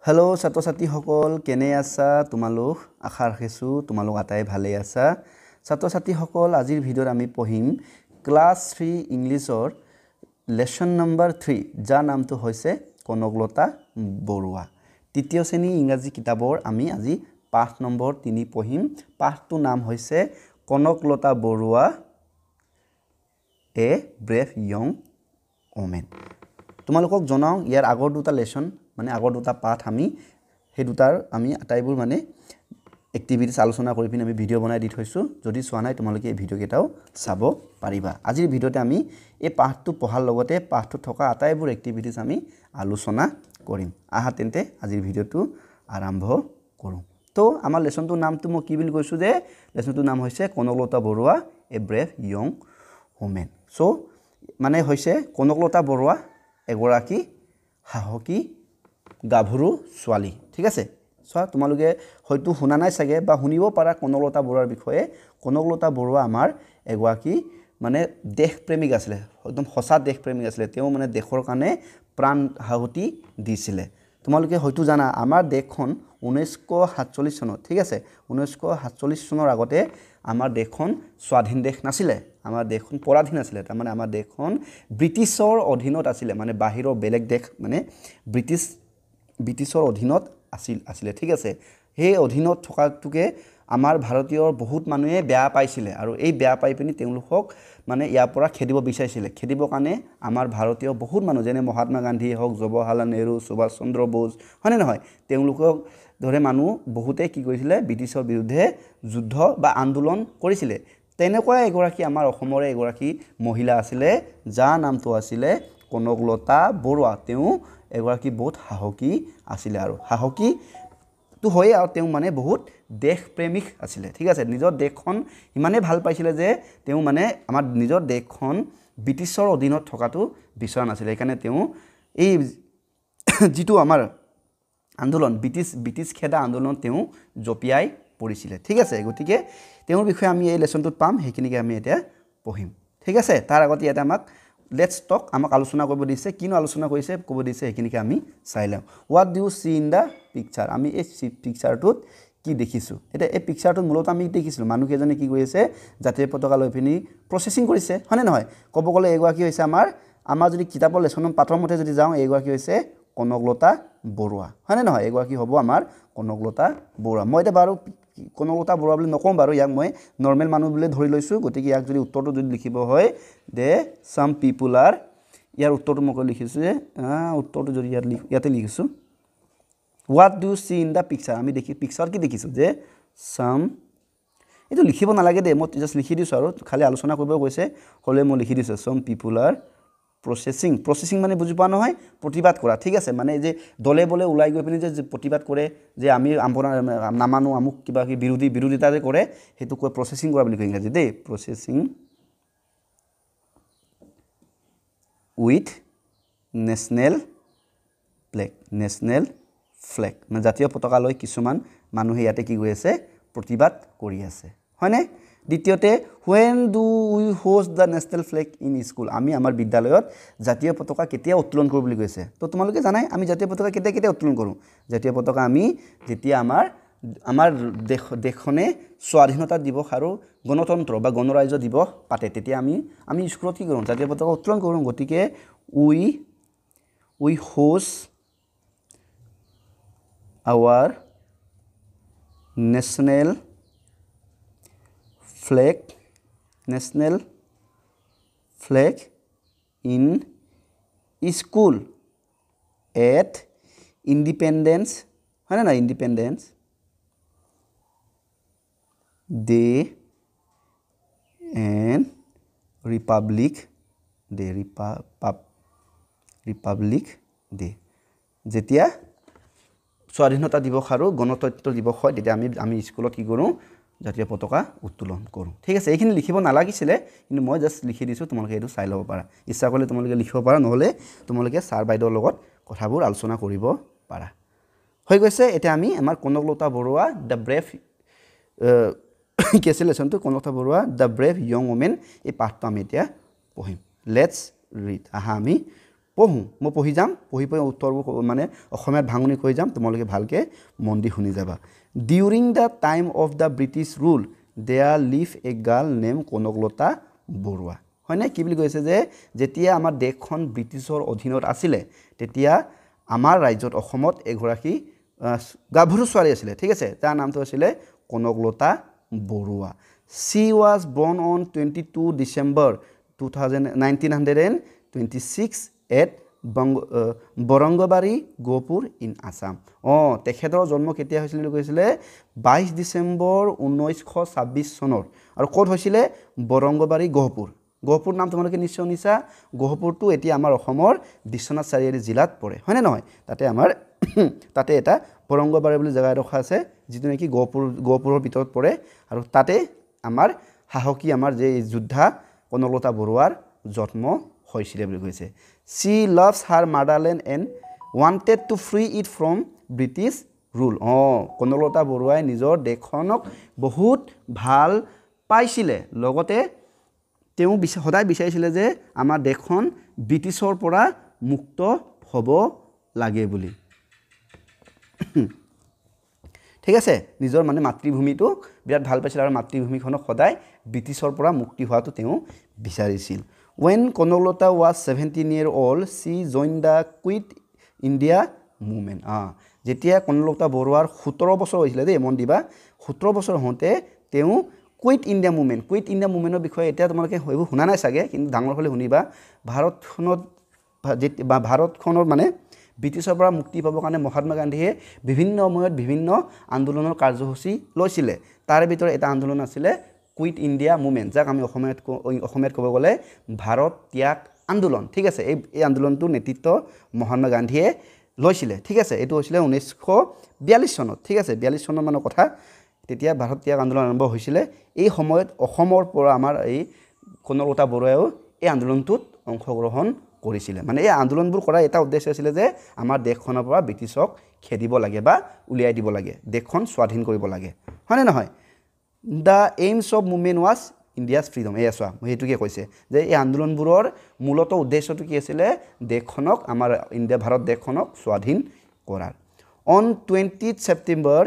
Hello' ছাত্ৰ-ছাত্ৰীসকল কেনে আছা তোমালোক আশা ৰাখিছো তোমালোক আটাই ভালে আছা ছাত্ৰ-ছাত্ৰীসকল আজিৰ ভিডিঅ'ত আমি পঢ়িম ক্লাছ 3 ইংলিছৰ লেসন নম্বৰ 3 যাৰ নামটো হৈছে কনকলতা বৰুৱা তৃতীয় শ্ৰেণী ইংৰাজী কিতাপৰ আমি আজি পাঠ নম্বৰ 3 পঢ়িম পাঠটোৰ নাম হৈছে কনকলতা বৰুৱা এ ব্ৰেভ ইয়ং ওমেন তোমালোকক জনাও ইয়াৰ আগৰ দুটা লেসন মানে আগৰ দুটা পাঠ আমি হে দুটাৰ আমি আটাইবোৰ মানে এক্টিভিটিজ আলোচনা কৰি পিনে আমি ভিডিও বনাই দি থৈছো যদি চোৱা নাই তোমালোকে এই ভিডিও কেটাও চাব পাৰিবা আজিৰ ভিডিওতে আমি এই পাঠটো পঢ়াৰ লগতে পাঠটো থকা আটাইবোৰ এক্টিভিটিজ আমি আলোচনা কৰিম আহা তেন্তে আজিৰ ভিডিওটো আৰম্ভ কৰো তো আমাৰ লেসনটোৰ নামটো মই কি বুলি কৈছো যে লেসনটোৰ নাম হৈছে কনকলতা বৰুৱা এ ব্ৰেভ ইয়ং ওমেন সো মানে হৈছে কনকলতা বৰুৱা এগৰাকী সাহসী গাভৰু ছোৱালী ঠিক আছে সো তোমালোকে হয়তো শুনা নাই চাগে বা শুনিব পাৰা কনকলতা বৰুৱাৰ বিষয়ে কনকলতা বৰুৱা আমাৰ এগৰাকী মানে দেশ প্ৰেমিক আছিল একদম সঁচা দেশ প্ৰেমিক আছিল তেওঁ মানে দেশৰ কাৰণে প্ৰাণ আহুতি দিছিল তোমালোকে হয়তো জানা আমাৰ দেশখন 1947 চনত ঠিক আছে 1947 চনৰ আগতে আমাৰ দেশখন স্বাধীন দেশ নাছিল আমাৰ দেশখন পৰাধীন আছিল তাৰ মানে আমাৰ দেশখন ব্ৰিটিছৰ অধীনত আছিল মানে বাহিৰৰ বেলেগ দেশ মানে ব্ৰিটিছৰ অধীনত আছিল ঠিক আছে সেই অধীনত থকাটোকে আমাৰ ভাৰতীয় বহুত মানুহে বেয়া পাইছিল আৰু এই বেয়া পাই পিনি তেওঁলোকক মানে ইয়াৰ পৰা খেদিব বিচাৰিছিল খেদিবৰ কাৰণে আমাৰ ভাৰতীয় বহুত মানুহ যেনে মহাত্মা গান্ধী হওক জৱাহৰলাল নেহৰু সুভাষ চন্দ্ৰ বোস হয়নে নহয় তেওঁলোকক ধৰে মানুহ বহুতে কি কৰিছিল ব্ৰিটিছৰ বিৰুদ্ধে যুদ্ধ বা আন্দোলন কৰিছিল তেনেকুৱা এগৰাকী আমাৰ অসমৰে এগৰাকী মহিলা আছিল যাৰ নামটো আছিল কনকলতা বৰুৱা তেওঁ এগৰাকী বহুত সাহসী আছিল আৰু সাহসী তো হয় আৰু তেওঁ মানে বহুত দেশ প্ৰেমিক আছিল ঠিক আছে নিজৰ দেশখন ইমানে ভাল পাইছিল যে তেওঁ মানে আমাৰ নিজৰ দেশখন ব্ৰিটিছৰ অধীনত থকাটো বিচৰা নাছিল সেইকাৰণে তেওঁ এই যেটো আমাৰ আন্দোলন ব্ৰিটিছ খেদা আন্দোলন তেওঁ জপিয়াই পৰিছিল ঠিক আছে গতিকে তেওঁৰ বিষয়ে আমি এই লেসনটোত পাম সেইখিনিকে আমি এতিয়া পঢ়িম ঠিক আছে তাৰ আগতে ইয়াতে আমাক লেটস টক আমাক আলোচনা কৰিব দিছে কিনো আলোচনা কৰিছে ক'ব দিছে সেইখিনিকে আমি চাই লওঁ what do you see in the picture আমি এই পিকচাৰটোত কি দেখিছো এটা এই পিকচাৰটোত মূলত আমি দেখিছিলো মানুহ কেজনে কি কৰিছে জাতীয় পতাকা লৈ পিনি প্ৰসেসিং কৰিছে হয়নে নহয় ক'ব গ'লে এগৰাকী হৈছে আমাৰ যদি কিতাপৰ লেসনৰ পাঠৰ মতে যদি যাওঁ এগৰাকী হৈছে কনকলতা বৰুৱা হয়নে নহয় এগৰাকী হ'ব আমাৰ কনকলতা বৰুৱা মই এটা বাৰু কনকলতা বৰুৱা বুলি নকম বাৰু ইয়াক মই নৰমেল মানুহ বুলি ধৰি লৈছো গতিকে ইয়াক যদি উত্তৰটো যদি লিখিব হয় দে সাম পিপল আৰ ইয়াৰ উত্তৰটো মই লিখিছো যে উত্তৰটো যদি ইয়াতে লিখিছো what do C in the picture আমি দেখি পিকচাৰ কি দেখিছো যে সাম এটো লিখিব নালাগে দে মই জাস্ট লিখি দিছো আৰু খালি আলোচনা কৰিব কৈছে হলে মই লিখি দিছো সাম পিপল আৰ প্ৰসেসিং মানে বুজি পোৱা নহয় প্ৰতিবাদ কৰা ঠিক আছে মানে যে দলে বলে উলাই গৈ পিনি যে প্ৰতিবাদ কৰে যে আমি নামানো আমুক কিবা কি বিৰোধিতা যে কৰে হেতু কয় প্ৰসেসিং কৰা বুলি কয় ইংৰাজী দে প্ৰসেসিং উইথ নেশনেল ফ্লেগ মানে জাতীয় পতাকা লৈ কিছুমান মানুহে ইয়াতে কি কৰি আছে প্ৰতিবাদ কৰি আছে হয়নে দ্বিতীয়তে when do we host the national flag in school আমি আমাৰ বিদ্যালয়ত জাতীয় পতাকা কেতিয়া উত্তোলন কৰো বুলি কৈছে তো তোমালোকে জানাই আমি জাতীয় পতাকা কেতিয়া উত্তোলন কৰো জাতীয় পতাকা আমি যেতিয়া আমাৰ দেশখনে স্বাধীনতা দিৱস আৰু গণতন্ত্ৰ বা গণৰাজ্য দিৱস পাতে তেতিয়া আমি স্কুলত কি কৰো জাতীয় পতাকা উত্তোলন কৰো গতিকে we host our national flag in school at independence হয় না independence day and republic day যেতিয়া স্বাধীনতা দিৱস আৰু গণতন্ত্ৰ দিৱস হয় তেতিয়া আমি স্কুলত কি কৰো জাতীয় পতাকা উত্তোলন কৰো ঠিক আছে এইখিনি লিখিব নালাগিছিল কিন্তু মই জাস্ট লিখি দিছো তোমালোকে এটো চাই লব পাৰা ইচ্ছা কৰিলে তোমালোকে লিখিব পাৰা নহলে তোমালোকে স্যাৰ বাইদেউৰ লগত কথাবোৰ আলোচনা কৰিব পাৰা হৈ গৈছে এতিয়া আমি আমাৰ কনকলতা বৰুৱা দা ব্ৰেভ কেছে লেসনটো কনকলতা বৰুৱা দা ব্ৰেভ ইয়ং ওমেন এই পাঠটো আমি এতিয়া পঢ়িম লেটস ৰিড আহা আমি পঢ়োঁ মই পঢ়ি যাম পঢ়ি উত্তৰবোৰ মানে অসমীয়াত ভাঙনি কৈ যাম তোমালোকে ভালকৈ মন দি শুনি যাবা during the time of the British rule there live a girl name Kanaklata Barua হয়নে কি বুলি কৈছে যে যেতিয়া আমাৰ দেশখন ব্ৰিটিছৰ অধীনত আছিলে তেতিয়া আমাৰ ৰাজ্যত অসমত এগৰাকী গাভৰু ছোৱালী আছিলে ঠিক আছে তাৰ নামটো আছিলে Kanaklata Barua she was born on 22 December 1926 at Borangabari Gohpur in Assam তেখেতৰ জন্ম কেতিয়া হৈছিল বুলি কৈছিলে 22 ডিচেম্বৰ 1926 চনৰ আৰু ক'ত হৈছিলে বৰংগবাৰী গহপুৰ নাম তোমালোকে নিশ্চয় শুনিছা গহপুৰটো এতিয়া আমাৰ অসমৰ বিশ্বনাথ চাৰিআলি জিলাত পৰে হয়নে নহয় তাতে এটা বৰংগবাৰী বুলি জেগা এডোখৰ আছে যিটো নেকি গহপুৰৰ ভিতৰত পৰে আৰু তাতে আমাৰ সাহসী আমাৰ যে যোদ্ধা কনকলতা বৰুৱাৰ জন্ম হৈছিলে বুলি কৈছে she loves her motherland and wanted to free it from British rule Kanaklata বৰুৱাই নিজৰ দেশখনক বহুত ভাল পাইছিলে লগতে তেওঁ সদায় বিচাৰিছিলে যে আমাৰ দেশখন ব্ৰিটিছৰ পৰা মুক্ত হ'ব লাগে বুলি ঠিক আছে নিজৰ মানে মাতৃভূমিটো বিৰাট ভাল পাইছিল আৰু মাতৃভূমিখনক সদায় ব্ৰিটিছৰ পৰা মুক্তি হোৱাটো তেওঁ বিচাৰিছিল when Kanaklata was 17 year old she joined the quit India movement যেতিয়া কনকলতা বৰুৱাৰ 17 বছৰ হৈছিলে দেই মন দিবা 17 বছৰ হওঁতে তেওঁ কুইট ইণ্ডিয়া মুভমেণ্টৰ বিষয়ে এতিয়া তোমালোকে এইবোৰ শুনা নাই চাগে কিন্তু ডাঙৰ হ'লে শুনিবা ভাৰতখনৰ মানে ব্ৰিটিছৰ পৰা মুক্তি পাবৰ কাৰণে মহাত্মা গান্ধীয়ে বিভিন্ন সময়ত বিভিন্ন আন্দোলনৰ কাৰ্যসূচী লৈছিলে তাৰে ভিতৰত এটা আন্দোলন আছিলে কুইট ইণ্ডিয়া মুভমেণ্ট যাক আমি অসমীয়াত ক'ব গ'লে ভাৰত ত্যাগ আন্দোলন ঠিক আছে এই আন্দোলনটোৰ নেতৃত্ব মহাত্মা গান্ধীয়ে লৈছিলে ঠিক আছে এইটো হৈছিলে 1942 চনত ঠিক আছে 42 চনৰ মানৰ কথা তেতিয়া ভাৰত ত্যাগ আন্দোলন আৰম্ভ হৈছিলে এই সময়ত অসমৰ পৰা আমাৰ এই কনকলতা বৰুৱাইও এই আন্দোলনটোত অংশগ্ৰহণ কৰিছিলে মানে এই আন্দোলনবোৰ কৰা এটা উদ্দেশ্য আছিল যে আমাৰ দেশখনৰ পৰা ব্ৰিটিছক খেদিব লাগে বা উলিয়াই দিব লাগে দেশখন স্বাধীন কৰিব লাগে হয়নে নহয় the aims of movement was India's freedom চোৱা সেইটোকে কৈছে যে এই আন্দোলনবোৰৰ মূলত উদ্দেশ্যটো কি আছিলে দেশখনক আমাৰ ভাৰত দেশখনক স্বাধীন কৰাৰ on 20 September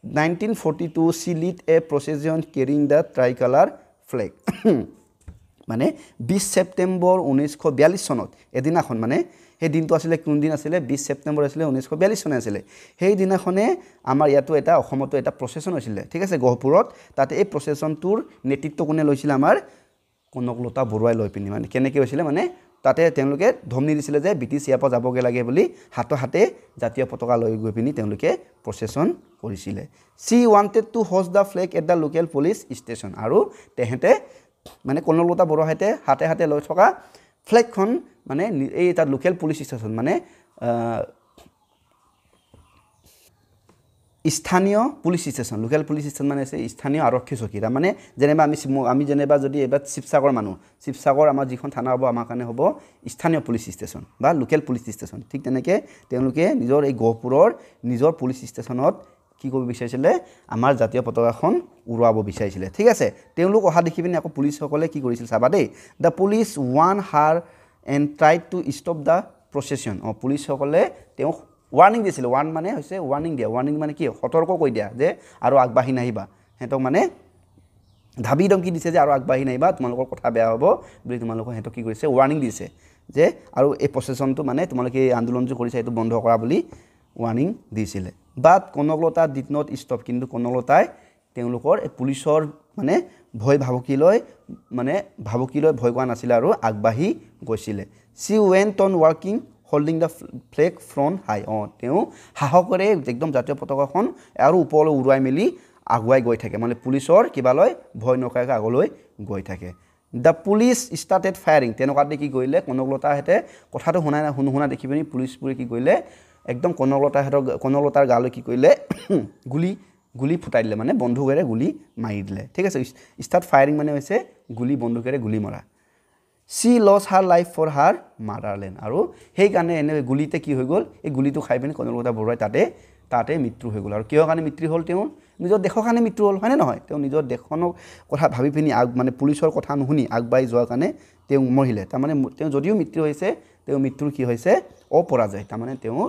1942 she led a procession carrying the tricolor flag মানে 20 ছেপ্টেম্বৰ 1942 চনত এদিনাখন মানে সেই দিনটো আছিলে কোন দিন আছিলে 20 ছেপ্টেম্বৰ আছিলে 1942 চনে আছিলে সেই দিনাখনে আমাৰ ইয়াতো এটা অসমতো এটা প্ৰচেছন হৈছিলে ঠিক আছে গহপুৰত তাতে এই প্ৰচেছনটোৰ নেতৃত্ব কোনে লৈছিল আমাৰ কনকলতা বৰুৱাই লৈ পিনি মানে কেনেকৈ হৈছিলে মানে তাতে তেওঁলোকে ধমনি দিছিলে যে ব্ৰিটিছ ইয়াৰ পৰা যাবগৈ লাগে বুলি হাতে জাতীয় পতাকা লৈ গৈ পিনি তেওঁলোকে প্ৰচেছন কৰিছিলে she wanted to host the flag at the local police station আৰু তেহেঁতে মানে কনকলতা বৰুৱাহঁতে হাতে লৈ থকা ফ্লেগখন মানে এই তাত লোকেল পুলিচ ষ্টেচন মানে স্থানীয় police station local police station মানে আছে স্থানীয় আৰক্ষী চকী তাৰ মানে যেনেবা আমি যেনেবা যদি এবাৰ শিৱসাগৰ মানুহ শিৱসাগৰ আমাৰ যিখন থানা হ'ব আমাৰ কাৰণে হ'ব স্থানীয় পুলিচ ষ্টেচন বা লোকেল পুলিচ ষ্টেচন ঠিক তেনেকৈ তেওঁলোকে নিজৰ এই গহপুৰৰ নিজৰ পুলিচ ষ্টেচনত কি কৰিব বিচাৰিছিলে আমাৰ জাতীয় পতাকাখন উৰুৱাব বিচাৰিছিলে ঠিক আছে তেওঁলোক অহা দেখি পিনি আকৌ পুলিচসকলে কি কৰিছিল চাবা দেই the police warned her and tried to stop the procession পুলিচসকলে তেওঁ ৱাৰ্ণিং দিছিলে মানে হৈছে ৱাৰ্ণিং দিয়া ৱাৰ্ণিং মানে কি সতৰ্ক কৰি দিয়া যে আৰু আগবাঢ়ি নাহিবা সিহঁতক মানে ধাবি ধমকি দিছে যে আৰু আগবাঢ়ি নাহিবা তোমালোকৰ কথা বেয়া হ'ব বুলি তোমালোকক সিহঁতক কি কৰিছে ৱাৰ্ণিং দিছে যে আৰু এই প্ৰচেছনটো মানে তোমালোকে এই আন্দোলনটো কৰিছে এইটো বন্ধ কৰা বুলি ৱাৰ্ণিং দিছিলে বাট কনকলতা ডিড নট ষ্টপ কিন্তু কনকলতাই তেওঁলোকৰ এই পুলিচৰ মানে ভয় ভাবুকিলৈ ভয় কৰা নাছিলে আৰু আগবাঢ়ি গৈছিলে she went on working holding the flag front high তেওঁ সাহসেৰে একদম জাতীয় পতাকাখন আৰু ওপৰলৈ উৰুৱাই মেলি আগুৱাই গৈ থাকে মানে পুলিচৰ কিবালৈ ভয় নকৰাকৈ আগলৈ গৈ থাকে দ্য পুলিচ ষ্টাৰ্টেড ফায়াৰিং তেনেকুৱাতে কি কৰিলে কনকলতাহঁতে কথাটো শুনা দেখি পিনি পুলিচবোৰে কি কৰিলে একদম কনকলতাৰ গালৈ কি কৰিলে গুলি ফুটাই দিলে মানে বন্দুকেৰে গুলি মাৰি দিলে ঠিক আছে ষ্টাৰ্ট ফায়াৰিং মানে হৈছে বন্দুকেৰে গুলি মৰা she lost her life for her motherland আৰু সেইকাৰণে এনে গুলিতে কি হৈ গ'ল এই গুলিটো খাই পিনি কনকলতা বৰুৱাই তাতে মৃত্যু হৈ গ'ল আৰু কিহৰ কাৰণে মৃত্যু হ'ল তেওঁ নিজৰ দেশৰ কাৰণে মৃত্যু হ'ল হয়নে নহয় তেওঁ নিজৰ দেশখনৰ কথা ভাবি পিনি মানে পুলিচৰ কথা নুশুনি আগবাঢ়ি যোৱাৰ কাৰণে তেওঁ মৰিলে তাৰমানে তেওঁ যদিও মৃত্যু হৈছে তেওঁ মৃত্যুৰ কি হৈছে অপৰাজয় তাৰমানে তেওঁ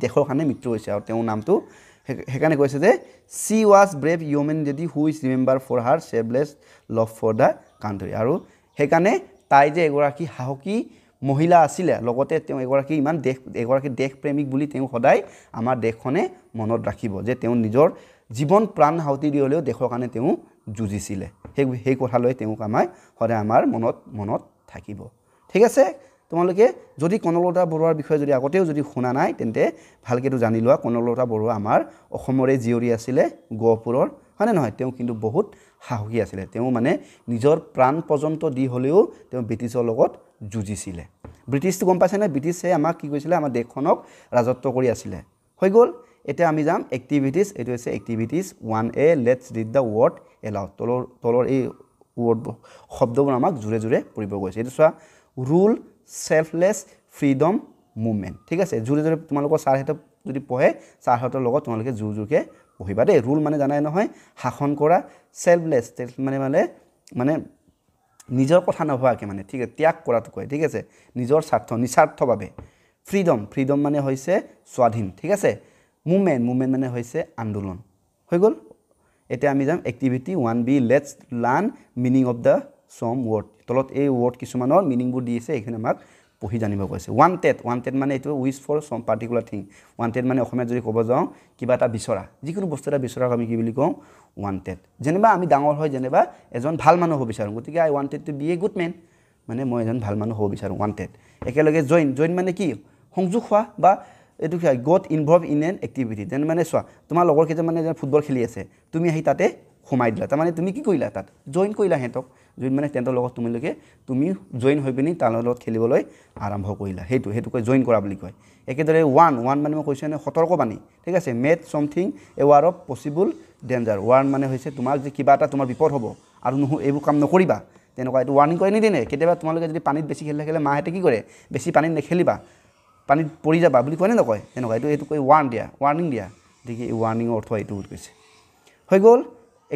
দেশৰ কাৰণে মৃত্যু হৈছে আৰু তেওঁৰ নামটো সেইকাৰণে কৈছে যে she was brave woman যদি who is remembered for her selfless love for the country আৰু সেইকাৰণে তাই যে এগৰাকী সাহসী মহিলা আছিলে লগতে তেওঁ এগৰাকী দেশ প্ৰেমিক বুলি তেওঁ সদায় আমাৰ দেশখনে মনত ৰাখিব যে তেওঁ নিজৰ জীৱন প্ৰাণ হাউতি দি হ'লেও দেশৰ কাৰণে তেওঁ যুঁজিছিলে সেই কথালৈ তেওঁক সদায় আমাৰ মনত থাকিব ঠিক আছে তোমালোকে যদি কনকলতা বৰুৱাৰ বিষয়ে যদি আগতেও যদি শুনা নাই তেন্তে ভালকেতো জানি লোৱা কনকলতা বৰুৱা আমাৰ অসমৰে জীয়ৰী আছিলে গহপুৰৰ হয়নে নহয় তেওঁ কিন্তু বহুত সাহসী আছিলে তেওঁ মানে নিজৰ প্ৰাণ পৰ্যন্ত দি হ'লেও তেওঁ ব্ৰিটিছৰ লগত যুঁজিছিলে ব্ৰিটিছটো গম পাইছেনে ব্ৰিটিছে আমাক কি কৰিছিলে আমাৰ দেশখনক ৰাজত্ব কৰি আছিলে হৈ গ'ল এতিয়া আমি যাম এক্টিভিটিজ এইটো হৈছে activities 1A let's read the word aloud তলৰ এই ৱৰ্ড শব্দবোৰ আমাক জোৰে জোৰে পঢ়িব গৈছে এইটো চোৱা ৰুল selfless freedom movement ঠিক আছে জোৰে জোৰে তোমালোকৰ ছাৰহেতক যদি পঢ়ে ছাৰহেতৰ লগত তোমালোকে জোৰ জোৰকে পঢ়িবা দেই ৰুল মানে জানাই নহয় শাসন কৰা selfless মানে নিজৰ কথা নভৱাকে মানে ঠিক আছে ত্যাগ কৰাটো কয় ঠিক আছে নিজৰ নিস্বাৰ্থভাৱে ফ্ৰীডম মানে হৈছে স্বাধীন ঠিক আছে মুভমেণ্ট মানে হৈছে আন্দোলন হৈ গ'ল এতিয়া আমি যাম activity 1B let's learn meaning of the some word তলত এই ৱৰ্ড কিছুমানৰ মিনিংবোৰ দিছে এইখিনি আমাক পঢ়ি জানিব কৈছে wanted মানে এইটো wish for some particular thing wanted মানে অসমীয়াত যদি ক'ব যাওঁ কিবা এটা বিচৰা যিকোনো বস্তু এটা বিচৰাক আমি কি বুলি কওঁ wanted যেনিবা আমি ডাঙৰ হয় যেনিবা এজন ভাল মানুহ হ'ব বিচাৰোঁ গতিকে I wanted to be a good man মানে মই এজন ভাল মানুহ হ'ব বিচাৰোঁ wanted একেলগে জইন মানে কি সংযোগ হোৱা বা এইটো কি gut involve in an activity যেন মানে চোৱা তোমাৰ লগৰ কেইজন মানে ফুটবল খেলি আছে তুমি আহি তাতে সোমাই দিলা তাৰমানে তুমি কি কৰিলা তাত জইন কৰিলা হেঁতক জইন মানে তেন্তৰ লগত তুমি জইন হৈ পিনি তাৰ লগত খেলিবলৈ আৰম্ভ কৰিলা সেইটো কয় জইন কৰা বুলি কয় একেদৰে ওৱান মানে মই কৈছোঁ সতৰ্কবাণী ঠিক আছে made something aware of possible danger warn মানে হৈছে তোমাক যে কিবা এটা তোমাৰ বিপদ হ'ব আৰু এইবোৰ কাম নকৰিবা তেনেকুৱা এইটো ৱাৰ্ণিং কৰি নিদিয়ে কেতিয়াবা তোমালোকে যদি পানীত বেছি খেলি থাকিলে মাহঁতে কি কৰে বেছি পানীত নেখেলিবা পানীত পৰি যাবা বুলি কয় নে নকয় তেনেকুৱা এইটো কয় ৱাৰ্ণিং দিয়া গতিকে এই ৱাৰ্ণিঙৰ অৰ্থ এইটো কৈছে হৈ গ'ল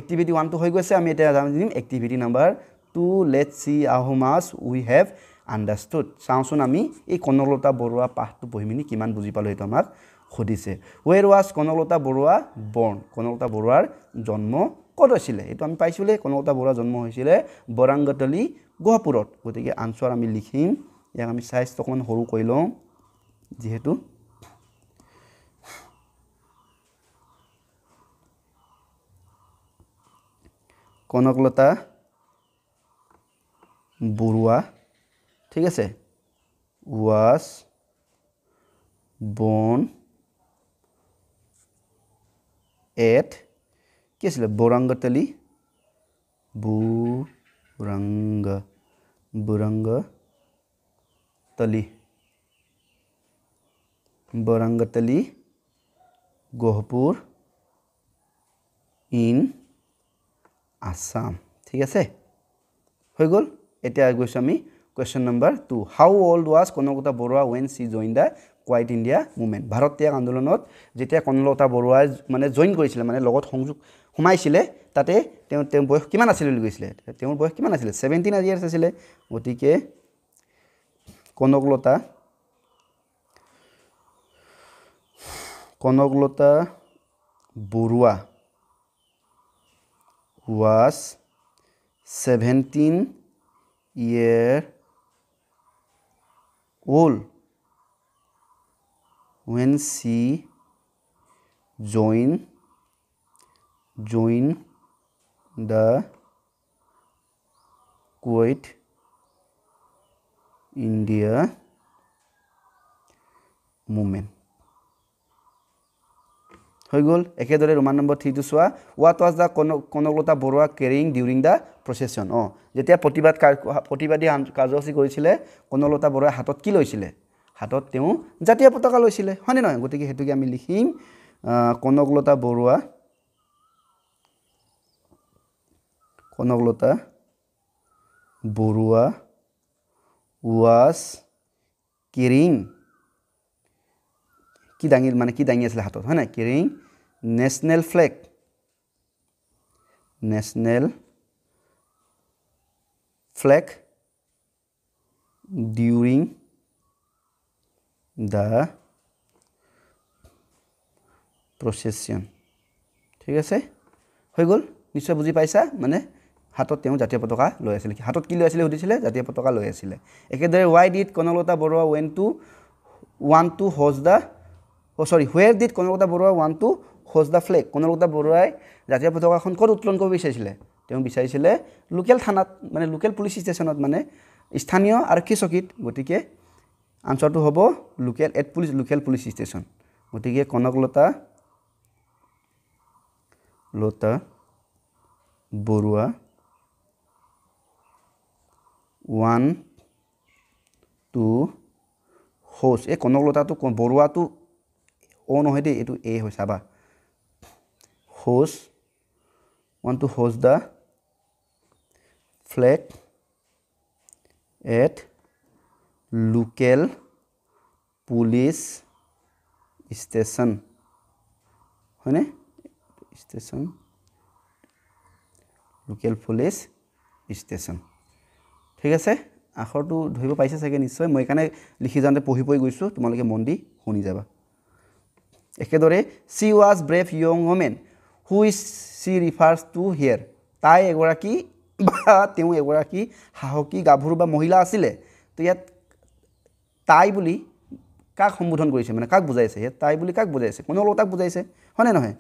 এক্টিভিটি 1 টো হৈ গৈছে আমি এতিয়া জানিম activity number 2 let's see how much we have understood চাওঁচোন আমি এই কনকলতা বৰুৱা পাঠটো পঢ়ি মিনি কিমান বুজি পালোঁ এইটো আমাক সুধিছে ৱেৰ ৱাজ কনকলতা বৰুৱা বৰ্ণ কনকলতা বৰুৱাৰ জন্ম ক'ত হৈছিলে এইটো আমি পাইছিলে কনকলতা বৰুৱা জন্ম হৈছিলে বৰাংগতলি গহপুৰত গতিকে আনচাৰ আমি লিখিম ইয়াক আমি সাইজটো অকণমান সৰু কৰি লওঁ যিহেতু কনকলতা বৰুৱা ঠিক আছে was born at কি আছিল বৰাংগতলি গহপুৰ ইন আসাম ঠিক আছে হৈ গ'ল এতিয়া গৈছোঁ আমি question number 2 how old was Kanaklata Barua when she joined the quit India movement ভাৰত ত্যাগ আন্দোলনত যেতিয়া কনকলতা বৰুৱাই মানে জইন কৰিছিলে মানে লগত সংযোগ সোমাইছিলে তাতে তেওঁ বয়স কিমান আছিল বুলি কৈছিলে তেওঁৰ বয়স কিমান আছিল 17 ইয়াৰ্ছ আছিলে গতিকে Kanaklata Barua was 17 year old when she joined the Kuwait India movement হৈ গ'ল একেদৰে ৰোমান নম্বৰ 3 টো চোৱা what was the Kanaklata Barua carrying during the procession যেতিয়া প্ৰতিবাদী কাৰ্যসূচী কৰিছিলে কনকলতা বৰুৱাই হাতত কি লৈছিলে হাতত তেওঁ জাতীয় পতাকা লৈছিলে হয়নে নহয় গতিকে হেতুকে আমি লিখিম কনকলতা বৰুৱা was carrying কি দাঙি আছিল হাতত হয় না carrying national flag national flag during the procession ঠিক আছে হৈ গ'ল নিশ্চয় বুজি পাইছা মানে হাতত তেওঁ জাতীয় পতাকা লৈ আছিল হাতত কি লৈ আছিল সুধিছিলে জাতীয় পতাকা লৈ আছিল একেদৰে why did Kanaklata Barua want to host the where did Kanaklata Barua want to host the flag Kanaklata বৰুৱাই জাতীয় পতাকাখন ক'ত উত্তোলন কৰিব বিচাৰিছিলে তেওঁ বিচাৰিছিলে লোকেল থানাত মানে লোকেল পুলিচ ষ্টেচনত মানে স্থানীয় আৰক্ষী চকীত গতিকে আনসাৰটো হ'ব লোকেল পুলিচ ষ্টেচন গতিকে Kanaklata Barua want to host এই কনকলতাটো বৰুৱাটো ও নহয় দেই এইটো এ হৈ চাবা want to host the flag at local police station হয়নে station local police station ঠিক আছে আখৰটো ধৰিব পাইছে চাগে নিশ্চয় মই এখানে লিখি যাওঁতে পঢ়ি গৈছো তোমালোকে মন দি শুনি যাবা একেদৰে she was brave young woman who is she refers to here তাই এগৰাকী বা তেওঁ এগৰাকী সাহসী গাভৰু বা মহিলা আছিলে তো ইয়াত তাই বুলি কাক সম্বোধন কৰিছে মানে কাক বুজাইছে ইয়াত তাই বুলি কাক বুজাইছে কনকলতাক বুজাইছে হয়নে নহয়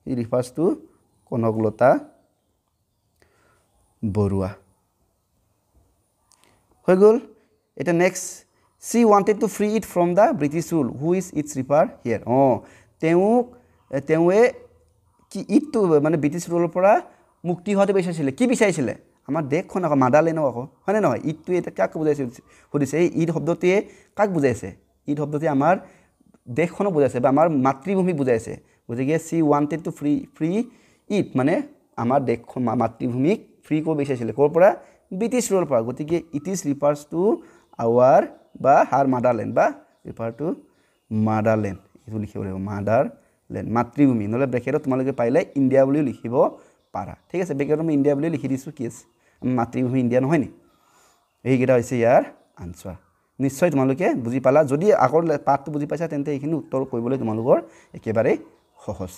ই ৰিফাৰ্স টু কনকলতা বৰুৱা হৈ গ'ল এটা next she wanted to free it from the british rule who is its refer here তেওঁৱে কি ইটটো মানে ব্ৰিটিছ ৰুলৰ পৰা মুক্তি হোৱাটো বিচাৰিছিলে কি বিচাৰিছিলে আমাৰ দেশখন আকৌ মাদাৰলেণ্ডক আকৌ হয়নে নহয় ইটটো এটা কাক বুজাইছে সুধিছে এই ইট শব্দটোৱে কাক বুজাইছে ইট শব্দটোৱে আমাৰ দেশখনক বুজাইছে বা আমাৰ মাতৃভূমি বুজাইছে গতিকে she wanted to free it মানে আমাৰ দেশখন মাতৃভূমিক ফ্ৰী কৰিব বিচাৰিছিলে ক'ৰ পৰা ব্ৰিটিছ ৰুলৰ পৰা গতিকে ইট ইজ ৰিফাৰ্স টু আৱাৰ বা হাৰ মাদাৰল্যান্ড বা ৰিফাৰ টু মাদাৰল্যান্ড এইটো লিখিব লাগিব মাদাৰল্যান্ড মাতৃভূমি নহলে ব্ৰেকেটত তোমালোকে পাইলে ইণ্ডিয়া বুলি লিখিব পাৰা ঠিক আছে ব্ৰেকেটত মই ইণ্ডিয়া বুলি লিখি দিছো কি আছে মাতৃভূমি ইণ্ডিয়া নহয় নি এইকেইটা হৈছে ইয়াৰ আনসাৰ নিশ্চয় তোমালোকে বুজি পালা যদি আগৰ পাঠটো বুজি পাইছা তেন্তে এইখিনি উত্তৰ কৰিবলৈ তোমালোকৰ একেবাৰে সহজ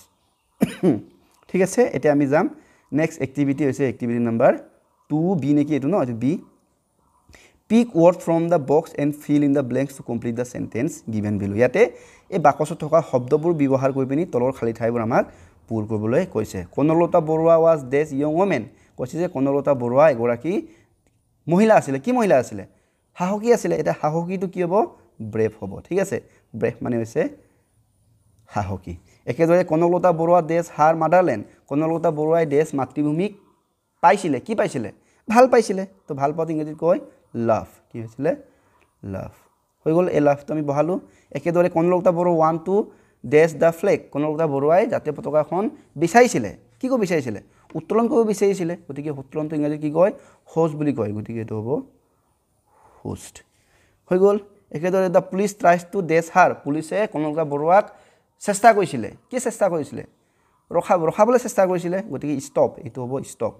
ঠিক আছে এতিয়া আমি যাম নেক্সট এক্টিভিটি হৈছে এক্টিভিটি নাম্বাৰ 2B নেকি এটো ন B pick word from the box and fill in the blanks to complete the sentence given below ইয়াতে এই বাকচত থকা শব্দবোৰ ব্যৱহাৰ কৰি পিনি তলৰ খালি ঠাইবোৰ আমাক পূৰ কৰিবলৈ কৈছে Kanaklata Barua was this young woman কৈছে যে কনকলতা বৰুৱা এগৰাকী মহিলা আছিল কি মহিলা আছিল সাহসী আছিল এটা সাহসীটো কি হ'ব ব্ৰেভ হ'ব ঠিক আছে ব্ৰেভ মানে হৈছে সাহসী একেদৰে কনকলতা বৰুৱা দেশ হাৰ মাদাৰল্যান্ড কনকলতা বৰুৱাই দেশ মাতৃভূমিক পাইছিলে কি পাইছিলে ভাল পাইছিলে তো ভাল পাওঁতে ইংৰাজীত কয় লাভ কি হৈছিলে লাভ হৈ গ'ল এই লাভটো আমি বহালো একেদৰে Kanaklata Barua want to dash the flag Kanaklata বৰুৱাই জাতীয় পতাকাখন বিচাৰিছিলে কি কো বিচাৰিছিলে উত্তোলন কৰিব বিচাৰিছিলে গতিকে উত্তোলনটো ইংৰাজীত কি কয় হোষ্ট বুলি কয় গতিকে এটো হ'ব হোষ্ট হৈ গ'ল একেদৰে the police tries to dash her পুলিচে কনকলতা বৰুৱাক চেষ্টা কৰিছিলে কি চেষ্টা কৰিছিলে ৰখাবলৈ চেষ্টা কৰিছিলে গতিকে ষ্টপ এটো হ'ব ষ্টপ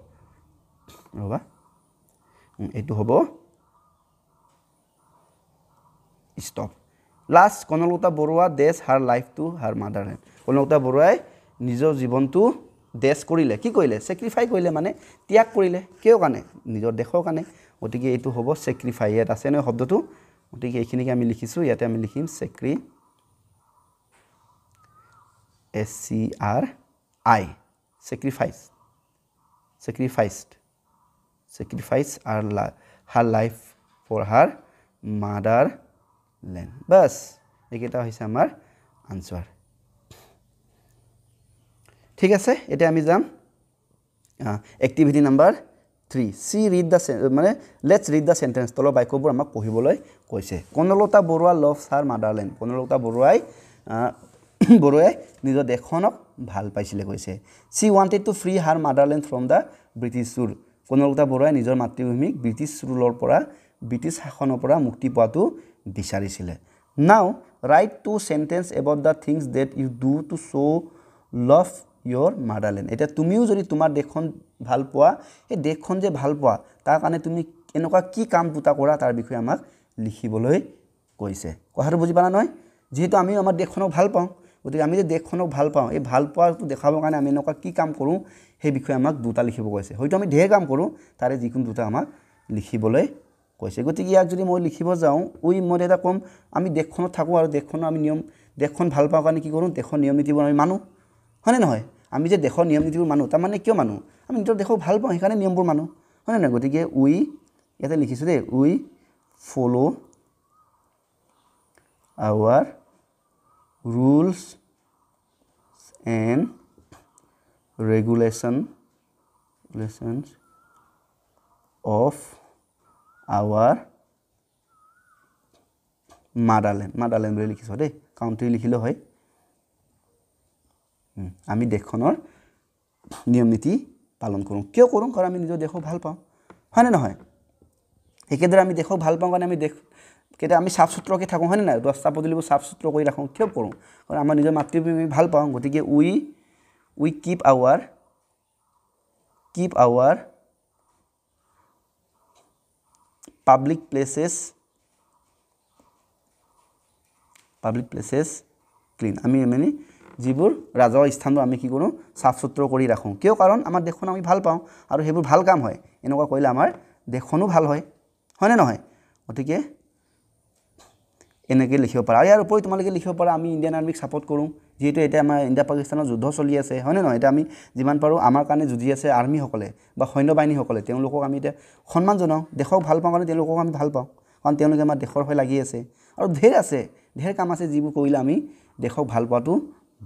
ৰবা এটো হ'ব stop last কনকলতা বৰুৱা দেশ হাৰ লাইফ টু হাৰ মাদাৰল্যান্ড কনকলতা বৰুৱাই নিজৰ জীৱনটো দেশ কৰিলে কি কৰিলে স্যাক্ৰিফাই কৰিলে মানে ত্যাগ কৰিলে কিয় কাৰণে নিজৰ দেশৰ কাৰণে গতিকে এইটো হ'ব স্যাক্ৰিফাই ইয়াত আছে ন শব্দটো গতিকে এইখিনিকে আমি লিখিছো ইয়াতে আমি লিখিম sacrifice her life for her motherland bas এইকেইটা হৈছে আমাৰ আনসাৰ ঠিক আছে এটা আমি যাম এক্টিভিটি নাম্বাৰ 3 মানে লেটস ৰিড দা সেন্টেন্স তলৰ বাক্যবোৰ আমাক পঢ়িবলৈ কৈছে কনকলতা বৰুৱা লভস হাৰ মাদাৰল্যান্ড কনকলতা বৰুৱাই নিজৰ দেশখনক ভাল পাইছিলে কৈছে she wanted to free her motherland from the british rule Kanaklata বৰুৱাই নিজৰ মাতৃভূমিক ব্ৰিটিছ ৰুলৰ পৰা ব্ৰিটিছ শাসনৰ পৰা মুক্তি পোৱাটো বিচাৰিছিলে now write two sentences about the things that you do to show love your motherland এটা তুমিও যদি তোমাৰ দেশখন ভাল পোৱা এই দেশখন যে ভাল পোৱা তাৰ কাৰণে তুমি এনেকুৱা কি কাম দুটা কৰা তাৰ বিষয়ে আমাক লিখিবলৈ কৈছে কথাটো বুজি পালা নহয় যেহেতু আমি আমাৰ দেশখনক ভাল পাওঁ গতিকে আমি যে দেশখনক ভাল পাওঁ এই ভাল পোৱাটো দেখাবৰ কাৰণে আমি এনেকুৱা কি কাম কৰোঁ সেই বিষয়ে আমাক দুটা লিখিব কৈছে হয়তো আমি ঢেৰ কাম কৰোঁ তাৰে যিকোনো দুটা আমাক লিখিবলৈ কৈছে গতিকে ইয়াক যদি মই লিখিব যাওঁ মই এটা কম আমি দেশখনত থাকোঁ আৰু দেশখনৰ আমি দেশখন ভাল পাওঁ কাৰণে কি কৰোঁ দেশৰ নিয়ম নীতিবোৰ আমি মানো হয়নে নহয় আমি যে দেশৰ নিয়ম নীতিবোৰ মানো তাৰমানে কিয় মানো আমি নিজৰ দেশক ভাল পাওঁ সেইকাৰণে নিয়মবোৰ মানো হয়নে নহয় গতিকে ইয়াতে লিখিছোঁ দেই উই follow' our rules and regulations of our motherland বুলি লিখিছোঁ দেই কাউণ্ট্ৰি লিখিলে হয় আমি দেশখনৰ নিয়ম নীতি পালন কৰোঁ কিয় কৰোঁ কাৰণ আমি নিজৰ দেশক ভাল পাওঁ হয়নে নহয় একেদৰে আমি দেশক ভাল পাওঁ কাৰণে আমি কেতিয়া আমি চাফ সুতৰাকৈ থাকোঁ হয়নে নাই ৰাস্তা পদূলিবোৰ চাফ সুতৰা কৰি ৰাখোঁ কিয় কৰোঁ কাৰণ আমাৰ নিজৰ মাতৃভূমি আমি ভাল পাওঁ গতিকে উই keep our public places clean আমি মানে যিবোৰ ৰাজহুৱা স্থানবোৰ আমি কি কৰোঁ চাফ সুতৰা কৰি ৰাখোঁ কিয় কাৰণ আমাৰ দেশখন আমি ভাল পাওঁ আৰু সেইবোৰ ভাল কাম হয় এনেকুৱা কৰিলে আমাৰ দেশখনো ভাল হয় হয়নে নহয় গতিকে এনেকৈ লিখিব পাৰা আৰু ইয়াৰ উপৰি তোমালোকে লিখিব পাৰা আমি ইণ্ডিয়ান আৰ্মিক ছাপোৰ্ট কৰোঁ যেহেতু এতিয়া আমাৰ ইণ্ডিয়া পাকিস্তানৰ যুদ্ধ চলি আছে হয়নে নহয় এতিয়া আমি যিমান পাৰোঁ আমাৰ কাৰণে যুঁজি আছে আৰ্মিসকলে বা সৈন্য বাহিনীসকলে তেওঁলোকক আমি এতিয়া সন্মান জনাওঁ দেশক ভাল পাওঁ কাৰণে তেওঁলোকক আমি ভাল পাওঁ কাৰণ তেওঁলোকে আমাৰ দেশৰ হৈ লাগি আছে আৰু ঢেৰ কাম আছে যিবোৰ কৰিলে আমি দেশক ভাল পোৱাটো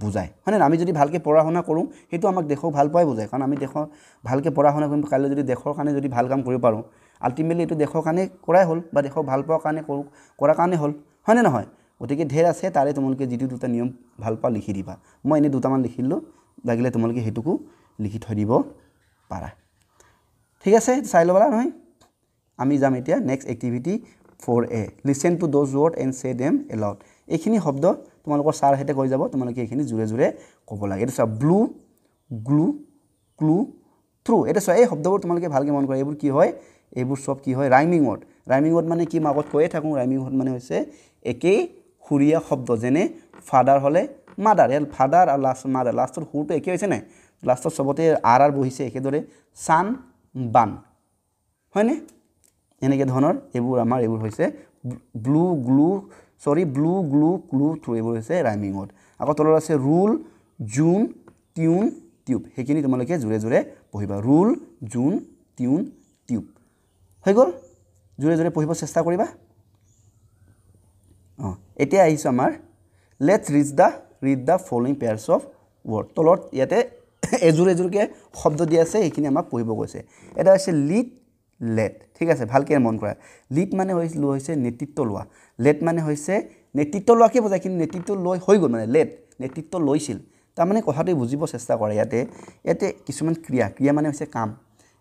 বুজায় হয়নে আমি যদি ভালকৈ পঢ়া শুনা কৰোঁ সেইটো আমাক দেশক ভাল পোৱাই বুজায় কাৰণ আমি দেশৰ ভালকৈ পঢ়া শুনা কৰিম কাইলৈ যদি দেশৰ কাৰণে যদি ভাল কাম কৰিব পাৰোঁ আল্টিমেটলি এইটো দেশৰ কাৰণে কৰাই হ'ল বা দেশক ভাল পোৱাৰ কাৰণে কৰাৰ কাৰণে হ'ল হয়নে নহয় গতিকে ঢেৰ আছে তাৰে তোমালোকে যিটো দুটা নিয়ম ভাল পোৱা লিখি দিবা মই এনেই দুটামান লিখিলোঁ লাগিলে তোমালোকে সেইটোকো লিখি থৈ দিব পাৰা ঠিক আছে চাই ল'বা নহয় আমি যাম এতিয়া next activity 4A listen to those word and সে দেম এলাউড এইখিনি শব্দ তোমালোকৰ ছাৰ হেতে কৈ যাব তোমালোকে এইখিনি জোৰে জোৰে ক'ব লাগে এটা চোৱা ব্লু গ্লু ক্লু থ্ৰু এটা চোৱা এই শব্দবোৰ তোমালোকে ভালকৈ মন কৰা এইবোৰ কি হয় এইবোৰ সব কি হয় ৰাইমিং ৱৰ্ড মানে কি মই আগত কৈয়ে থাকোঁ ৰাইমিং ৱৰ্ড মানে হৈছে একেই সুৰীয়া শব্দ যেনে ফাদাৰ হ'লে মাদাৰ ইয়াত ফাদাৰ আৰু মাদাৰ লাষ্টৰ সুৰটো একে হৈছে নাই লাষ্টত চবতে আৰ বহিছে একেদৰে ছান বান হয়নে এনেকৈ ধৰণৰ এইবোৰ হৈছে ব্লু গ্লু ক্লু থ্ৰু এইবোৰ হৈছে ৰাইমিং ৱৰ্ড আকৌ তলত আছে ৰুল জুন টিউন টিউব সেইখিনি তোমালোকে জোৰে জোৰে পঢ়িবা ৰুল জুন টিউন টিউব হৈ গ'ল জোৰে জোৰে পঢ়িব চেষ্টা কৰিবা এতিয়া আহিছোঁ আমাৰ let's read the following pairs of word তলত ইয়াতে এজোৰকৈ শব্দ দিয়া আছে সেইখিনি আমাক পঢ়িব কৈছে এটা হৈছে লেট ঠিক আছে ভালকৈ মন কৰা লিড মানে হৈছে নেতৃত্ব লোৱা লেট মানে হৈছে নেতৃত্ব লোৱাকে বুজায় কিন্তু নেতৃত্ব লৈ হৈ গ'ল মানে লেট নেতৃত্ব লৈছিল তাৰমানে কথাটো বুজিব চেষ্টা কৰে ইয়াতে কিছুমান ক্ৰিয়া মানে হৈছে কাম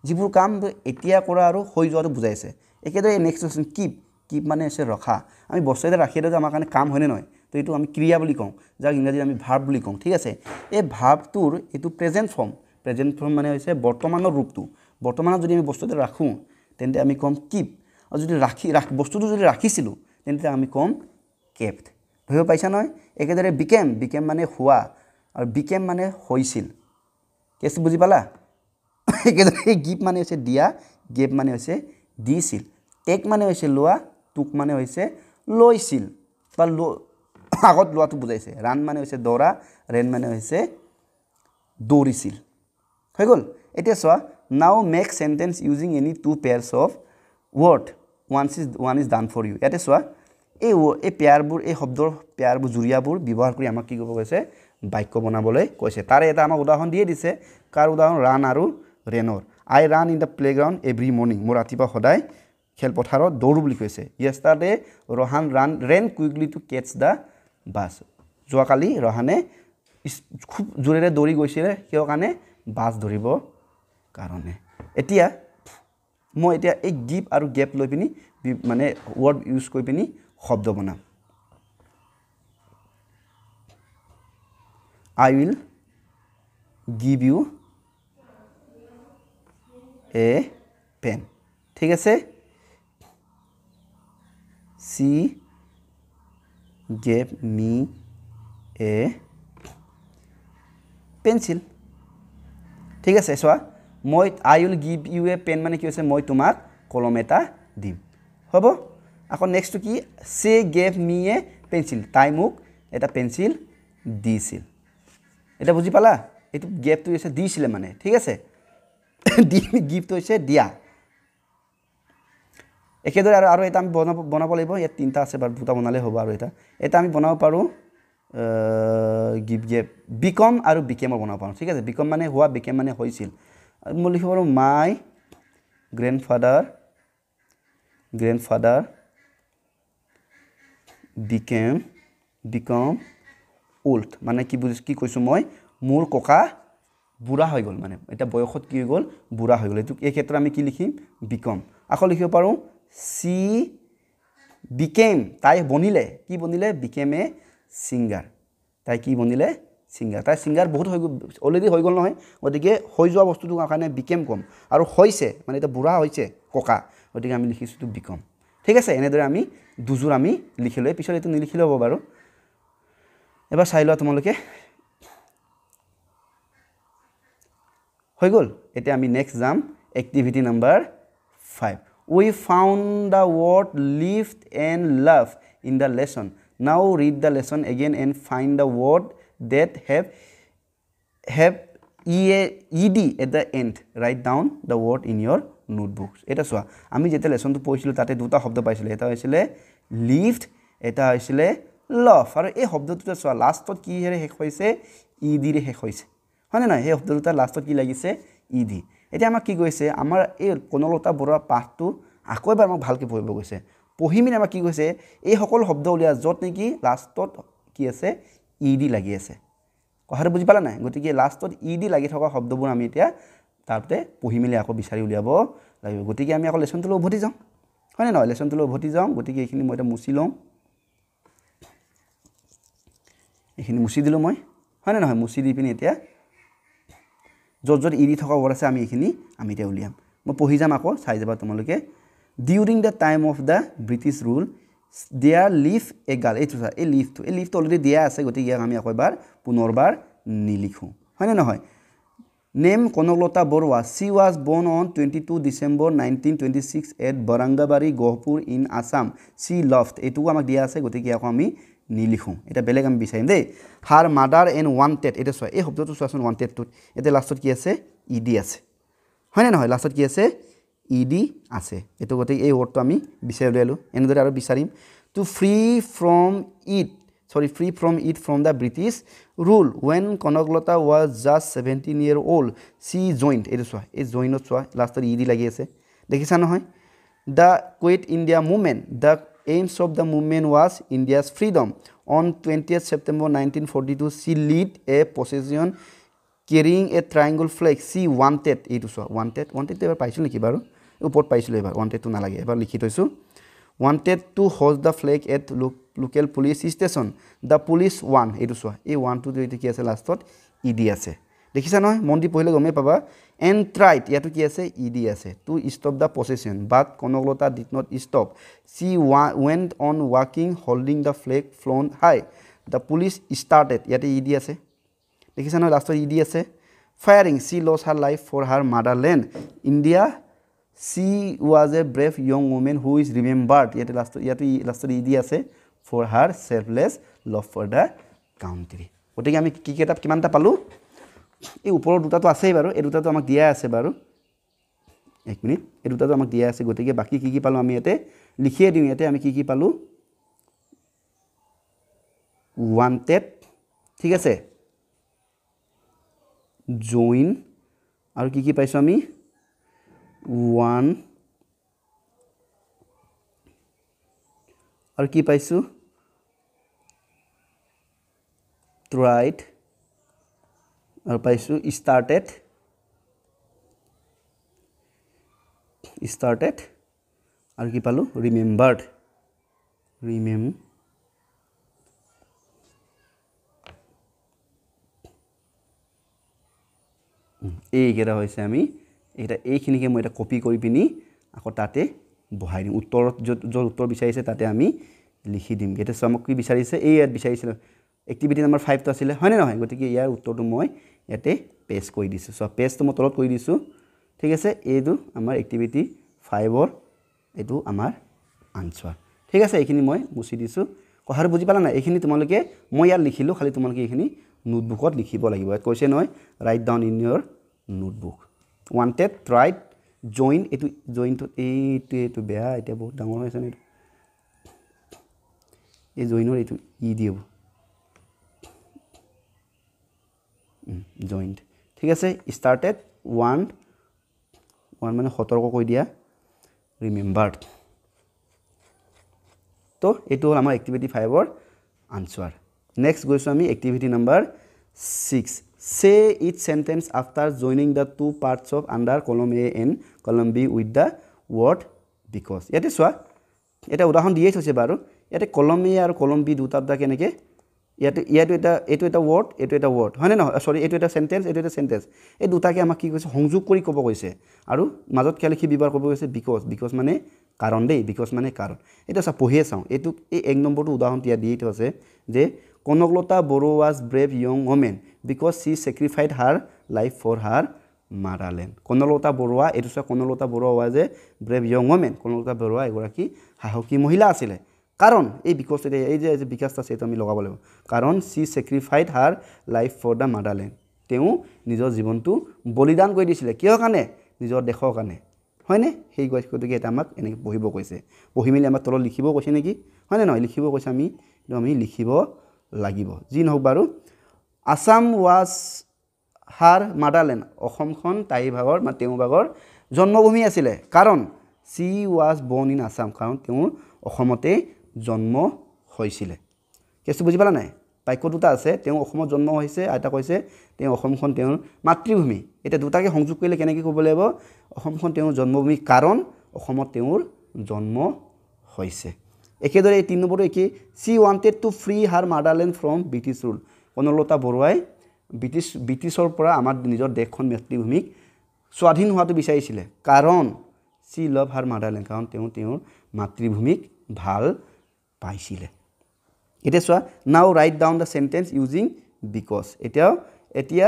যিবোৰ কাম এতিয়া কৰা আৰু হৈ যোৱাটো বুজাইছে একেদৰে নেক্সট হৈছে কিপ মানে হৈছে ৰখা আমি বস্তু এটা ৰাখি দিলে আমাৰ কাৰণে কাম হয়নে নহয় তো এইটো আমি ক্ৰিয়া বুলি কওঁ যাক ইংৰাজীত আমি ভাৰ্ব বুলি কওঁ ঠিক আছে এই ভাৰ্বটোৰ এইটো প্ৰেজেণ্ট ফৰ্ম মানে হৈছে বৰ্তমানৰ ৰূপটো বৰ্তমানত যদি আমি বস্তু এটা ৰাখোঁ তেন্তে আমি ক'ম কিপ আৰু যদি বস্তুটো যদি ৰাখিছিলোঁ তেন্তে আমি ক'ম কেপ্ট ধৰিব পাইছা নহয় একেদৰে বিকেম মানে হোৱা আৰু বিকেম মানে হৈছিল কেছটো বুজি পালা একেদৰে গিভ মানে হৈছে দিয়া গেভ মানে হৈছে দিছিল টেক মানে হৈছে লোৱা টুক মানে হৈছে লৈছিল বা আগত লোৱাটো বুজাইছে ৰান মানে হৈছে দৌৰা ৰেন মানে হৈছে দৌৰিছিল হৈ গ'ল এতিয়া চোৱা now make sentence using any two pairs of word one is done for you ইয়াতে চোৱা এই পেয়াৰবোৰ এই শব্দৰ পেয়াৰবোৰ জুৰীয়াবোৰ ব্যৱহাৰ কৰি আমাক কি কৰিব কৈছে বাক্য বনাবলৈ কৈছে তাৰে এটা আমাক উদাহৰণ দিয়ে দিছে কাৰ উদাহৰণ ৰাণ আৰু ৰেনৰ I ran in the playground every morning মোৰ ৰাতিপুৱা সদায় খেলপথাৰত দৌৰোঁ বুলি কৈছে yesterday Rahan ran quickly to catch the bus যোৱাকালি ৰহানে খুব জোৰেৰে দৌৰি গৈছিলে কিয় কাৰণে বাছ ধৰিব কাৰণে এতিয়া মই এই গিভ আৰু গেপ লৈ পিনি মানে ৱৰ্ড ইউজ কৰি পিনি শব্দ বনাম I will give you a pen ঠিক আছে she gave me a pencil ঠিক আছে চোৱা মই I will give you a pen মানে কি হৈছে মই তোমাক কলম এটা দিম হ'ব আকৌ নেক্সট কি she gave me a pencil তাই মোক এটা পেন্সিল দিছিল এটা বুজি পালা এটো গিফটটো হৈছে দিছিলে মানে ঠিক আছে গিফট হৈছে দিয়া একেদৰে আৰু এটা আমি বনাব লাগিব ইয়াত তিনটা আছে বাৰ দুটা বনালে হ'ব আৰু এটা আমি বনাব পাৰো গিভ বিকম আৰু বিকেমৰ বনাব পাৰো ঠিক আছে বিকম মানে হোৱা বিকেম মানে হৈছিল মই লিখিব পাৰো মাই গ্ৰান্ডফাদাৰ become old মানে কি কৈছো মই মোৰ ককা বুঢ়া হৈ গল মানে এটা বয়সত কি হৈ গল বুঢ়া হৈ গল এটো এই ক্ষেত্ৰত আমি কি লিখিম become আকৌ লিখিব পাৰো she became তাই বনিলে কি বনিলে became a singer তাই কি বনিলে singer তাই singer বহুত হৈ অলৰেডি হৈ গল নহয় গতিকে হৈ যোৱা বস্তুটো কাৰণে became কম আৰু হৈছে মানে এটা বুঢ়া হৈছে ককা গতিকে আমি লিখিছো তো become ঠিক আছে এনেদৰে আমি দুজোৰ আমি লিখিলৈ পিছত এটো নিলিখিলে হ'ব বাৰু এবাৰ চাই লোৱা তোমালোকে হৈ গল এতিয়া আমি নেক্সট যাম activity number 5 we found the word lift and love in the lesson now read the lesson again and find the word that have ed at the end write down the word in your notebooks এটা সোয়া আমি যেতে লেসনটো পঢ়িছিলো তাতে দুটা শব্দ পাইছিল এটা হৈছিলে lift এটা হৈছিলে love আৰু এই শব্দটোতে সোয়া লাষ্টত কি হেৰে শেষ হৈছে ed ৰে শেষ হৈছে হয়নে না এই শব্দটোতে লাষ্টত কি লাগিছে ed এতিয়া আমাক কি কৈছে আমাৰ এই কনলতা বৰুৱা পাঠটো আকৌ এবাৰ আমাক ভালকে পঢ়িব গৈছে পঢ়িমিনে আমাক কি কৈছে এই সকল শব্দ উলিয়া যত নেকি লাষ্টত কি আছে ed লাগি আছে কথাটো বুজি পালা নাই গতিকে লাষ্টত ed লাগি থকা শব্দবোৰ আমি এতিয়া তাৰতে পঢ়ি মিলি আকৌ বিচাৰি উলিয়াব লাগিব গতিকে আমি আকৌ লেসনটো উভতি যাম হয়নে নহয় লেসনটো উভতি যাম গতিকে এইখিনি মই এটা মুছি লম এইখিনি মুছি দিলো মই হয়নে নহয় মুছি দি পিনি এতিয়া যত যত ed থকা ৱৰ্ড আছে আমি এইখিনি আমি এতিয়া উলিয়াম মই পঢ়ি যাম আকৌ চাই যাবা তোমালোকে during the time of the british rule there lived a girl এই লিফটো অলৰেডি দিয়া আছে গতিকে আমি আকৌ এবাৰ পুনৰবাৰ নিলিখো হয়নে নহয় name Kanaklata Barua she was born on 22 December 1926 at Barangabari Gohpur in Assam she loved এটো আমাক দিয়া আছে গতিকে আকৌ আমি নিলিখো এটা বেলেগ আমি বিচাৰিম দেই her mother and wanted এটা সোয়া এই শব্দটো সোয়াছন wanted টু এতে লাষ্টত কি আছে ed আছে হয়নে নহয় লাষ্টত কি আছে ed আছে এটো গতিকে এই ৱৰ্ডটো আমি বিচাৰি ললো এনেদৰে আৰু বিচাৰিম to free from it from the British rule when Konaklata was just 17 years old she joined etu soa e joinot soa last ed lagi ase dekhisa nohoy the Quit India movement the aims of the movement was India's freedom on 20th September 1942 she led a procession carrying a triangle flag she wanted etu soa wanted ebar paisul niki baru upot paisul ebar wanted to nalage ebar likhi toisu wanted to host the flag at local police station the police won etu soa e 1 2 3 ki ase lastot ed ase dekhisa noy mondi pohile gome paba and tried yatu ki ase ed ase to stop the procession but Konaklata did not stop she went on walking holding the flag flown high the police started yate ed ase dekhisa noy lastot ed ase firing she lost her life for her motherland India she was a brave young woman who is remembered yet last ed ase for her selfless love for the country গতিকে আমি কি কিতাপ কিমানটা পালো এই ওপৰৰ দুটাটো আছে বাৰু এই দুটাটো আমাক দিয়া আছে বাৰু এক মিনিট এই দুটাটো আমাক দিয়া আছে গতিকে বাকি কি পালো আমি এতে লিখিয়ে দিও এতে আমি কি পালো wanted ঠিক আছে join আৰু কি পাইছো আমি one আৰু কি পাইছো tried আৰু পাইছো started আৰু কি পালো remembered এইকেইটা হৈছে আমি এইটা এইখিনিকে মই এটা কপি কৰি পিনি আকৌ তাতে বহাই দিম উত্তৰত য'ত উত্তৰ বিচাৰিছে তাতে আমি লিখি দিম এটা আমাক কি বিচাৰিছে এই ইয়াত বিচাৰিছিল এক্টিভিটি নাম্বাৰ 5 টো আছিল হয়নে নহয় গতিকে ইয়াৰ উত্তৰটো মই ইয়াতে পেষ্ট কৰি দিছো সো পেষ্টটো মই তলত কৰি দিছো ঠিক আছে এইটো আমাৰ এক্টিভিটি 5 ৰ এইটো আমাৰ আনসাৰ ঠিক আছে এইখিনি মই মুছি দিছো কথাটো বুজি পালা না এইখিনি তোমালোকে মই ইয়াত লিখিলো খালি তোমালোকে এইখিনি নোটবুকত লিখিব লাগিব ইয়াত কৈছে নহয় right down in your notebook wanted tried join এটো join to এইটো বেয়া এটা বহুত ডাঙৰ হৈছে নে এই joinৰ এইটো ই দিব joined ঠিক আছে started one মানে সতৰ্ক কৈ দিয়া remembered তো এটো হল আমাৰ এক্টিভিটি 5 ৰ আনসাৰ নেক্সট গৈছো আমি activity number 6 say each sentence after joining the two parts of under column A and column B with the word because ইয়াতে সোয়া এটা উদাহৰণ দিয়ে থৈছে বাৰু ইয়াতে column A আৰু column B দুটা দা কেনেকে ইয়াতে এটা word এটো এটা word হয়নে নহয় সৰি এটো এটা sentence এটো এটা sentence এই দুটাকে আমাক কি কৈছে সংযোগ কৰি ক'ব কৈছে আৰু মাজত কি লিখি বিভাৰ ক'ব কৈছে because মানে কাৰণ দেই because মানে কাৰণ এটা সা পঢ়িয়ে চাও এটো এই এক নম্বৰটো উদাহৰণ দিয়া দিয়ে থৈছে যে Konoglota Boro was brave young woman because she sacrificed her life for her motherland. Konoglota Boro etu sa Konoglota Boro was a brave young woman. Konoglota Boro egoraki sahoki mohila asile. Karon ei because ei je because ta setu ami logabo লাগিব. Karon she sacrificed her life for the motherland. Teu nijor jibontu bolidan koi disile. Kiyo kane nijor dekhor kane. হয়নে সেই গছকটোকে এটা আমাক এনেকৈ পঢ়িব কৈছে পঢ়ি মেলি আমাক তলত লিখিব কৈছে নেকি হয়নে নহয় লিখিব কৈছে আমি লিখিব লাগিব জি নহক বাৰু আসাম ওয়াজ হাৰ মাদাৰল্যান্ড অসমখন তাই ভাগৰ মানে তেও ভাগৰ জন্মভূমি আছিল কাৰণ সি ওয়াজ born in আসাম কাৰণ তেও অসমতে জন্ম হৈছিল কেছটো বুজি পালা নাই বাক্য দুটা আছে তেও অসমত জন্ম হৈছে এটা কৈছে তেও অসমখন তেও মাতৃভূমি এটা দুটাকে সংযোগ কৰিলে কেনেকৈ ক'ব লাগিব অসমখন তেও জন্মভূমি কাৰণ অসমত তেওৰ জন্ম হৈছে একেদৰে এই 3 নম্বৰটো একে she wanted to free her motherland from British rule কনলতা বৰুৱাই ব্ৰিটিছৰ পৰা আমাৰ নিজৰ দেশখন মাতৃভূমিক স্বাধীন হোৱাটো বিচাৰিছিল কাৰণ she love her motherland কাৰণ তেওঁৰ মাতৃভূমিক ভাল পাইছিল এটা সোৱা now write down the sentence using because এতিয়া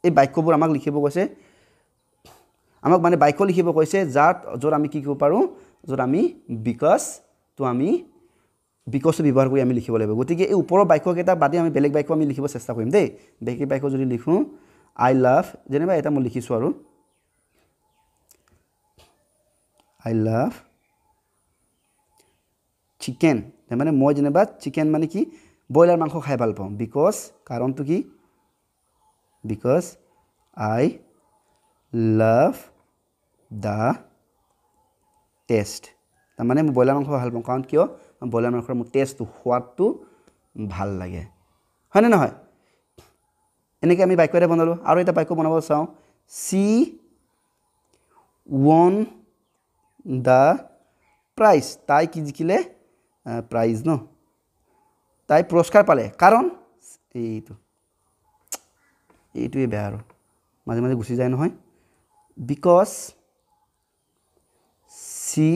এই বাক্যবোৰ আমাক লিখিব কৈছে আমাক মানে বাক্য লিখিব কৈছে য'ত আমি কি কৰিব পাৰো য'ত আমি because তো আমি because ব্যৱহাৰ কৰি আমি লিখিব লাগিব গতিকে এই ওপৰৰ বাক্যকেইটা বাদে আমি বেলেগ বাক্য আমি লিখিব চেষ্টা কৰিম দেই বেলেগ বাক্য যদি লিখো I love যেনেবা এটা মই লিখিছো আৰু I love chicken মানে মই যেনেবা chicken মানে কি বয়লাৰ মাংস খাই ভাল পাওঁ because কাৰণটো কি because I love the taste তাৰ মানে মই বয়লাৰ মাংস ভাল পাওঁ কাৰণ কিয় বয়লাৰ মাংসৰ মোৰ টেষ্টটো সোৱাদটো ভাল লাগে হয়নে নহয় এনেকৈ আমি বাক্য এটা বনালো আৰু এটা বাক্য বনাব চাওঁ she won the prize তাই কি জিকিলে প্ৰাইজ ন তাই পুৰস্কাৰ পালে কাৰণ এইটোৱে বেয়া আৰু মাজে মাজে গুচি যায় নহয় because she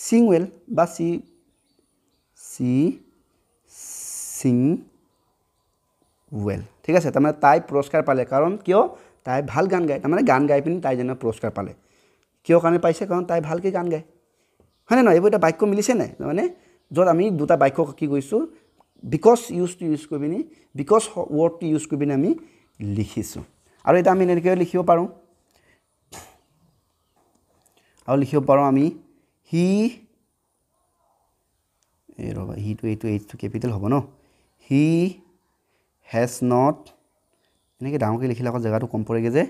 sing well বা she sing well ঠিক আছে তাৰমানে তাই পুৰস্কাৰ পালে কাৰণ কিয় তাই ভাল গান গায় তাৰমানে গান গাই পিনি তাই যেন পুৰস্কাৰ পালে কিয় কাৰণে পাইছে কাৰণ তাই ভালকৈ গান গায় হয়নে নহয় এইবোৰ এটা বাক্য মিলিছে নাই মানে য'ত আমি দুটা বাক্য কি কৈছোঁ because ইউজ কৰি পিনি because ৱৰ্ডটো ইউজ কৰি পিনি আমি লিখিছোঁ আৰু এটা আমি এনেকৈ লিখিব পাৰোঁ আৰু লিখিব পাৰোঁ আমি হি ৰবা এইটো কেপিটেল হ'ব ন হি হেজ নট এনেকৈ ডাঙৰকৈ লিখিলে আকৌ জেগাটো কম পৰেগৈ যে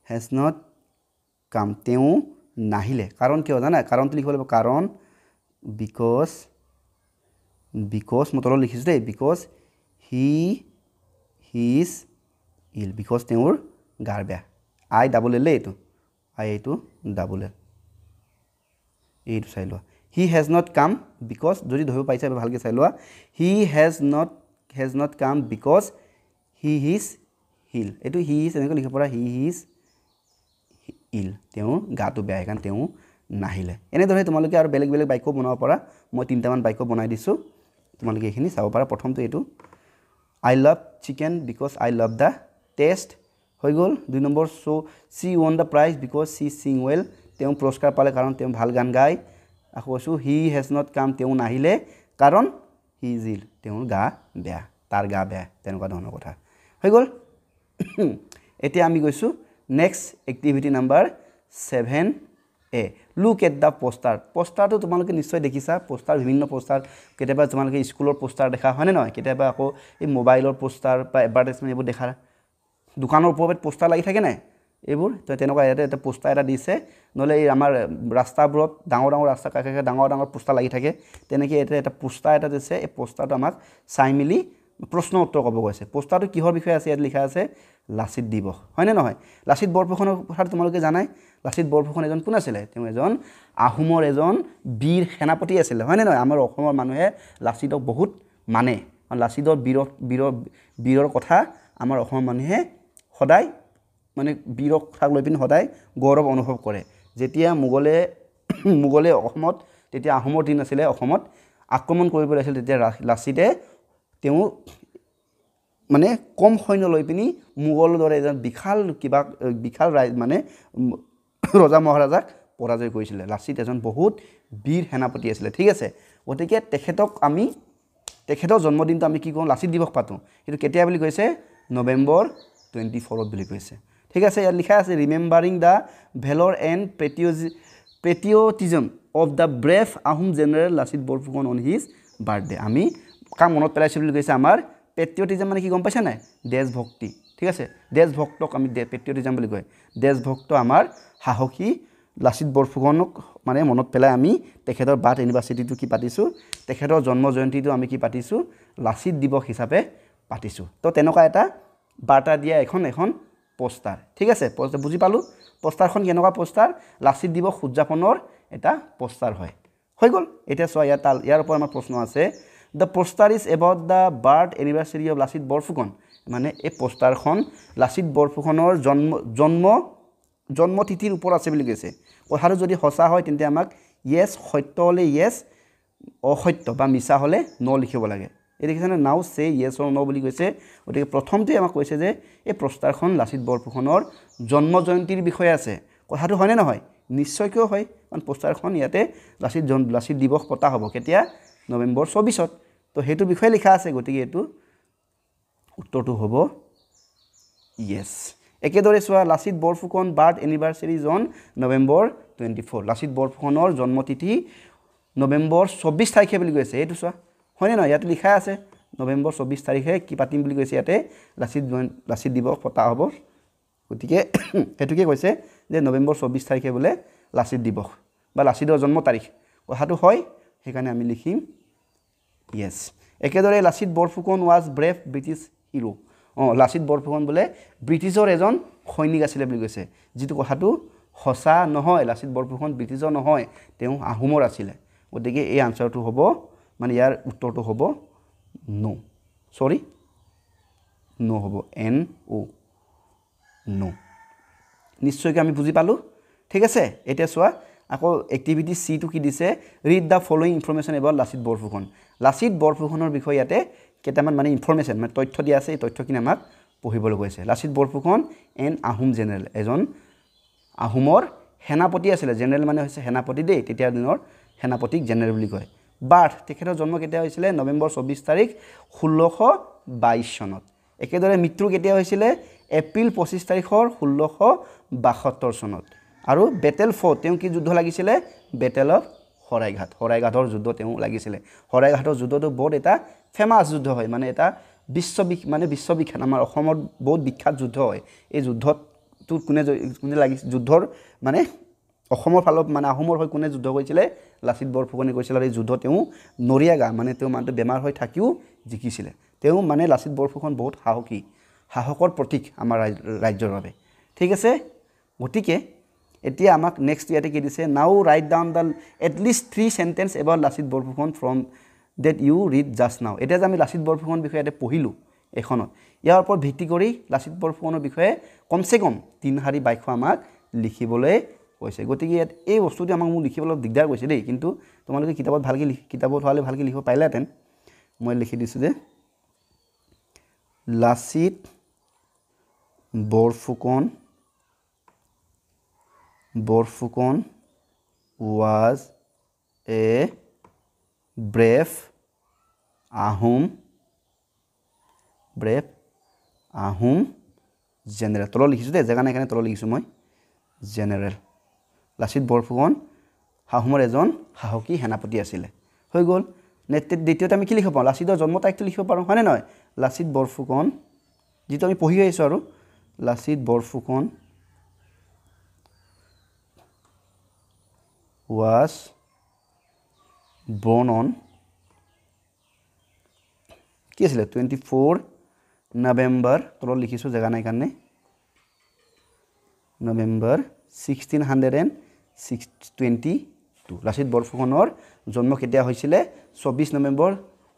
হেজ নট কাম তেওঁ নাহিলে কাৰণ কিয় জানা কাৰণটো লিখিব লাগিব কাৰণ because মই তলত লিখিছোঁ দেই because he is ill because তেওঁৰ গাৰ বেয়া I ডাবল এল এইটো এইটো ডাবল এল এইটো চাই লোৱা he has not come because যদি ধৰিব পাইছা ভালকৈ চাই লোৱা he has not has not come because he is ill. এইটো he is এনেকৈ লিখিব পৰা he is ill. তেওঁ গাটো বেয়া কাৰণ তেওঁ নাহিলে। এনেদৰে তোমালোকে আৰু বেলেগ বেলেগ বাক্য বনাব পাৰা। মই 3টামান বাক্য বনাই দিছোঁ, তোমালোকে এইখিনি চাব পাৰা। প্ৰথমটো এইটো I love chicken because I love the taste হৈ গ'ল। 2 number so she won the prize because she sing well. তেওঁ পুৰস্কাৰ পালে কাৰণ তেওঁ ভাল গান গায়। আকৌ কৈছোঁ he has not come তেওঁ নাহিলে কাৰণ he is ill তেওঁৰ গা বেয়া, তাৰ গা বেয়া, তেনেকুৱা ধৰণৰ কথা হৈ গ'ল। এতিয়া আমি গৈছোঁ next activity number 7A look at the poster. পোষ্টাৰটো তোমালোকে নিশ্চয় দেখিছা। পোষ্টাৰ বিভিন্ন পোষ্টাৰ, কেতিয়াবা তোমালোকে স্কুলৰ পোষ্টাৰ দেখা হয়নে নহয়, কেতিয়াবা আকৌ এই মোবাইলৰ পোষ্টাৰ বা এডভাৰটাইজমেণ্ট এইবোৰ দেখা, দোকানৰ ওপৰত পোষ্টাৰ লাগি থাকে নাই এইবোৰ। তো তেনেকুৱা ইয়াতে এটা পোষ্টাৰ এটা দিছে, নহ'লে এই আমাৰ ৰাস্তাবোৰত ডাঙৰ ডাঙৰ ৰাস্তা কাষে কাষে ডাঙৰ ডাঙৰ পোষ্টাৰ লাগি থাকে, তেনেকৈ এটা পোষ্টাৰ এটা দিছে। এই পোষ্টাৰটো আমাক চাই মেলি প্ৰশ্ন উত্তৰ ক'ব কৈছে। পোষ্টাৰটো কিহৰ বিষয়ে আছে ইয়াত লিখা আছে লাচিত দিৱস হয়নে নহয়। লাচিত বৰফুকনৰ কথা তোমালোকে জানাই। লাচিত বৰফুকন এজন কোন আছিলে, তেওঁ এজন আহোমৰ এজন বীৰ সেনাপতি আছিলে হয়নে নহয়। আমাৰ অসমৰ মানুহে লাচিতক বহুত মানে, লাচিতৰ বীৰৰ কথা আমাৰ অসমৰ মানুহে সদায় মানে বীৰৰ কথাক লৈ পিনে সদায় গৌৰৱ অনুভৱ কৰে। যেতিয়া মোগলে অসমত, তেতিয়া আহোমৰ দিন আছিলে, অসমত আক্ৰমণ কৰিবলৈ আছিল, তেতিয়া লাচিতে তেওঁ মানে কম সৈন্য লৈ পিনি মোগলৰ দৰে এজন বিশাল মানে ৰজা মহাৰাজাক পৰাজয় কৰিছিলে। লাচিত এজন বহুত বীৰ সেনাপতি আছিলে, ঠিক আছে। গতিকে তেখেতৰ জন্মদিনটো আমি কি কৰোঁ, লাচিত দিৱস পাতোঁ। কিন্তু কেতিয়া বুলি কৈছে, নৱেম্বৰ 24 বুলি কৈছে, ঠিক আছে। ইয়াত লিখা আছে remembering the valour and patriotism of the brave Ahom general Lachit Borphukan on his birthday. আমি কাক মনত পেলাইছোঁ বুলি কৈছে, আমাৰ পেট্ৰিয়টিজম মানে কি গম পাইছা নাই, দেশভক্তি, ঠিক আছে। দেশভক্তক আমি পেট্ৰিয়টিজম বুলি কয়। দেশভক্ত আমাৰ সাহসী লাচিত বৰফুকনক মানে মনত পেলাই আমি তেখেতৰ বাৰ্থ এনিভাৰ্চিটিটো কি পাতিছোঁ, তেখেতৰ জন্ম জয়ন্তীটো আমি কি পাতিছোঁ, লাচিত দিৱস হিচাপে পাতিছোঁ। তো তেনেকুৱা এটা বাৰ্তা দিয়া এখন পোষ্টাৰ, ঠিক আছে। বুজি পালোঁ পোষ্টাৰখন কেনেকুৱা পোষ্টাৰ, লাচিত দিৱস উদযাপনৰ এটা পোষ্টাৰ হয়, হৈ গ'ল। এতিয়া চোৱা ইয়াৰ ওপৰত আমাৰ প্ৰশ্ন আছে, the poster is about the birth anniversary of Lachit Borphukan. মানে এই পোষ্টাৰখন লাচিত বৰফুকনৰ জন্মতিথিৰ ওপৰত আছে বুলি কৈছে। কথাটো যদি সঁচা হয় তেন্তে আমাক য়েছ, সত্য হ'লে য়েছ, অসত্য বা মিছা হ'লে ন লিখিব লাগে। এই দেখিছেনে, নাও চে য়েছ অৰ ন বুলি কৈছে। গতিকে প্ৰথমটোৱে আমাক কৈছে যে এই পোষ্টাৰখন লাচিত বৰফুকনৰ জন্ম জয়ন্তীৰ বিষয়ে আছে। কথাটো হয়নে নহয়, নিশ্চয়কৈ হয়, কাৰণ পোষ্টাৰখন ইয়াতে লাচিত দিৱস পতা হ'ব কেতিয়া, নৱেম্বৰ 24। তো সেইটো বিষয়ে লিখা আছে, গতিকে এইটো উত্তৰটো হ'ব য়েছ। একেদৰে চোৱা, Lachit Borphukan birth anniversary on November 24। Lachit বৰফুকনৰ জন্মতিথি নৱেম্বৰ 24 তাৰিখে বুলি কৈছে। এইটো চোৱা হয়নে নহয়, ইয়াতে লিখা আছে নৱেম্বৰ 24 তাৰিখে কি পাতিম বুলি কৈছে, ইয়াতে লাচিত দিৱস পতা হ'ব। গতিকে সেইটোকে কৈছে যে নৱেম্বৰ 24 তাৰিখে বোলে লাচিত দিৱস বা লাচিতৰ জন্ম তাৰিখ। কথাটো হয়, সেইকাৰণে আমি লিখিম য়েছ। একেদৰে Lachit Borphukan was brave British hero. Lachit Borphukan বোলে ব্ৰিটিছৰ এজন সৈনিক আছিলে বুলি কৈছে, যিটো কথাটো সঁচা নহয়। লাচিত বৰফুকন ব্ৰিটিছৰ নহয়, তেওঁ আহোমৰ আছিলে। গতিকে এই আনচাৰটো হ'ব, মানে ইয়াৰ উত্তৰটো হ'ব নো, নো হ'ব, NO, নো। নিশ্চয়কৈ আমি বুজি পালোঁ, ঠিক আছে। এতিয়া চোৱা আকৌ এক্টিভিটি চিটো কি দিছে, read the following information about Lachit Borphukan. Lachit বৰফুকনৰ বিষয়ে ইয়াতে কেইটামান মানে ইনফৰমেশ্যন মানে তথ্য দিয়া আছে, এই তথ্যখিনি আমাক পঢ়িবলৈ কৈছে। লাচিত বৰফুকন এন আহোম জেনেৰেল, এজন আহোমৰ সেনাপতি আছিলে। জেনেৰেল মানে হৈছে সেনাপতি দেই, তেতিয়াৰ দিনৰ সেনাপতিক জেনেৰেল বুলি কয়। বাৰ্থ, তেখেতৰ জন্ম কেতিয়া হৈছিলে, নৱেম্বৰ 24 তাৰিখ 1622 চনত। একেদৰে মৃত্যু কেতিয়া হৈছিলে, এপ্ৰিল 25 তাৰিখৰ 1672 চনত। আৰু বেটেল ফ'ৰ্ট, তেওঁ কি যুদ্ধ লাগিছিলে, বেটেল অফ শৰাইঘাটৰ যুদ্ধ তেওঁ লাগিছিলে। শৰাইঘাটৰ যুদ্ধটো বহুত এটা ফেমাছ যুদ্ধ হয়, মানে এটা বিশ্ববিখ্যাত, আমাৰ অসমৰ বহুত বিখ্যাত যুদ্ধ হয়। এই যুদ্ধটো কোনে লাগিছিল, যুদ্ধৰ মানে অসমৰ ফালত মানে আহোমৰ হৈ কোনে যুদ্ধ কৰিছিলে, লাচিত বৰফুকনে কৰিছিলে। আৰু এই যুদ্ধ তেওঁ নৰিয়াগা মানে তেওঁ মানুহটো বেমাৰ হৈ থাকিও জিকিছিলে। তেওঁ মানে লাচিত বৰফুকন বহুত সাহসৰ প্ৰতীক আমাৰ ৰাজ্যৰ বাবে, ঠিক আছে। গতিকে এতিয়া আমাক নেক্সট ইয়াতে কি দিছে, now write down the at least 3 sentence about Lachit Borphukan from that you read just now এতিয়া যে আমি লাচিত বৰফুকনৰ বিষয়ে ইয়াতে পঢ়িলোঁ এখনত ইয়াৰ ওপৰত ভিত্তি কৰি লাচিত বৰফুকনৰ বিষয়ে কমচে কম 3 শাৰী বাক্য আমাক লিখিবলৈ কৈছে গতিকে ইয়াত এই বস্তুটো আমাক মোক লিখিবলৈ দিগদাৰ কৈছে দেই কিন্তু তোমালোকে কিতাপত হ'লে ভালকৈ লিখিব পাৰিলাহেঁতেন মই লিখি দিছোঁ যে Lachit Borphukan was a brave Ahom general তলত লিখিছোঁ দেই জেগা নাই কাৰণে তলত লিখিছোঁ মই জেনেৰেল লাচিত বৰফুকন আহোমৰ এজন সাহসী সেনাপতি আছিলে হৈ গ'ল দ্বিতীয়তে আমি কি লিখিব পাৰোঁ লাচিতৰ জন্ম তাৰিখটো লিখিব পাৰোঁ হয়নে নহয় লাচিত বৰফুকন যিটো আমি পঢ়ি আহিছোঁ আৰু Lachit Borphukan was born on কি আছিলে 24 নৱেম্বৰ তলত লিখিছোঁ জেগা নাই কাৰণে নৱেম্বৰ 1622 লাচিত বৰফুকনৰ জন্ম কেতিয়া হৈছিলে 24 নৱেম্বৰ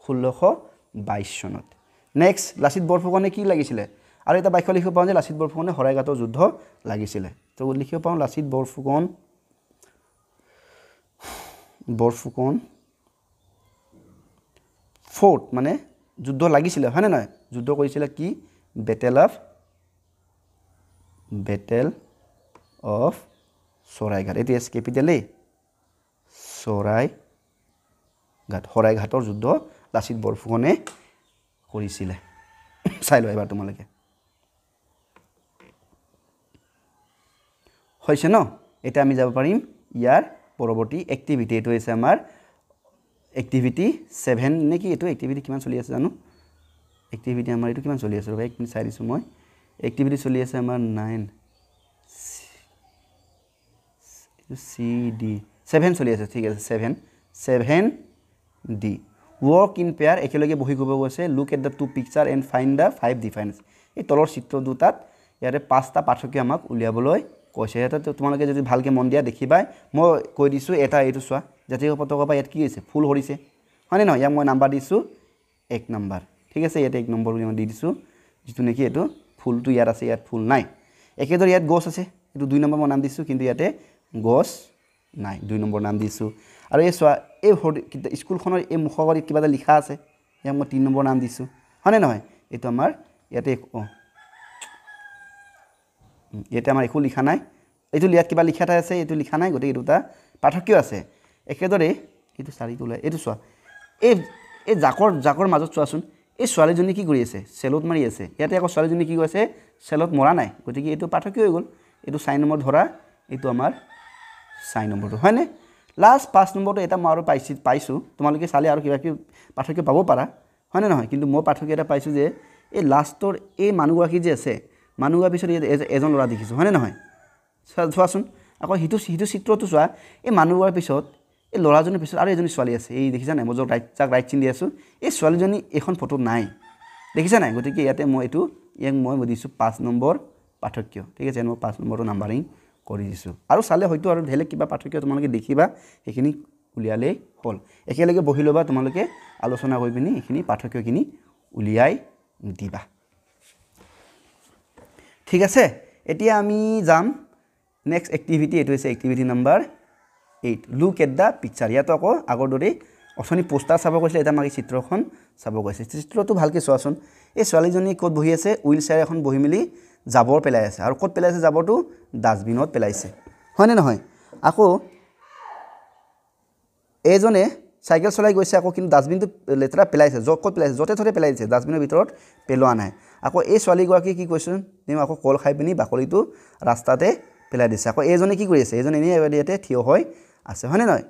1622 চনত নেক্সট লাচিত বৰফুকনে কি লাগিছিলে আৰু এটা বাক্য লিখিব পাওঁ যে লাচিত বৰফুকনে শৰাইঘাটৰ যুদ্ধ লাগিছিলে তো লিখিব পাওঁ লাচিত বৰফুকন ফ'ৰ্ট মানে যুদ্ধ লাগিছিলে হয়নে নহয় যুদ্ধ কৰিছিলে কি বেটেল অফ শৰাইঘাট এটি এছ কেপিটেল শৰাইঘাটৰ যুদ্ধ লাচিত বৰফুকনে কৰিছিলে চাই লোৱা এবাৰ তোমালোকে হৈছে ন এতিয়া আমি যাব পাৰিম ইয়াৰ পৰৱৰ্তী এক্টিভিটি এটো হৈছে আমাৰ এক্টিভিটি 7 নেকি এটো এক্টিভিটি কিমান চলি আছে জানো এক্টিভিটি আমাৰ এটো কিমান চলি আছে ৰবা এক মিনিট চাই দিছো মই এক্টিভিটি চলি আছে আমাৰ 9 সি ডি 7 চলি আছে ঠিক আছে 7 ডি work in pair একেলগে বহি গব গৈছে look at the two picture and find the 5 difference এই তলৰ চিত্ৰ দুটাত ইয়াৰে পাঁচটা পাৰ্থক্য আমাক উলিয়াবলৈ কৈছে এটা তোমালোকে যদি ভালকে মন দিয়া দেখিবা মই কৈ দিছো এটা এইটো চোৱা জাতীয় পতাকা পা ইয়াত কি আছে ফুল হৰিছে হয়নে নহয় ইয়াক মই নাম্বাৰ দিছো 1 নম্বৰ ঠিক আছে ইয়াতে 1 নম্বৰ বুলি মই দি দিছো যেটো নেকি এটো ফুলটো ইয়াত আছে ইয়াত ফুল নাই একেদৰে ইয়াত গছ আছে এটো 2 নম্বৰ মই নাম দিছো কিন্তু ইয়াতে গছ নাই 2 নম্বৰ নাম দিছো আৰু এই চোৱা এই স্কুলখনৰ এই মুখগৰিত কিবা এটা লিখা আছে ইয়াক মই 3 নম্বৰ নাম দিছো হয়নে নহয় এটো আমাৰ ইয়াতে ইয়াতে আমাৰ একো লিখা নাই এটো লিয়াত কিবা লিখা আছে এটো লিখা নাই গতে দুটা পাৰ্থক্য আছে একেদৰে এটো চাৰিটো লাই এটো চোৱা এই জাকৰ মাজত চোৱাচোন এই ছোৱালীজনী কি কৰি আছে সেলত মাৰি আছে ইয়াতে আকৌ ছোৱালীজনী কি কৈছে সেলত মৰা নাই গতে কি এটো পাৰ্থক্য হৈ গল এটো 4 নম্বৰ ধৰা এটো আমাৰ 4 নম্বৰটো হয়নে লাষ্ট 5 নম্বৰটো এটা মই আৰু পাইছো তোমালোকে চালে আৰু কিবা কি পাৰ্থক্য পাব পাৰা হয়নে নহয় কিন্তু মই পাৰ্থক্য এটা পাইছো যে এই লাষ্টৰ এই মানুহগৰাকী যে আছে মানুহৰ পিছত এজন লৰা দেখিছো হয়নে নহয় চোৱাচোন আকৌ হিটো চিত্ৰটো চোৱা এই মানুহৰ পিছত এই লৰাজনৰ পিছত আৰু এজনী ছোৱালী আছে এই দেখিছা নাই মই যক ৰাইট চিন দি আছো এই ছোৱালীজনী এখন ফটো নাই দেখিছা নাই গতিকে ইয়াতে মই এটো ইয়াক মই দিছো 5 নম্বৰ পাৰ্থক্য ঠিক আছে মই 5 নম্বৰটো নাম্বাৰিং কৰি দিছো আৰু চালে হয়তো আৰু ঢেলে কিবা পাৰ্থক্য তোমালোকে দেখিবা এখিনি উলিয়ালে হল একেলগে বহি লবা তোমালোকে আলোচনা কৰি পিনি এখিনি পাৰ্থক্যখিনি উলিয়াই দিবা ঠিক আছে এতিয়া আমি যাম নেক্সট এক্টিভিটি এটো হৈছে activity number 8 look at the picture ইয়াতো আকৌ আগৰ দৰে অসনি পোষ্টাৰ চাব কৈছিল এটা মাগি চিত্ৰখন চাব কৈছে চিত্ৰটো ভালকে চোৱাচোন এই ছোৱালীজনী ক'ত বহি আছে হুইল চেয়াৰ এখন বহি মিলি জাবৰ পেলাই আছে আৰু ক'ত পেলাইছে জাবৰটো ডাস্টবিনত পেলাইছে হয়নে নহয় আকৌ এজনে সাইকেল চলাই গৈছে আকৌ কিন্তু ডাস্টবিনটো লেতেৰা পেলাইছে ক'ত পেলাইছে যতে থতে পেলাইছে ডাস্টবিনৰ ভিতৰত পেলোৱা নাই আকৌ এই ছোৱালী গৰাকী কি কৈছে তেওঁ আকৌ কল খাই পিনি বাকলিটো ৰাস্তাতে পেলাই দিছে আকৌ এজনে কি কৰি আছে এজন এনে ইয়াতে থিয় হৈ আছে হয়নে নহয়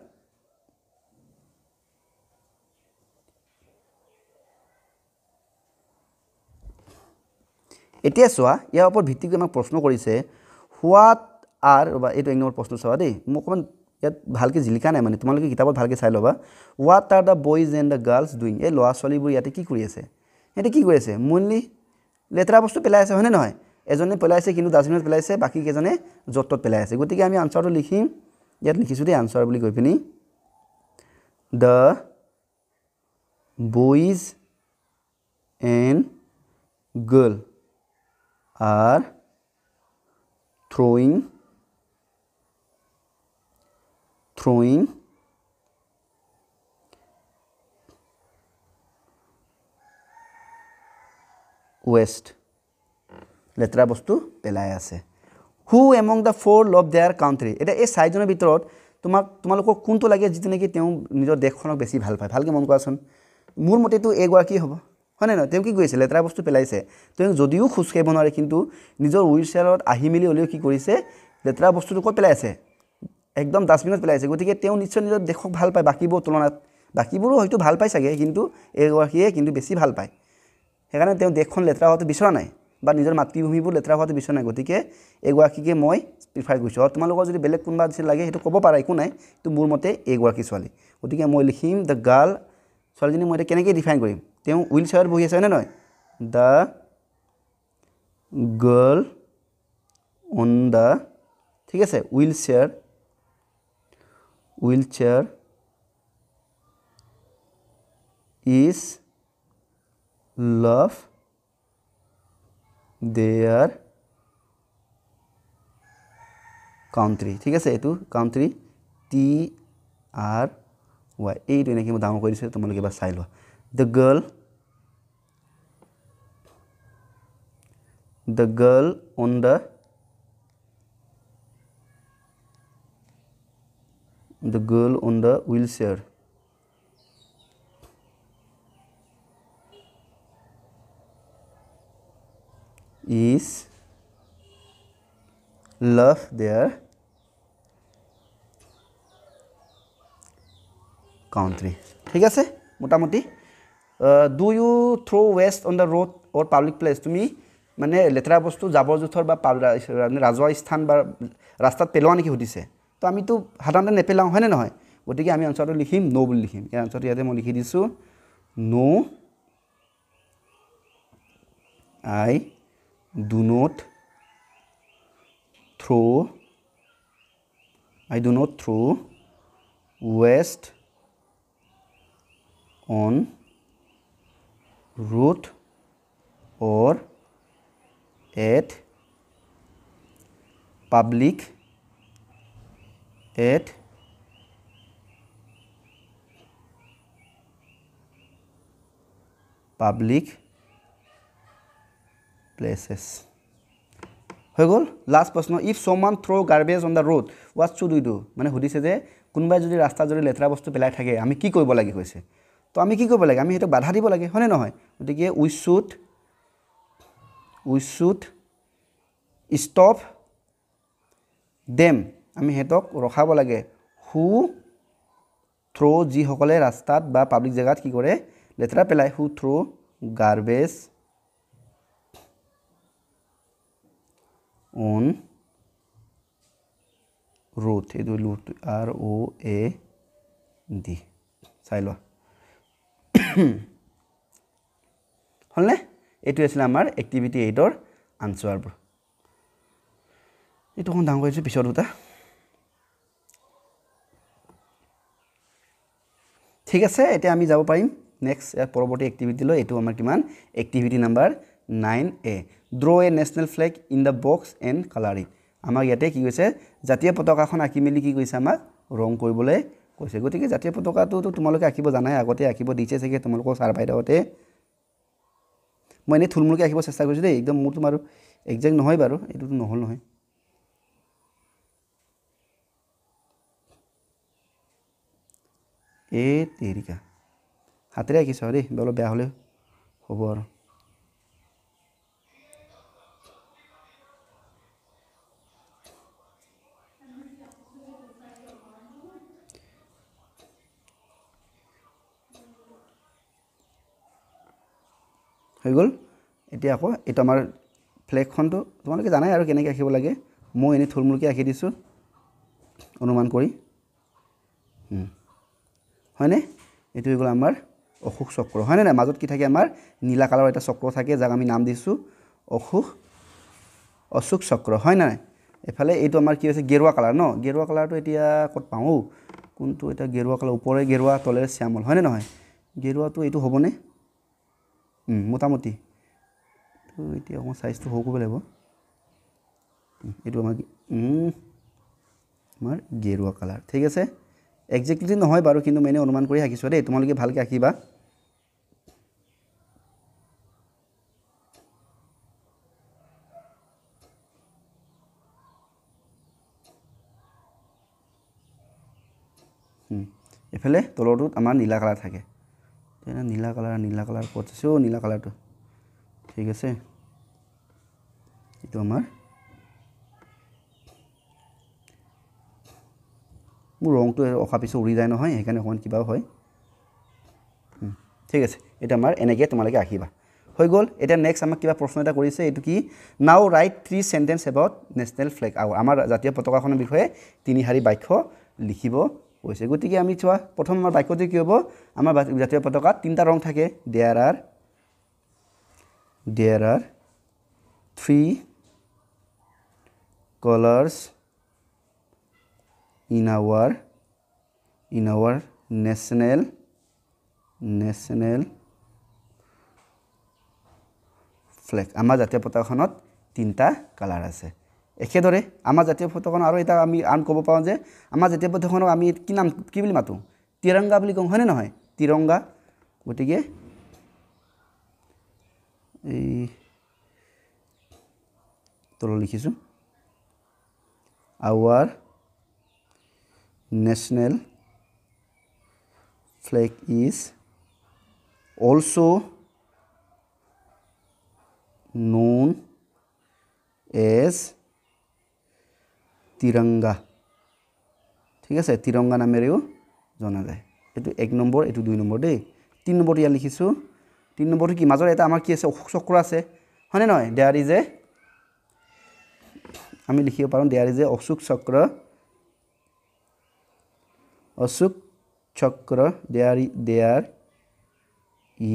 এতিয়া চোৱা ইয়াৰ ওপৰত ভিত্তি কৰি আমাক প্ৰশ্ন কৰিছে হোৱাট আৰ বা এইটো এক নম্বৰ প্ৰশ্ন চোৱা দেই মোক অকমান ইয়াত ভালকে জিলিকা নাই মানে তোমালোকে কিতাপত ভালকে চাই লবা what are the boys and the girls doing এই লৰা ছোৱালীবোৰ ইয়াতে কি কৰি আছে এতে কি কৰি আছে মনলি লেতেৰা বস্তু পেলাই আছে হয়নে নহয় এজনে পেলাইছে কিন্তু ডাস্টবিনত পেলাইছে বাকি কেজনে যতত পেলাই আছে গতিকে আমি আনসাৰটো লিখিম ইয়াত লিখিছো দেই আনসাৰ বুলি কৈ পিনি the boys and girl are throwing waste লেতেৰা বস্তু পেলাই আছে who among the four love their country এটা এই চাৰিজনৰ ভিতৰত তোমালোকক কোনটো লাগে যিটো নেকি তেওঁ নিজৰ দেশখনক বেছি ভাল পায় ভালকৈ মন কৰাচোন মোৰ মতেতো এগৰাকী হ'ব হয়নে নহয় তেওঁ কি কৰিছে লেতেৰা বস্তু পেলাইছে তেওঁ যদিও খোজ কাঢ়িব নোৱাৰে কিন্তু নিজৰ হুইলচেয়াৰত আহি মেলি হ'লেও কি কৰিছে লেতেৰা বস্তুটো ক'ত পেলাইছে একদম ডাষ্টবিনত পেলাইছে গতিকে তেওঁ নিশ্চয় নিজৰ দেশক ভাল পায় বাকীবোৰ তুলনাত বাকীবোৰো হয়তো ভাল পায় চাগে কিন্তু এগৰাকীয়ে কিন্তু বেছি ভাল পায় সেইকাৰণে তেওঁ দেশখন লেতেৰা হোৱাটো বিচৰা নাই বা নিজৰ মাতৃভূমিবোৰ লেতেৰা হোৱাটো বিচৰা নাই গতিকে এগৰাকীকে মই প্ৰিফাৰ কৰিছোঁ আৰু তোমালোকৰ যদি বেলেগ কোনোবা যদি লাগে সেইটো ক'ব পাৰা একো নাই কিন্তু মোৰ মতে এগৰাকী ছোৱালী গতিকে মই লিখিম দ্য গাৰ্ল ছোৱালীজনী মই এতিয়া কেনেকৈ ডিফাইন কৰিম তেওঁ হুইল চেয়াৰত বহি আছে হয়নে নহয় দ্য গাৰ্ল অন দ্য ঠিক আছে wheelchair is love their country ঠিক আছে এইটো country TRY এইটো এনেকৈ মই ডাঙৰ কৰি দিছোঁ তোমালোকে এবাৰ চাই লোৱা the girl on the wheelchair is love their country ঠিক আছে মোটামুটি do you throw waste on the road or public place তুমি মানে লেতেৰা বস্তু জাবৰ জোথৰ বা ৰাজহুৱা স্থান বা ৰাস্তাত পেলোৱা নেকি সুধিছে তো আমিতো সাধাৰণতে নেপেলাওঁ হয়নে নহয় গতিকে আমি আনচাৰটো লিখিম নো বুলি লিখিম এই আনচাৰটো ইয়াতে মই লিখি দিছোঁ নো I do not throw waste on road or at public places হৈ গ'ল লাষ্ট প্ৰশ্ন if someone throw garbage on the road what should we do মানে সুধিছে যে কোনোবাই যদি ৰাস্তাত যদি লেতেৰা বস্তু পেলাই থাকে আমি কি কৰিব লাগে কৈছে তো আমি কি কৰিব লাগে আমি সেইটো বাধা দিব লাগে হয়নে নহয় গতিকে we should stop them আমি হেতক ৰখাব লাগে who throw যিসকলে ৰাস্তাত বা পাব্লিক জেগাত কি কৰে লেতেৰা পেলাই who throw garbage on road এইটো ROAD চাই লোৱা হ'লনে এইটো আছিল আমাৰ এক্টিভিটি 8ৰ আনচাৰবোৰ এইটো কোন ডাঙৰ কৰিছোঁ পিছত দুটা ঠিক আছে এতিয়া আমি যাব পাৰিম নেক্সট পৰৱৰ্তী এক্টিভিটিলৈ এইটো আমাৰ কিমান activity number 9A draw a national flag in the box and color it আমাক ইয়াতে কি কৈছে জাতীয় পতাকাখন আঁকি মেলি কি কৈছে আমাক ৰং কৰিবলৈ কৈছে গতিকে জাতীয় পতাকাটো তোমালোকে আঁকিব জানাই আগতে আঁকিব দিছে চাগে তোমালোকৰ ছাৰ বাইদেউহঁতে মই এনে থুলমুলকৈ আঁকিব চেষ্টা কৰিছোঁ দেই একদম মোৰ তোমাৰ একজেক্ট নহয় বাৰু এইটোতো নহ'ল নহয় এই তেৰিকা হাতেৰে আঁকিছোঁ দেই অলপ বেয়া হ'লে হ'ব আৰু হৈ গ'ল এতিয়া আকৌ এইটো আমাৰ ফ্লেগখনটো তোমালোকে জানাই আৰু কেনেকৈ আঁকিব লাগে মই এনেই থুলমুলকৈ আঁকি দিছোঁ অনুমান কৰি হয়নে এইটো হৈ গ'ল আমাৰ অশোক চক্ৰ হয়নে নাই মাজত কি থাকে আমাৰ নীলা কালাৰৰ এটা চক্ৰ থাকে যাক আমি নাম দিছোঁ অশোক চক্ৰ হয় নাই এফালে এইটো আমাৰ কি হৈছে গেৰুৱা কালাৰ ন গেৰুৱা কালাৰটো এতিয়া ক'ত পাওঁ কোনটো এটা গেৰুৱা কালাৰ ওপৰে গেৰুৱা তলেৰে শ্যামল হয়নে নহয় গেৰুৱাটো এইটো হ'বনে মোটামুটি তো এতিয়া অকণমান চাইজটো সৰু কৰিব লাগিব এইটো আমাৰ গেৰুৱা কালাৰ ঠিক আছে একজেক্টলি নহয় বাৰু কিন্তু মই অনুমান কৰি আঁকিছোঁ দেই তোমালোকে ভালকৈ আঁকিবা এফালে তলৰটোত আমাৰ নীলা কালাৰ থাকে তেনে নীলা কালাৰ ক'ত আছে নীলা কালাৰটো ঠিক আছে এইটো আমাৰ মোৰ ৰংটো অহা পিছত উৰি যায় নহয় সেইকাৰণে অকণমান কিবাও হয় ঠিক আছে এটা আমাৰ এনেকৈ তোমালোকে আঁকিবা হৈ গ'ল এতিয়া নেক্সট আমাক কিবা প্ৰশ্ন এটা কৰিছে এইটো কি now write 3 sentence about national flag our আমাৰ জাতীয় পতাকাখনৰ বিষয়ে 3 শাৰী বাক্য লিখিব কৈছে গতিকে আমি চোৱা প্ৰথম আমাৰ বাক্যটো কি হ'ব আমাৰ জাতীয় পতাকাত 3টা ৰং থাকে there R 3 colors in our national flag আমাৰ জাতীয় পতাকাখনত 3টা কালাৰ আছে একেদৰে আমাৰ জাতীয় পতাকাখন আৰু এটা আমি আন ক'ব পাওঁ যে আমাৰ জাতীয় পতাকাখনক আমি কি বুলি মাতো তিৰংগা বুলি কওঁ হয়নে নহয় তিৰংগা গতিকে এই তলত লিখিছোঁ our national flag is also known as Tiranga ঠিক আছে তিৰংগা নামেৰেও জনা যায় এইটো 1 নম্বৰ এইটো 2 নম্বৰ দেই 3 নম্বৰটো ইয়াত লিখিছোঁ 3 নম্বৰটো কি মাজৰ এটা আমাৰ কি আছে অশোক চক্ৰ আছে হয়নে নহয় দেয়াৰ ইজ এ আমি লিখিব পাৰোঁ দেয়াৰ ইজ এ অশোক চক্ৰ দেয়াৰ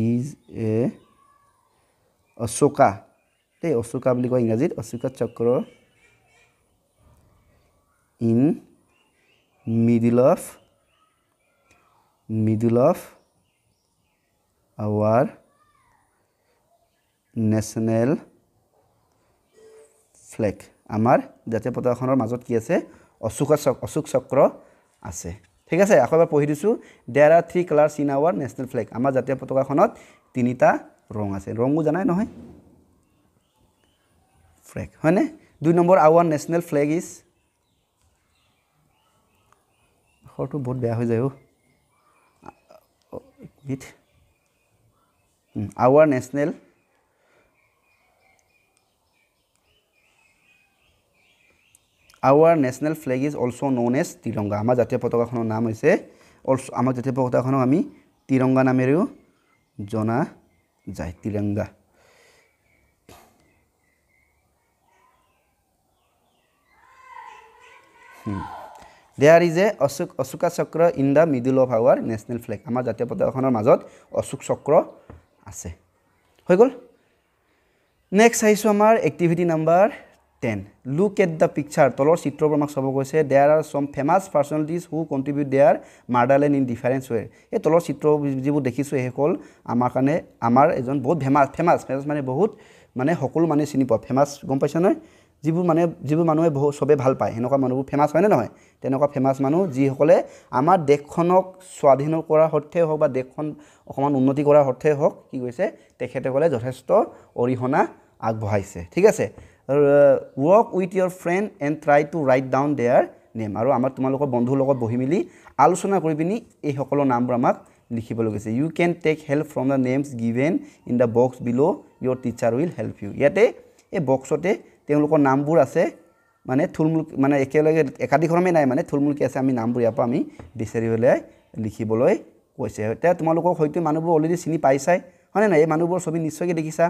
ইজ এ অশোকা এই অশোকা বুলি কয় ইংৰাজীত অশোকা চক্ৰ in middle of our national flag আমাৰ জাতীয় পতাকাখনৰ মাজত কি আছে অশোক চক্ৰ আছে ঠিক আছে আকৌ এবাৰ পঢ়ি দিছোঁ there are 3 colors in our national flag আমাৰ জাতীয় পতাকাখনত 3টা ৰং আছে ৰংও জানাই নহয় ফ্লেগ হয়নে 2 number our national flag is আখৰটো বহুত বেয়া হৈ যায় our national flag is also known as Tiranga আমাৰ জাতীয় পতাকাখনৰ নাম হৈছে আমাৰ জাতীয় পতাকাখনক আমি তিৰংগা নামেৰেও জনা যায় Tiranga There is a Ashoka Chakra in the middle of our national flag. আমাৰ জাতীয় পতাকাখনৰ মাজত অশোক চক্ৰ আছে হৈ গ'ল নেক্সট আহিছোঁ আমাৰ activity number 10 look at the picture তলৰ চিত্ৰবোৰ আমাক চাব কৈছে there are some famous personalities who contribute their motherland in different way এই তলৰ চিত্ৰ যিবোৰ দেখিছোঁ এই হ'ল আমাৰ কাৰণে আমাৰ এজন বহুত ফেমাছ মানে বহুত মানে সকলো মানুহে চিনি পোৱা ফেমাছ গম পাইছা নহয় যিবোৰ মানুহে সবে ভাল পায় এনেকুৱা মানুহবোৰ ফেমাছ হয় নে নহয় তেনেকুৱা ফেমাছ মানুহ যিসকলে আমাৰ দেশখনক স্বাধীন কৰাৰ অৰ্থে হওক বা দেশখন অকমান উন্নতি কৰাৰ অৰ্থে হওক কি কৈছে তেখেতসকলে যথেষ্ট অৰিহণা আগবঢ়াইছে ঠিক আছে work with your friend and try to write down their name আৰু আমাৰ তোমালোকৰ বন্ধুৰ লগত বহি মিলি আলোচনা কৰি পিনি এই সকলো নামবোৰ আমাক লিখিবলৈ কৈছে you can take help from the names given in the box below your teacher will help you ইয়াতে এই বক্সতে তেওঁলোকৰ নামবোৰ আছে মানে থুলমুল মানে একেলগে একাধিক্ৰমে নাই মানে থুলমুলকে আছে আমি নামবোৰ ইয়াৰ পৰা আমি বিচাৰিবলৈ লিখিবলৈ কৈছে এতিয়া তোমালোকক হয়তো মানুহবোৰ অলৰেডি চিনি পাইছাই হয়নে নহয় এই মানুহবোৰ ছবি নিশ্চয়কৈ দেখিছা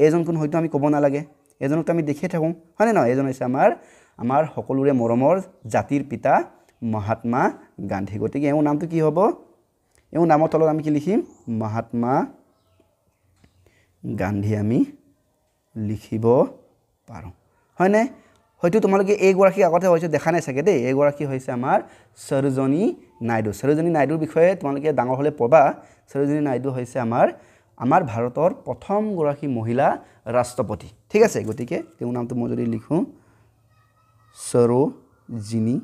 এজন কোন হয়তো আমি ক'ব নালাগে এজনক আমি দেখিয়ে থাকোঁ হয়নে নহয় এজন হৈছে আমাৰ সকলোৰে মৰমৰ জাতিৰ পিতা মহাত্মা গান্ধী গতিকে এওঁৰ নামটো কি হ'ব এওঁৰ নামৰ তলত আমি কি লিখিম মহাত্মা গান্ধী আমি লিখিব পাৰোঁ হয়নে হয়তো তোমালোকে এইগৰাকী আগতে হৈছে দেখা নাই চাগে দেই এইগৰাকী হৈছে আমাৰ সৰোজিনী নাইডু সৰোজিনী নাইডুৰ বিষয়ে তোমালোকে ডাঙৰ হ'লে পঢ়া সৰোজিনী নাইডু হৈছে আমাৰ ভাৰতৰ প্ৰথমগৰাকী মহিলা ৰাষ্ট্ৰপতি ঠিক আছে গতিকে তেওঁৰ নামটো মই যদি লিখোঁ সৰোজিনী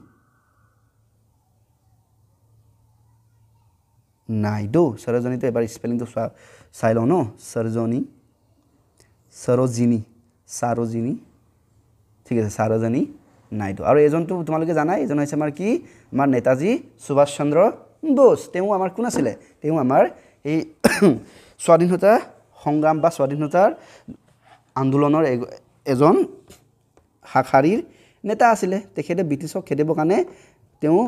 নাইডু সৰোজিনীটো এবাৰ স্পেলিংটো চাই লওঁ ন সৰোজিনী ঠিক আছে সৰোজিনী নাইডু আৰু এজনটো তোমালোকে জানাই এজন হৈছে আমাৰ কি আমাৰ নেতাজী সুভাষ চন্দ্ৰ বোস তেওঁ আমাৰ কোন আছিলে তেওঁ আমাৰ এই স্বাধীনতা সংগ্ৰাম বা স্বাধীনতাৰ আন্দোলনৰ এজন শাখাৰীৰ নেতা আছিলে তেখেতে ব্ৰিটিছক খেদিবৰ কাৰণে তেওঁ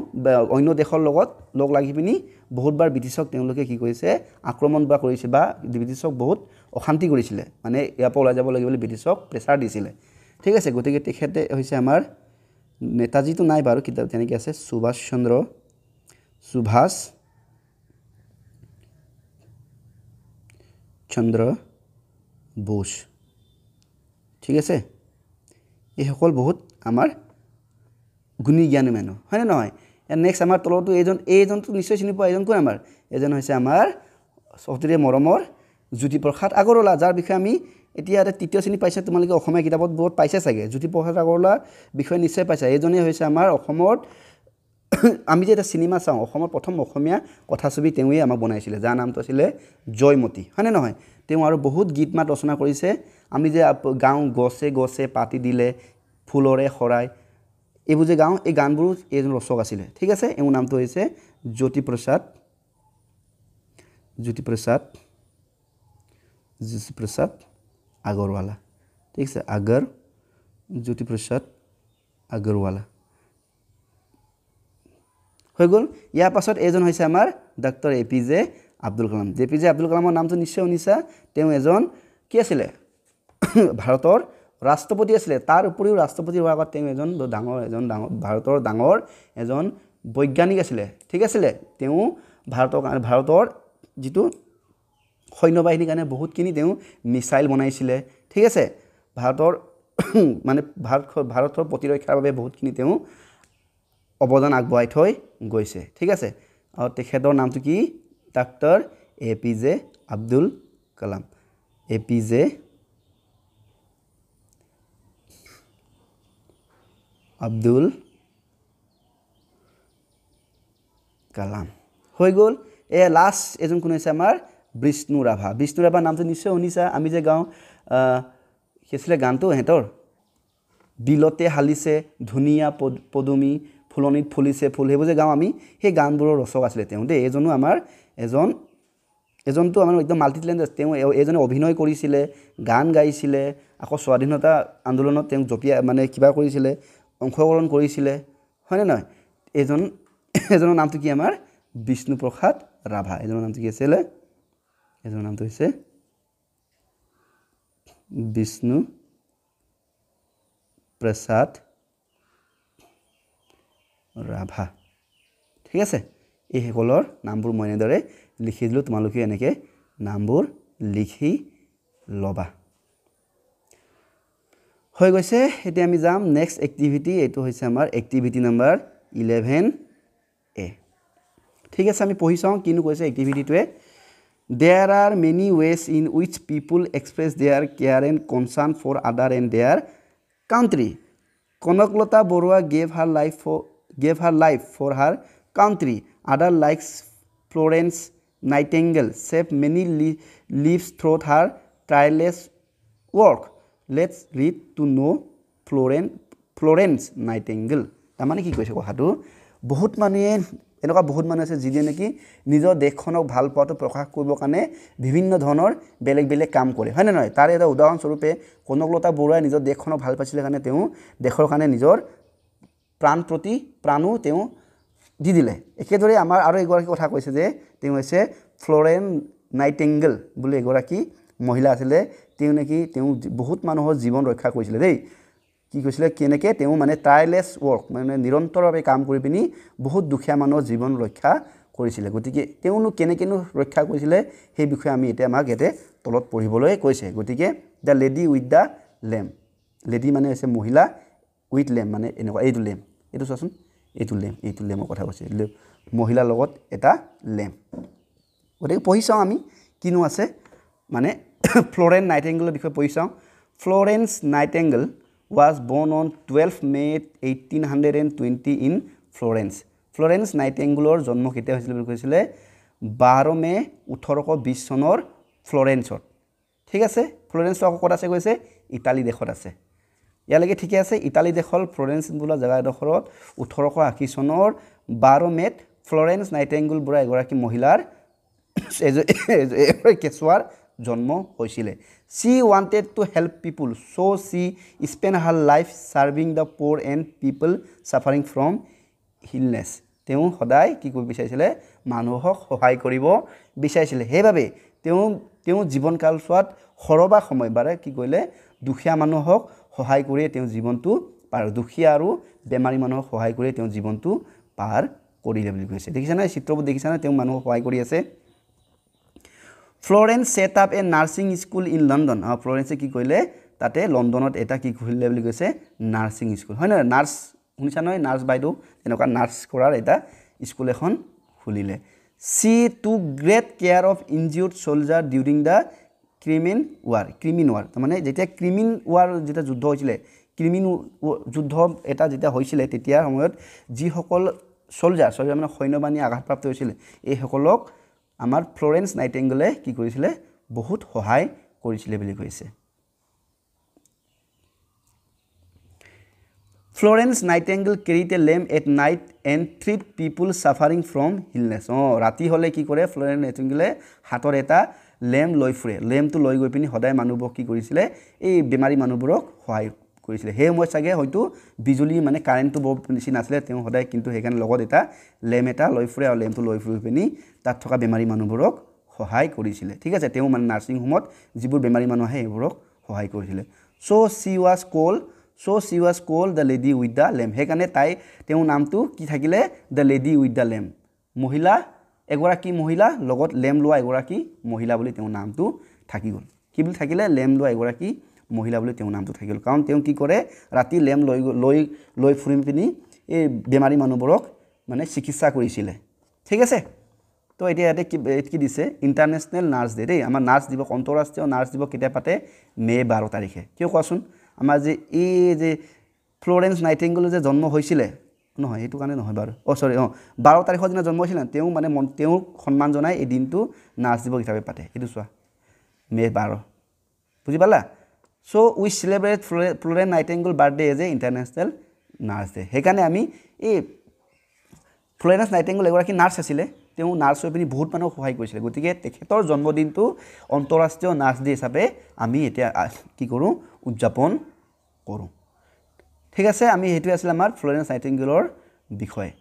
অন্য দেশৰ লগত লগ লাগি পিনি বহুতবাৰ ব্ৰিটিছক তেওঁলোকে কি কৰিছে আক্ৰমণ বা কৰিছে বা ব্ৰিটিছক বহুত অশান্তি কৰিছিলে মানে ইয়াৰ পৰা ওলাই যাব লাগিব বুলি ব্ৰিটিছক প্ৰেছাৰ দিছিলে ঠিক আছে গতিকে তেখেতে হৈছে আমাৰ নেতাজীটো নাই বাৰু কিতাপ তেনেকৈ আছে সুভাষ চন্দ্ৰ বোস ঠিক আছে এইসকল বহুত আমাৰ গুণী জ্ঞানী মানুহ হয়নে নহয় নেক্সট আমাৰ তলতো এইজনটো নিশ্চয় চিনি পোৱা এইজন কোন আমাৰ এজন হৈছে আমাৰ অতিৰে মৰমৰ জ্যোতিপ্ৰসাদ আগৰৱালা যাৰ বিষয়ে আমি এতিয়া তৃতীয় শ্ৰেণী পাইছে তোমালোকে অসমীয়া কিতাপত বহুত পাইছে চাগে জ্যোতিপ্ৰসাদ আগৰৱালা বিষয়ে নিশ্চয় পাইছা এইজনে হৈছে আমাৰ অসমত আমি যে এটা চিনেমা চাওঁ অসমৰ প্ৰথম অসমীয়া কথাছবি তেওঁৱে আমাক বনাইছিলে যাৰ নামটো আছিলে জয়মতী হয়নে নহয় তেওঁ আৰু বহুত গীত মাত ৰচনা কৰিছে আমি যে গাওঁ গছে গছে পাতি দিলে ফুলৰে শৰাই এইবোৰ যে গাওঁ এই গানবোৰ এইজন ৰচক আছিলে ঠিক আছে এওঁৰ নামটো হৈছে জ্যোতিপ্ৰসাদ আগৰৱালা ঠিক আছে জ্যোতিপ্ৰসাদ আগৰৱালা হৈ গ'ল ইয়াৰ পাছত এইজন হৈছে আমাৰ doctor APJ Abdul Kalam APJ Abdul কালামৰ নামটো নিশ্চয় শুনিছা তেওঁ এজন কি আছিলে ভাৰতৰ ৰাষ্ট্ৰপতি আছিলে তাৰ উপৰিও ৰাষ্ট্ৰপতি হোৱাৰ আগত তেওঁ এজন ভাৰতৰ ডাঙৰ এজন বৈজ্ঞানিক আছিলে ঠিক আছিলে তেওঁ ভাৰতৰ যিটো সৈন্যবাহিনীৰ কাৰণে বহুতখিনি তেওঁ মিছাইল বনাইছিলে ঠিক আছে ভাৰতৰ মানে ভাৰতৰ প্ৰতিৰক্ষাৰ বাবে বহুতখিনি তেওঁ অৱদান আগবঢ়াই থৈ গৈছে ঠিক আছে আৰু তেখেতৰ নামটো কি doctor APJ Abdul Kalam APJ Abdul Kalam হৈ গ'ল লাষ্ট এজন কোন হৈছে আমাৰ বিষ্ণু ৰাভা নামটো নিশ্চয় শুনিছা আমি যে গাওঁ কি আছিলে গানটো হেঁতৰ বিলতে হালিছে ধুনীয়া পদুমী ফুলনিত ফুলিছে ফুল সেইবোৰ যে গাওঁ আমি সেই গানবোৰৰ ৰচক আছিলে তেওঁ দেই এজনো আমাৰ এজনটো আমাৰ একদম মাল্টি টেলেণ্টেড তেওঁ এজনে অভিনয় কৰিছিলে গান গাইছিলে আকৌ স্বাধীনতা আন্দোলনত তেওঁ মানে কিবা কৰিছিলে অংশগ্ৰহণ কৰিছিলে হয়নে নহয় এজনৰ নামটো কি আমাৰ বিষ্ণুপ্ৰসাদ ৰাভা এজনৰ নামটো কি আছিলে এজনৰ নামটো হৈছে বিষ্ণুপ্ৰসাদ ৰাভা ঠিক আছে এইসকলৰ নামবোৰ মই এনেদৰে লিখি দিলোঁ তোমালোকে এনেকৈ নামবোৰ লিখি ল'বা হৈ গৈছে এতিয়া আমি যাম নেক্সট এক্টিভিটি এইটো হৈছে আমাৰ এক্টিভিটি নাম্বাৰ 11A ঠিক আছে আমি পঢ়ি চাওঁ কিনো কৈছে এক্টিভিটিটোৱে There are many ways in which people express their care and concern for other and their country. Konaklata Borua gave her life for her country. Other like Florence Nightingale saved many lives through her tireless work. Let's read to know Florence Nightingale. তাৰমানে কি কৈছে কথাটো বহুত মানুহ আছে যিয়ে নেকি নিজৰ দেশখনক ভাল পোৱাটো প্ৰকাশ কৰিবৰ কাৰণে বিভিন্ন ধৰণৰ বেলেগ কাম কৰে হয় নে নহয় তাৰ এটা উদাহৰণ স্বৰূপে কনকলতা বৰুৱাই নিজৰ দেশখনক ভাল পাইছিলে কাৰণে তেওঁ দেশৰ কাৰণে নিজৰ প্ৰাণো তেওঁ দি দিলে একেদৰে আমাৰ আৰু এগৰাকী কথা কৈছে যে তেওঁ হৈছে ফ্লৰেন্স নাইটিংগেল বুলি এগৰাকী মহিলা আছিলে তেওঁ বহুত মানুহৰ জীৱন ৰক্ষা কৰিছিলে দেই কি কৈছিলে কেনেকৈ তেওঁ মানে টায়াৰলেছ ৱৰ্ক মানে নিৰন্তৰভাৱে কাম কৰি পিনি বহুত দুখীয়া মানুহৰ জীৱন ৰক্ষা কৰিছিলে গতিকে তেওঁনো কেনেকৈনো ৰক্ষা কৰিছিলে সেই বিষয়ে আমি এতিয়া আমাক ইয়াতে তলত পঢ়িবলৈ কৈছে গতিকে the lady with the lamp lady মানে হৈছে মহিলা উইথ লেম্প মানে এনেকুৱা এইটো লেম্প এইটো চোৱাচোন এইটো লেম্পৰ কথা কৈছে মহিলাৰ লগত এটা লেম্প গতিকে পঢ়ি চাওঁ আমি কিনো আছে মানে ফ্লোৰেন্স নাইটিঙ্গেলৰ বিষয়ে পঢ়ি চাওঁ Florence Nightingale was born on 12 May 1820 in Florence Florence নাইটিঙ্গেলৰ জন্ম কেতিয়া হৈছিল বুলি কৈছিলে 12 মে 1820 চনৰ ফ্লোৰেন্সত ঠিক আছে ফ্লোৰেন্স ক'ত আছে কৈছে ইটালী দেশত আছে ইয়ালৈকে ঠিকে আছে ইটালী দেশৰ ফ্লোৰেন্স বোলা জাগাডোখৰত 1880 চনৰ 12 মেত ফ্লোৰেন্স নাইটিঙ্গেল বুঢ়া এগৰাকী মহিলাৰ কেঁচুৱাৰ জন্ম হৈছিল she wanted to help people so she spent her life serving the poor and people suffering from illness তেওঁ সদায় কি কৰিব বিচাৰিছিলে মানুহক সহায় কৰিব বিচাৰিছিলে হেবাবে তেওঁ জীৱন কালছোৱাত হৰবা সময় বাৰে কি কইলে দুখীয়া মানুহক সহায় কৰি তেওঁ জীৱনটো পাৰ দুখীয়া আৰু বেমাৰী মানুহক সহায় কৰি তেওঁ জীৱনটো পাৰ কৰিলে বুলি কৈছে দেখিছা না চিত্ৰবোৰ দেখিছা না তেওঁ মানুহক সহায় কৰি আছে Florence set up a nursing school in London Florence কি কইলে তাতে লণ্ডনত এটা কি খুলিলে বুলি কৈছে নার্সিং স্কুল হয় না নার্স শুনিছা নহয় নার্স বাইদো এনেকুৱা নাৰ্স কৰাৰ এটা স্কুল এখন খুলিলে she took great care of injured soldier during the crimean war মানে যেতিয়া ক্রিমিন ওয়ার যেটা যুদ্ধ হৈছিল ক্রিমিন যুদ্ধ এটা যেটা হৈছিল তেতিয়া সময়ত যি সকল সোলজার মানে সৈন্যবাহিনী আঘাতপ্ৰাপ্ত হৈছিল এই সকলক আমাৰ ফ্লোৰেন্স নাইটিঙ্গেলে কি কৰিছিলে বহুত সহায় কৰিছিলে বুলি কৈছে Florence Nightingale carried a lamp at night and treated people suffering from illness ৰাতি হলে কি কৰে Florence Nightingale হাতৰ এটা লেম্প লৈ ফুৰে লেম্পটো লৈ গৈ পিনি সদায় মানুহবোৰক কি কৰিছিলে এই বেমাৰী মানুহবোৰক সহায় কৰিছিলে হে মই চাগে হয়তো বিজুলী মানে কাৰেণ্টটো বৰ বেছি নাছিলে তেওঁ সদায় কিন্তু হেকান লগত এটা লেম্প এটা লৈ ফুৰে আৰু লেম্পটো লৈ ফুৰি পিনি তাত থকা বেমাৰী মানুহবোৰক সহায় কৰিছিলে ঠিক আছে তেওঁ মানে নাৰ্সিং হোমত যিবোৰ বেমাৰী মানুহ আহে এইবোৰক সহায় কৰিছিলে so she was called the lady with the lamp হেকানে তাই তেওঁ নামটো কি থাকিলে the lady with the lamp মহিলা এগৰাকী মহিলা লগত লেম্প লোৱা এগৰাকী মহিলা বুলি তেওঁ নামটো থাকি গল কি বুলি থাকিলে লেম্প লোৱা এগৰাকী মহিলা বুলি তেওঁ নামটো থাকিল কাৰণ তেওঁ কি কৰে ৰাতি লেম্প লৈ ফুৰি পিনি এই বেমাৰী মানুহবোৰক মানে চিকিৎসা কৰিছিল ঠিক আছে তো এতিয়া কি দিছে ইন্টাৰনেশনাল নাৰ্স ডে দেই আমাৰ নাৰ্স দিৱস অন্তৰাষ্ট্ৰীয় নাৰ্স দিৱস কেতিয়া পাতে মে 12 তাৰিখে কিয় কোৱাচোন আমাৰ যে এই যে ফ্লোৰেন্স নাইটিঙ্গেল যে জন্ম হৈছিল নহয় এটো কাৰণে নহয় বাৰু 12 তাৰিখৰ দিনা জন্ম হৈছিল তেওঁ মানে তেওঁ সন্মান জনাই এই দিনটো নাৰ্স দিৱস হিচাপে পাতে এটো চোৱা মে 12 বুজি পালা so we celebrate Florence Nightingale birthday as a international nurse day হেকানে আমি এই Florence Nightingale এগৰাকী নাৰ্স আছিল তেওঁ নাৰ্স হৈ পিনি বহুত মানুহক সহায় কৰিছিল গতিকে তেখেতৰ জন্মদিনটো অন্তৰাষ্ট্ৰীয় নাৰ্স ডে হিচাপে আমি এতিয়া কি কৰো উদযাপন কৰো ঠিক আছে আমি হেতু আছিল আমাৰ Florence Nightingaleৰ বিষয়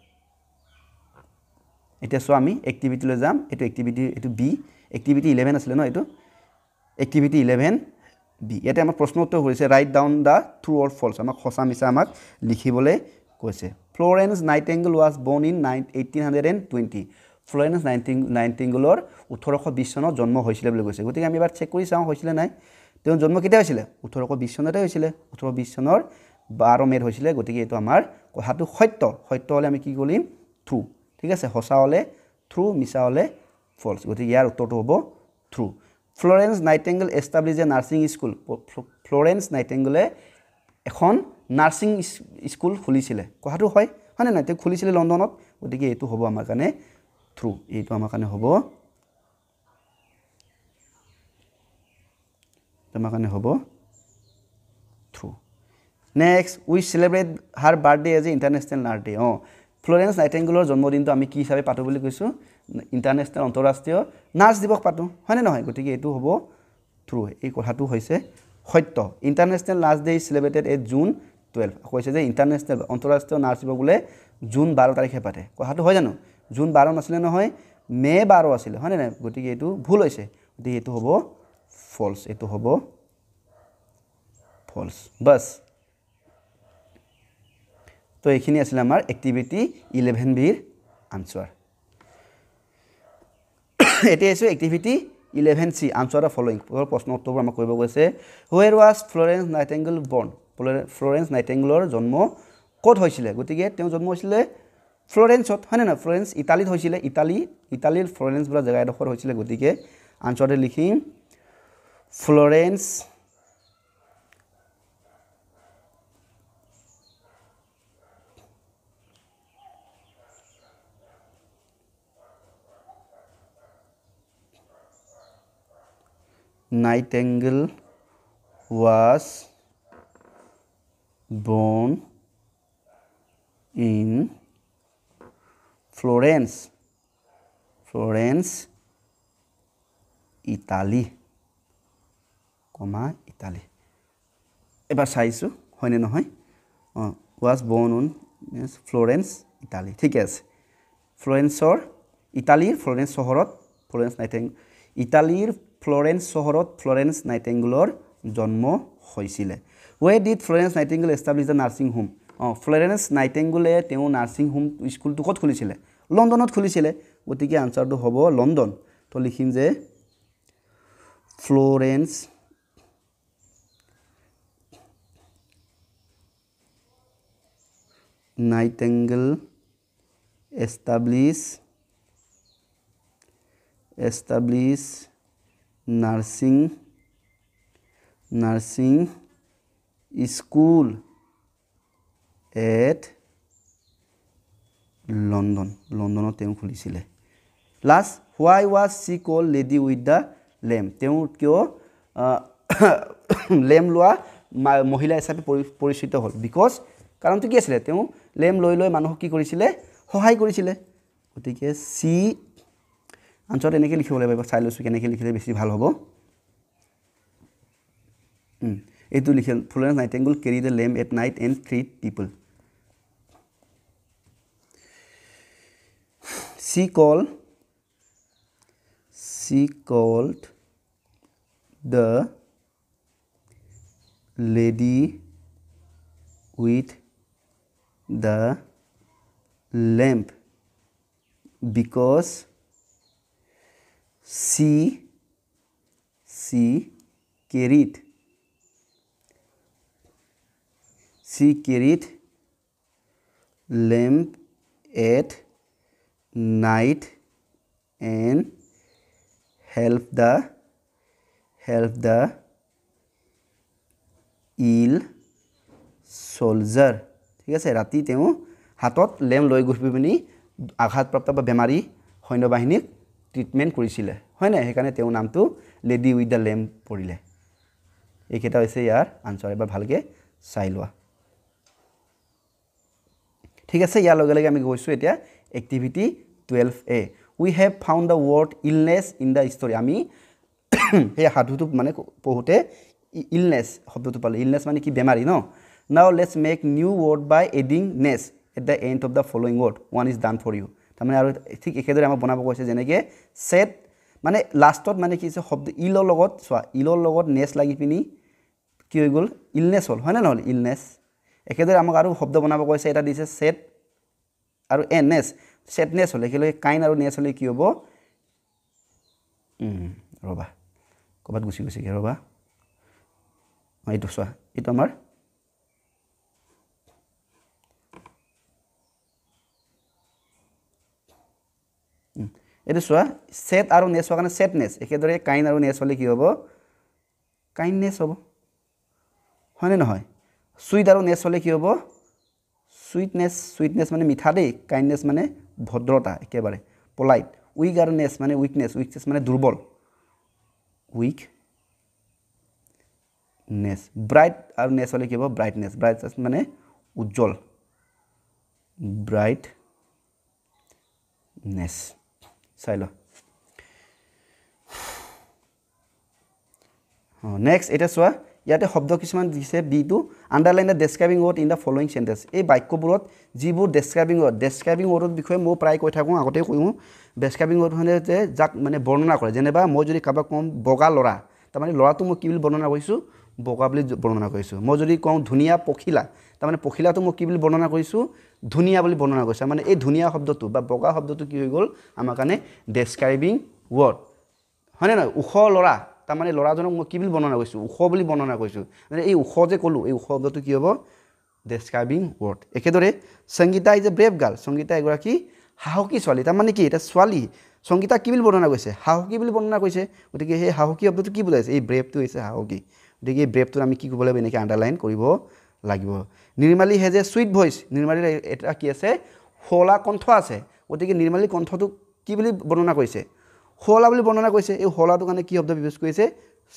এতিয়া সো আমি এক্টিভিটি লৈ যাম এটো এক্টিভিটি এটো বি এক্টিভিটি 11 আছিল ন এটো এক্টিভিটি 11 বি ইয়াতে আমাৰ প্ৰশ্ন উত্তৰ হৈছে ৰাইট ডাউন দা ট্ৰু অৰ ফলছ আমাক সঁচা মিছা আমাক লিখিবলৈ কৈছে Florence Nightingale was born in 1820 Florence Nightingaleৰ 1820 চনত জন্ম হৈছিল বুলি কৈছে গতিকে আমি এবাৰ চেক কৰি চাওঁ হৈছিল নাই তেওঁ জন্ম কেতিয়া হৈছিল 1820 চনতে হৈছিল 1820 চনৰ 12 মেত হৈছিল গতিকে এটো আমাৰ কথাটো সত্য হলে আমি কি কৰিম ট্ৰু ঠিক আছে সঁচা হলে ট্ৰু মিছা হলে ফলছ গতিকে ইয়াৰ উত্তৰটো হ'ব true Florence Nightingale established a nursing school Florence Nightingale এখন নার্সিং স্কুল খুলিছিল কথাটো হয় হয়নে না তে খুলিছিল লণ্ডনত গতিকে এটো হ'ব আমাৰ কাৰণে ট্ৰু এটো আমাৰ কাৰণে হ'ব true next we celebrate her birthday as a international nurse day Florence Nightingaleৰ জন্মদিনটো আমি কি হিচাপে পাতো বুলি কৈছো ইন্টাৰনেশনাল অন্তৰাষ্ট্ৰীয় নাৰ্স দিৱস পাতো হয়নে নহয় গতিকে এটো হ'ব ট্ৰু এই কথাটো হৈছে সত্য ইন্টাৰনেশনাল নাৰ্স ডে ইজ সেলিব্ৰেটেড এট জুন 12 কৈছে যে ইন্টাৰনেশনাল অন্তৰাষ্ট্ৰীয় নাৰ্স দিৱস বুলে জুন 12 তাৰিখে পাতে কথাটো হয় জানো জুন 12 নাছিলে নহয় মে 12 আছিল হয়নে নাই গতিকে এটো ভুল হৈছে গতিকে এটো হ'ব ফলছ এটো হ'ব ফলছ বাস তো এইখিনি আছিল আমাৰ এক্টিভিটি 11 বিৰ আনসাৰ এটি আছে activity 11 C answer the following প্ৰশ্ন উত্তৰ আমাক কইব গৈছে where was Florence Nightingale born Florence Nightingaleৰ জন্ম কত হৈছিল গতিকে তেওঁ জন্ম হৈছিল ফ্লোৰেন্সত হয়নে নহয় ফ্লোৰেন্স ইটালীত হৈছিলে ইটালীৰ ফ্লোৰেন্স বোলা জেগা এডোখৰ হৈছিলে গতিকে আনসাৰতে লিখিম Florence Nightingale was born in Florence, Italy, Italy. এবাৰ চাইছো হয়নে নহয় was born in Florence, Italy. ঠিক আছে ফ্লোৰেন্সৰ ইটালীৰ ফ্লোৰেন্স চহৰত ফ্লোৰেন্স নাইটিংগেল ইটালীৰ ফ্লোৰেন্স চহৰত ফ্লোৰেন্স নাইটিংগেলৰ জন্ম হৈছিলে Where did Florence Nightingale establish the nursing home? Florence নাইটিংগেলে তেওঁ নাৰ্ছিং হোম স্কুলটো ক'ত খুলিছিলে লণ্ডনত খুলিছিলে গতিকে আনসাৰটো হ'ব লণ্ডন তো লিখিম যে Florence Nightingale establish nursing school at লণ্ডনত তেওঁ খুলিছিলে last why was she called lady with the lamp তেওঁ কিয় লেম লোৱা মহিলা হিচাপে পৰিচিত হ'ল বিকজ কাৰণটো কি আছিল তেওঁ লেম লৈ মানুহক কি কৰিছিলে সহায় কৰিছিলে গতিকে সি আনসাৰ এনেকৈ লিখিব লাগিব চাই লৈছো কেনেকৈ লিখিলে বেছি ভাল হ'ব এইটো লিখিল Florence Nightingale carried the lamp at night and treated people she called the lady with the lamp because she carried lamp at night and help the ill soldier ঠিক আছে ৰাতি তেওঁ হাতত লেম লৈ ঘূৰি পিনি আঘাতপ্ৰাপ্ত বা বেমাৰী সৈন্যবাহিনীক ট্ৰিটমেন্ট কৰিছিলে হয় না হেকাৰণে তেওঁ নামটো লেডি উইথ দা লেম্প পৰিলে এইকেইটা হৈছে ইয়াৰ আনসাৰ এবাৰ ভালকে চাই লোৱা ঠিক আছে ইয়াৰ লগে লগে আমি গৈছো এতিয়া activity 12A we have found the word illness in the story আমি এই হাতুটো মানে পঢ়োতে illness শব্দটো পালে illness মানে কি বেমাৰী ন now let's make new word by adding ness at the end of the following word one is done for you তাৰমানে আৰু ঠিক একেদৰে আমাৰ বনাব কৈছে যেনেকৈ set মানে লাষ্টত মানে কি শব্দ ইলৰ লগত সোৱা ইলৰ লগত নেস লাগি পিনি কি হৈ গল illness হল হয় না নহল illness একেদৰে আমাক আৰু শব্দ বনাব কৈছে এটা দিছে set আৰু ns sadness হলে কি লয় কাইন আৰু নেস হলে কি হ'ব ৰবা কবাত গুছি কি ৰবা এইটো সোৱা এইটো আমাৰ এটো সোৱা set আৰু নেস হোৱা কাৰণে sadness একেদৰে কাইন আৰু নেস হলে কি হ'ব kindness হ'ব হয়নে নহয় sweet আৰু নেস হলে কি হ'ব sweetness মানে মিঠা দেই kindness মানে ভদ্ৰতা একেবাৰে polite weak আৰু ness মানে weakness মানে দুৰ্বল weakness bright আৰু ness হলে কি হ'ব brightness মানে উজ্জ্বল brightness চাই ল নেক্সট এটা সোৱা ইয়াতে শব্দ কিছুমান দিছে be to underline the describing word in the following sentence এই বাক্যবোৰত যিবোৰ ডেসক্ৰাইবিং ওয়াৰ্ডৰ বিষয়ে মই প্ৰায় কৈ থাকোঁ আগতে কৈও ডেসক্ৰাইবিং ওয়াৰ্ড মানে যে যাক মানে বৰ্ণনা কৰে যেনেবা মই যদি কাবাক কম বগা লৰা তাৰমানে লৰাটো মই কি বুলি বৰ্ণনা কৰিছো বগা বুলি বৰ্ণনা কৰিছো মই যদি কওঁ ধুনিয়া পখিলা তাৰমানে পখিলাটো মই কি বুলি বৰ্ণনা কৰিছো ধুনিয়া বুলি বৰ্ণনা কৰিছো মানে এই ধুনিয়া শব্দটো বা বগা শব্দটো কি হৈ গল আমাৰ কাৰণে ডেসক্ৰাইবিং ওয়াৰ্ড হয়নে নহয় উখ লৰা তাৰমানে লৰাজনক মই কি বুলি বৰ্ণনা কৰিছো উখ বুলি বৰ্ণনা কৰিছো মানে এই উখ যে কলো এই উখ শব্দটো কি হ'ব ডেছক্ৰাইবিং ৱৰ্ড একেদৰে Sangeeta is a brave girl Sangeeta এগৰাকী সাহসী ছোৱালী তাৰমানে কি এটা ছোৱালী সংগীতা কি বুলি বৰ্ণনা কৰিছে সাহসী বুলি বৰ্ণনা কৰিছে গতিকে সেই সাহসী শব্দটো কি বুজাইছে এই ব্ৰেভটো হৈছে সাহসী গতিকে এই ব্ৰেভটো আমি কি কৰিব লাগিব এনেকৈ আণ্ডাৰলাইন কৰিব লাগিব Nirmali has a sweet voice নিৰ্মালীৰ এটা কি আছে শুৱলা কণ্ঠ আছে গতিকে নিৰ্মালী কণ্ঠটো কি বুলি বৰ্ণনা কৰিছে শুৱলা বুলি বৰ্ণনা কৰিছে এই শুৱলাটোৰ কাৰণে কি শব্দ ব্যৱহাৰ কৰিছে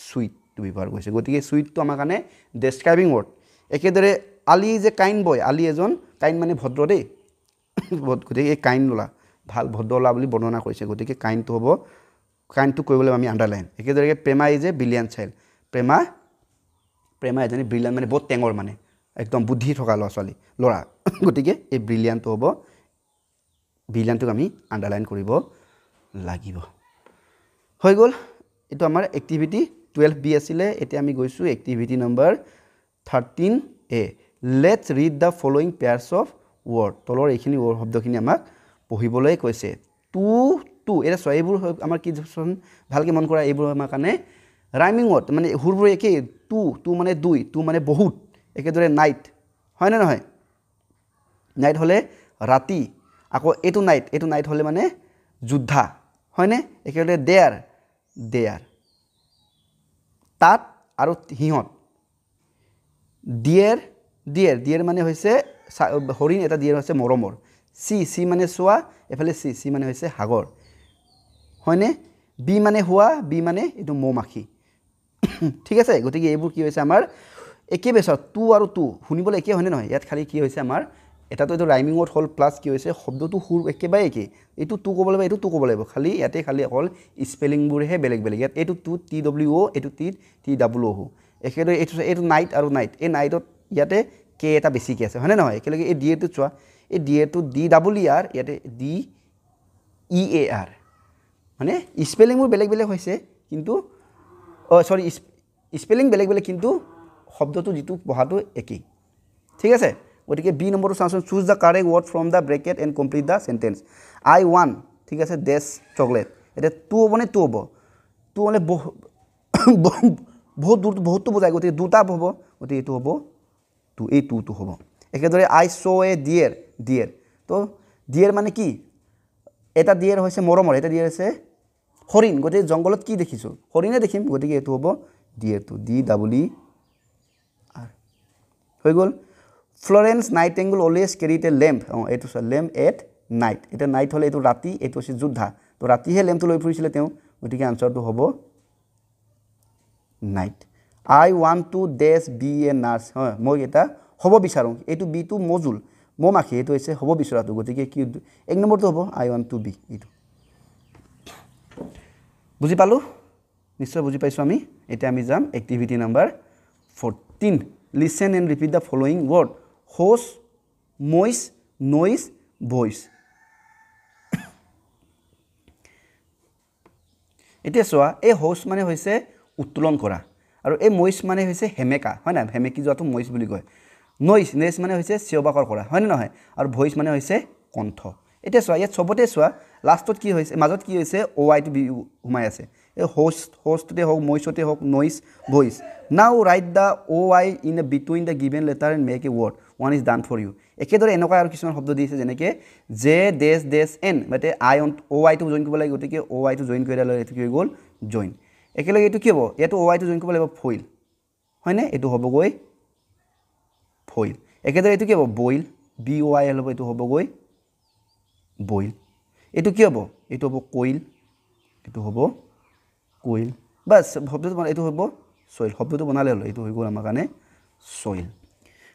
চুইটটো ব্যৱহাৰ কৰিছে গতিকে চুইটটো আমাৰ কাৰণে ডেছক্ৰাইবিং ৱৰ্ড একেদৰে আলি ইজ এ কাইণ্ড বয় আলি এজন কাইণ্ড মানে ভদ্ৰ দেই গতিকে এই কাইণ্ড ল'ৰা ভাল ভদ্ৰ ল'ৰা বুলি বৰ্ণনা কৰিছে গতিকে কাইণ্ডটো হ'ব কাইণ্ডটো কৰিবলৈ আমি আণ্ডাৰলাইন একেদৰে Pema is a brilliant child Pema এজনী ব্ৰিলিয়াণ্ট মানে বহুত টেঙৰ মানে একদম বুদ্ধি থকা ল'ৰা গতিকে এই ব্ৰিলিয়াণ্টটো হ'ব ব্ৰিলিয়াণ্টটোক আমি আণ্ডাৰলাইন কৰিব লাগিব হৈ গ'ল এইটো আমাৰ এক্টিভিটি 12B আছিলে এতিয়া আমি গৈছোঁ activity number 13A let's read the following pairs of word তলৰ এইখিনি শব্দখিনি আমাক পঢ়িবলৈ কৈছে টু এটা চোৱা এইবোৰ আমাৰ কি ভালকৈ মন কৰা এইবোৰ আমাৰ কাৰণে ৰাইমিং ৱৰ্ড মানে সুৰবোৰ একেই টু মানে দুই টু মানে বহুত একেদৰে নাইট হয়নে নহয় নাইট হ'লে ৰাতি আকৌ এইটো নাইট হ'লে মানে যোদ্ধা হয়নে একেদৰে দেয়াৰ তাত আৰু সিহঁত ডিয়েৰ মানে হৈছে হৰিণ এটা ডিয়েৰ হৈছে মৰমৰ চি মানে চোৱা এফালে চি মানে হৈছে সাগৰ হয়নে বি মানে হোৱা বি মানে এইটো মৌমাখি ঠিক আছে গতিকে এইবোৰ কি হৈছে আমাৰ একে বেছৰ টু আৰু টু শুনিবলৈ একে হয়নে নহয় ইয়াত খালি কি হৈছে আমাৰ এটাতো এইটো ৰাইমিং ৱৰ্ড হ'ল প্লাছ কি হৈছে শব্দটো সুৰ একেবাৰে একেই এইটো টু ক'ব লাগিব এইটো টু ক'ব লাগিব খালি ইয়াতে খালি অকল স্পেলিংবোৰহে বেলেগ ইয়াত এইটো টু TWO এইটো TWO একেদৰে এইটো নাইট আৰু নাইট এই নাইটত ইয়াতে কে এটা বেছিকৈ আছে হয়নে নহয় একেলগে এই ডিএটো চোৱা এই ডিএটো DEER ইয়াতে DEAR মানে স্পেলিংবোৰ বেলেগ হৈছে কিন্তু সৰি স্পেলিং বেলেগ কিন্তু শব্দটো যিটো পঢ়াটো একেই ঠিক আছে গতিকে বি নম্বৰটো চাওঁচোন choose the correct word from the bracket and complete the sentence I one ঠিক আছে ডেছ চকলেট এতিয়া টু হ'ব নে টু হ'ব টু মানে বহুতটো বুজায় গতিকে দুটা হ'ব গতিকে এইটো হ'ব টু এই টুটো হ'ব একেদৰে আই চ' এ ডিয়েৰ তো ডিয়েৰ মানে কি এটা ডিয়েৰ হৈছে মৰমৰ এটা ডিয়েৰ হৈছে হৰিণ গতিকে জংঘলত কি দেখিছোঁ হৰিণে দেখিম গতিকে এইটো হ'ব ডিয়েৰটো DEER হৈ গ'ল ফ্লৰেন্স নাইটেংগেল অলৱেজ কেৰিড এ লেম্প এইটো লেম্প এট নাইট এতিয়া নাইট হ'লে এইটো ৰাতি এইটো হৈছে যোদ্ধা তো ৰাতিহে লেম্পটো লৈ ফুৰিছিলে তেওঁ গতিকে আনচাৰটো হ'ব নাইট আই ৱান্ট টু ডেছ বি এ নাৰ্ছ হয় মই এটা হ'ব বিচাৰোঁ এইটো বিটো মৌমাখি এইটো হৈছে হ'ব বিচৰাটো গতিকে কি এক নম্বৰটো হ'ব আই ৱান্ট টু বি এইটো বুজি পালোঁ নিশ্চয় বুজি পাইছোঁ আমি এতিয়া আমি যাম activity number 14 listen and repeat the following word hose moist noise voice এতিয়া চোৱা এই হোচ মানে হৈছে উত্তোলন কৰা আৰু এই মইচ মানে হৈছে হেমেকা হয় না হেমেকি যোৱাটো মইচ বুলি কয় নইচ মানে হৈছে চিঞবাকৰ কৰা হয়নে নহয় আৰু ভইচ মানে হৈছে কণ্ঠ এতিয়া চোৱা ইয়াত চবতে চোৱা লাষ্টত কি হৈছে মাজত কি হৈছে OIটো সোমাই আছে এই হোষ্টতে হওক মইচতে হওক noise voice now write the OI in between the given letter and make a word one is done for you একেদৰে এনেকুৱা আৰু কিছুমান শব্দ দিছে যেনেকৈ জে ডেছ এন মানে OIটো জইন কৰিব লাগে গতিকে OIটো জইন কৰি দিলে এইটো কি হৈ গ'ল জইন একেলগে এইটো কি হ'ব ইয়াতো OIটো জইন কৰিব লাগিব ফইল হয়নে এইটো হ'বগৈ ফইল একেদৰে এইটো কি হ'ব বইল BOIL হ'ব এইটো হ'বগৈ বইল এইটো কি হ'ব এইটো হ'ব কইল এইটো হ'ব কইল বাছ শব্দটো এইটো হ'ব সইল শব্দটো বনালে হ'ল এইটো হৈ গ'ল আমাৰ কাৰণে সইল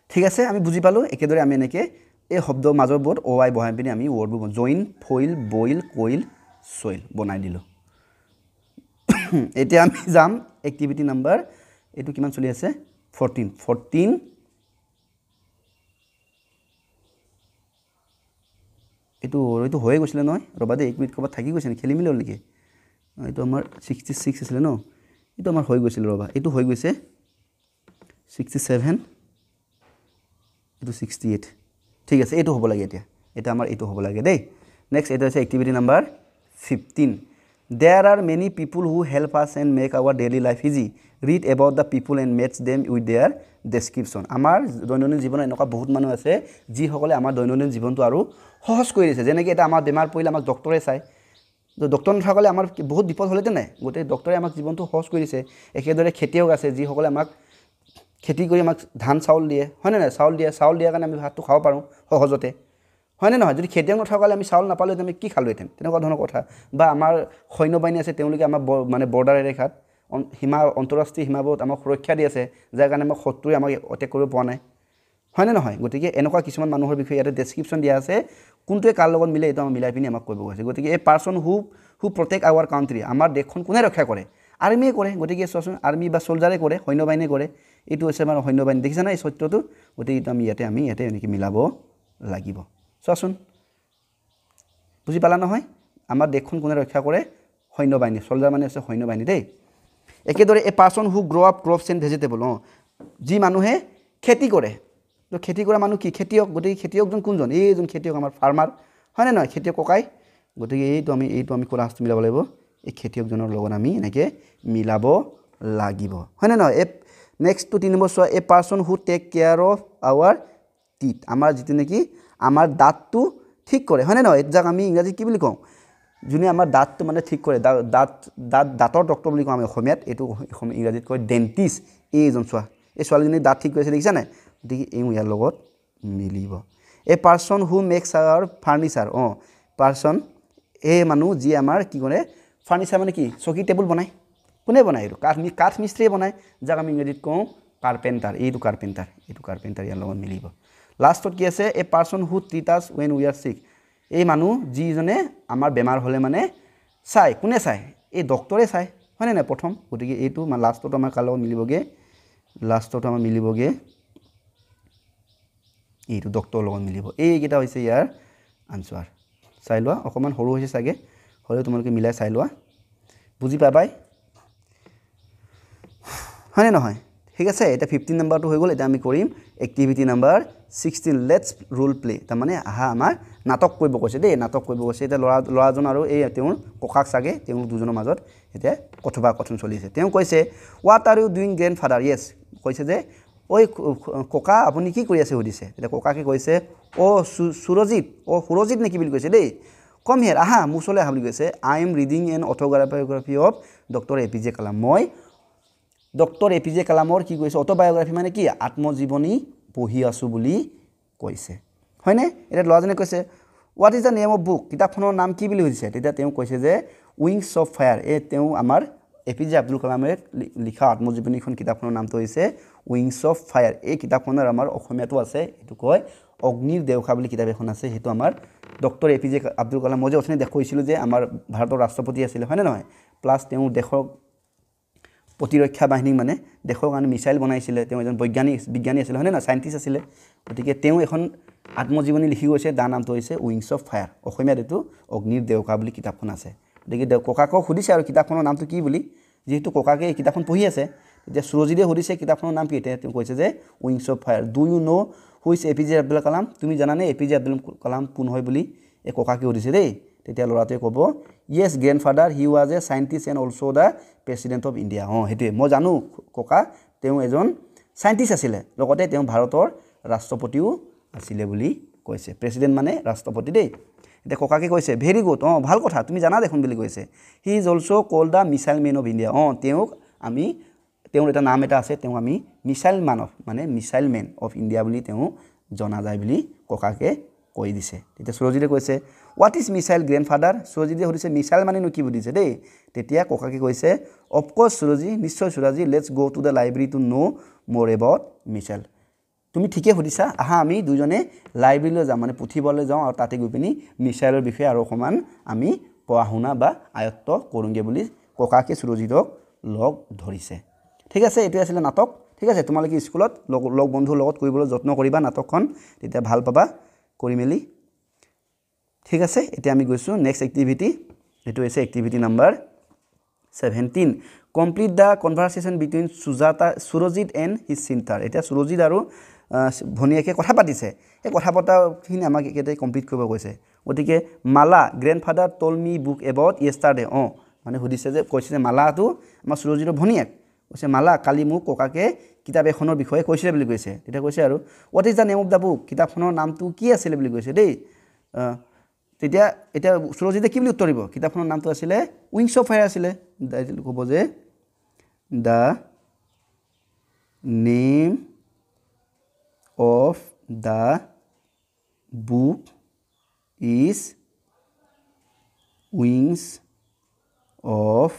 ঠিক আছে আমি বুজি পালোঁ একেদৰে আমি এনেকৈ এই শব্দ মাজৰ বোৰ্ড OI বহাই পিনি আমি ৱৰ্ডবোৰ জইন ফইল বইল কইল সইল বনাই দিলোঁ এতিয়া আমি যাম এক্টিভিটি নম্বৰ এইটো কিমান চলি আছে 14 এইটো হৈয়ে গৈছিলে নহয় ৰবা দেই 1 মিনিট ক'ৰবাত থাকি গৈছে খেলি মেলি হ'ল নেকি এইটো আমাৰ 66 আছিলে ন এইটো আমাৰ হৈ গৈছিল ৰবা এইটো হৈ গৈছে 67 এইটো 68 ঠিক আছে এইটো হ'ব লাগে এতিয়া এটা আমাৰ এইটো হ'ব লাগে দেই নেক্সট এটা হৈছে activity number 15 There are many people who help us and make our daily life easy. Read about the people and match them with their description. আমাৰ দৈনন্দিন জীৱনত এনেকুৱা বহুত মানুহ আছে যিসকলে আমাৰ দৈনন্দিন জীৱনটো আৰু সহজ কৰি দিছে যেনেকৈ এটা আমাৰ বেমাৰ পৰিলে আমাক ডক্টৰে চায় ডক্টৰ নাথাকিলে আমাৰ বহুত বিপদ হ'লেতে নাই গোটেই ডক্টৰে আমাক জীৱনটো সহজ কৰি দিছে একেদৰে খেতিয়ক আছে যিসকলে আমাক খেতি কৰি আমাক ধান চাউল দিয়ে হয়নে নাই চাউল দিয়াৰ কাৰণে আমি ভাতটো খাব পাৰোঁ সহজতে হয়নে নহয় যদি খেতিয়ক নথকালে আমি চাউল নাপালে আমি কি খালোহেঁতেন তেনেকুৱা ধৰণৰ কথা বা আমাৰ সৈন্যবাহিনী আছে তেওঁলোকে আমাৰ মানে বৰ্ডাৰ ৰেখাত সীমা অন্তঃৰাষ্ট্ৰীয় সীমাবোৰত আমাক সুৰক্ষা দি আছে যাৰ কাৰণে আমাক শত্ৰুৱে আমাক অটেক কৰিব পৰা নাই হয়নে নহয় গতিকে এনেকুৱা কিছুমান মানুহৰ বিষয়ে ইয়াতে ডেছক্ৰিপশ্যন দিয়া আছে কোনটোৱে কাৰ লগত মিলে এইটো আমাক মিলাই পিনি আমাক কৰিব গৈছে গতিকে এই person who protect our country আমাৰ দেশখন কোনে ৰক্ষা কৰে আৰ্মিয়ে কৰে গতিকে চোৱাচোন আৰ্মি বা চলজাৰে কৰে সৈন্যবাহিনীয়ে কৰে এইটো হৈছে আমাৰ সৈন্যবাহিনী দেখিছা না এই সত্যটো গতিকে এইটো আমি ইয়াতে এনেকৈ মিলাব লাগিব চোৱাচোন বুজি পালা নহয় আমাৰ দেশখন কোনে ৰক্ষা কৰে সৈন্যবাহিনী চলজাৰ মানে আছে সৈন্যবাহিনী দেই একেদৰে এ person who grow' up crops and vegetable যি মানুহে খেতি কৰে তো খেতি কৰা মানুহ কি খেতিয়ক গতিকে খেতিয়কজন কোনজন এইজন খেতিয়ক আমাৰ ফাৰ্মাৰ হয়নে নহয় খেতিয়ক ককাই গতিকে এইটো আমি কোলা সাজটো মিলাব লাগিব এই খেতিয়কজনৰ লগত আমি এনেকৈ মিলাব লাগিব হয়নে নহয় এই নেক্সটটো 3 নম্বৰ চোৱা a person who take care of our teeth আমাৰ যিটো নেকি আমাৰ দাঁতটো ঠিক কৰে হয়নে নহয় যাক আমি ইংৰাজীত কি বুলি কওঁ যোনে আমাৰ দাঁতটো মানে ঠিক কৰে দাঁতৰ ডক্টৰ বুলি কওঁ আমি অসমীয়াত এইটো ইংৰাজীত কয় ডেণ্টিষ্ট এইজন চোৱা এই ছোৱালীজনী দাঁত ঠিক কৰিছে দেখিছা নাই গতিকে এই ইয়াৰ লগত মিলিব a person who makes our furniture person এই মানুহ যি আমাৰ কি কৰে ফাৰ্নিচাৰ মানে কি চকী টেবুল বনায় কোনে বনায় এইটো কাঠ মিস্ত্ৰীয়ে বনায় যাক আমি ইংৰাজীত কওঁ কাৰ্পেণ্টাৰ এইটো কাৰ্পেণ্টাৰ ইয়াৰ লগত মিলিব লাষ্টত কি আছে এ পাৰ্চন হু ট্ৰিট আছ ৱেন উই আৰ চিক এই মানুহ যিজনে আমাৰ বেমাৰ হ'লে মানে চায় কোনে চায় এই ডক্টৰে চায় হয়নে নাই প্ৰথম গতিকে এইটো লাষ্টত আমাৰ কাৰ লগত মিলিবগৈ এইটো ডক্টৰৰ লগত মিলিব এইকেইটা হৈছে ইয়াৰ আনচাৰ চাই লোৱা অকণমান সৰু হৈছে চাগে হ'লেও তোমালোকে মিলাই চাই লোৱা বুজি পাবাই হয়নে নহয় ঠিক আছে এতিয়া 15 নম্বৰটো হৈ গ'ল এতিয়া আমি কৰিম activity number 16 let's role play তাৰমানে আহা আমাৰ নাটক কৰিব কৈছে দেই নাটক কৰিব কৈছে এতিয়া ল'ৰাজন আৰু এই তেওঁৰ ককাক চাগে তেওঁ দুজনৰ মাজত এতিয়া কথোপকথন চলি আছে তেওঁ কৈছে what are you doing grandfather yes কৈছে যে ঐ ককা আপুনি কি কৰি আছে সুধিছে এতিয়া ককাকে কৈছে সুৰজিত নেকি বুলি কৈছে দেই কম হিয়াৰ আহা মোৰ ওচৰলৈ আহা বুলি কৈছে I am reading N autobiography of doctor APJ Kalam মই ডক্টৰ APJ কালামৰ কি কৈছে অট'বায়োগ্ৰাফি মানে কি আত্মজীৱনী পঢ়ি আছোঁ বুলি কৈছে হয়নে এতিয়া ল'ৰাজনে কৈছে what is the name of book কিতাপখনৰ নাম কি বুলি সুধিছে তেতিয়া তেওঁ কৈছে যে উইংছ অফ ফায়াৰ তেওঁ আমাৰ APJ আব্দুল কালামে লিখা আত্মজীৱনীখন কিতাপখনৰ নামটো হৈছে উইংছ অফ ফায়াৰ এই কিতাপখনৰ আমাৰ অসমীয়াটো আছে এইটো কয় অগ্নিৰ দেউখা বুলি কিতাপ এখন আছে সেইটো আমাৰ ডক্টৰ APJ আব্দুল কালাম মই যে অথনি দেখুৱাইছিলোঁ যে আমাৰ ভাৰতৰ ৰাষ্ট্ৰপতি আছিলে হয়নে নহয় প্লাছ তেওঁ দেশৰ প্ৰতিৰক্ষা বাহিনী মানে দেশৰ কাৰণে মিছাইল বনাইছিলে তেওঁ এজন বিজ্ঞানী আছিলে হয়নে নহয় সাইণ্টিষ্ট আছিলে গতিকে তেওঁ এখন আত্মজীৱনী লিখি গৈছে তাৰ নামটো হৈছে উইংছ অফ ফায়াৰ অসমীয়াত এইটো অগ্নিৰ দেউকা বুলি কিতাপখন আছে গতিকে ককাকক সুধিছে আৰু কিতাপখনৰ নামটো কি বুলি যিহেতু ককাকে এই কিতাপখন পঢ়ি আছে তেতিয়া সুৰজিতে সুধিছে কিতাপখনৰ নাম কি তেওঁ কৈছে যে wings of fire do you know' who is APJ Abdul Kalam তুমি জানানে APJ আব্দুল কালাম কোন হয় বুলি এই ককাকে সুধিছে দেই তেতিয়া ল'ৰাটোৱে ক'ব yes grandfather he was a scientist and also' the president of India সেইটোৱে মই জানো ককা তেওঁ এজন চাইণ্টিষ্ট আছিলে লগতে তেওঁ ভাৰতৰ ৰাষ্ট্ৰপতিও আছিলে বুলি কৈছে প্ৰেচিডেণ্ট মানে ৰাষ্ট্ৰপতি দেই এতিয়া ককাকে কৈছে ভেৰি গুড ভাল কথা তুমি জানা দেখোন বুলি কৈছে he is also' called the missile man of India তেওঁৰ এটা নাম এটা আছে তেওঁ আমি মিছাইল মেন অফ ইণ্ডিয়া বুলি তেওঁ জনা যায় বুলি ককাকে কৈ দিছে তেতিয়া সুৰজিতে কৈছে হোৱাট ইজ মিছাইল গ্ৰেণ্ডফাদাৰ সুৰজিতে সুধিছে মিছাইল মানেনো কি বুজিছে দেই তেতিয়া ককাকে কৈছে অফক'ৰ্ছ সুৰজি নিশ্চয় সুৰজি লেটছ গ' টু দ্য লাইব্ৰেৰী টু ন' মোৰ এবাউট মিছাইল তুমি ঠিকে সুধিছা আহা আমি দুজনে লাইব্ৰেৰীলৈ যাওঁ মানে পুথিভঁৰাললৈ যাওঁ আৰু তাতে গৈ পিনি মিছাইলৰ বিষয়ে আৰু অকণমান আমি পঢ়া শুনা বা আয়ত্ব কৰোঁগৈ বুলি ককাকে সুৰজিতক লগ ধৰিছে ঠিক আছে এইটোৱে আছিলে নাটক ঠিক আছে তোমালোকে স্কুলত লগ বন্ধুৰ লগত কৰিবলৈ যত্ন কৰিবা নাটকখন তেতিয়া ভাল পাবা কৰি মেলি ঠিক আছে এতিয়া আমি গৈছোঁ নেক্সট এক্টিভিটি এইটো হৈছে activity number 17 complete the conversation between Surajit and his চিন্তাৰ এতিয়া সুৰজিত আৰু ভনীয়েকে কথা পাতিছে এই কথা পতাখিনি আমাক একেটাই কমপ্লিট কৰিব কৈছে গতিকে Mala grandfather told me book about yesterday মানে সুধিছে যে কৈছে যে মালাটো আমাৰ সুৰজিতৰ ভনীয়েক কৈছে মালা কালি মোক ককাকে কিতাপ এখনৰ বিষয়ে কৈছিলে বুলি কৈছে তেতিয়া কৈছে আৰু what is the name of the book কিতাপখনৰ নামটো কি আছিলে বুলি কৈছে দেই তেতিয়া এতিয়া সুৰজিতে কি বুলি উত্তৰ দিব কিতাপখনৰ নামটো আছিলে উইংছ অফ ফায়াৰ আছিলে ক'ব যে the name of the book is wings of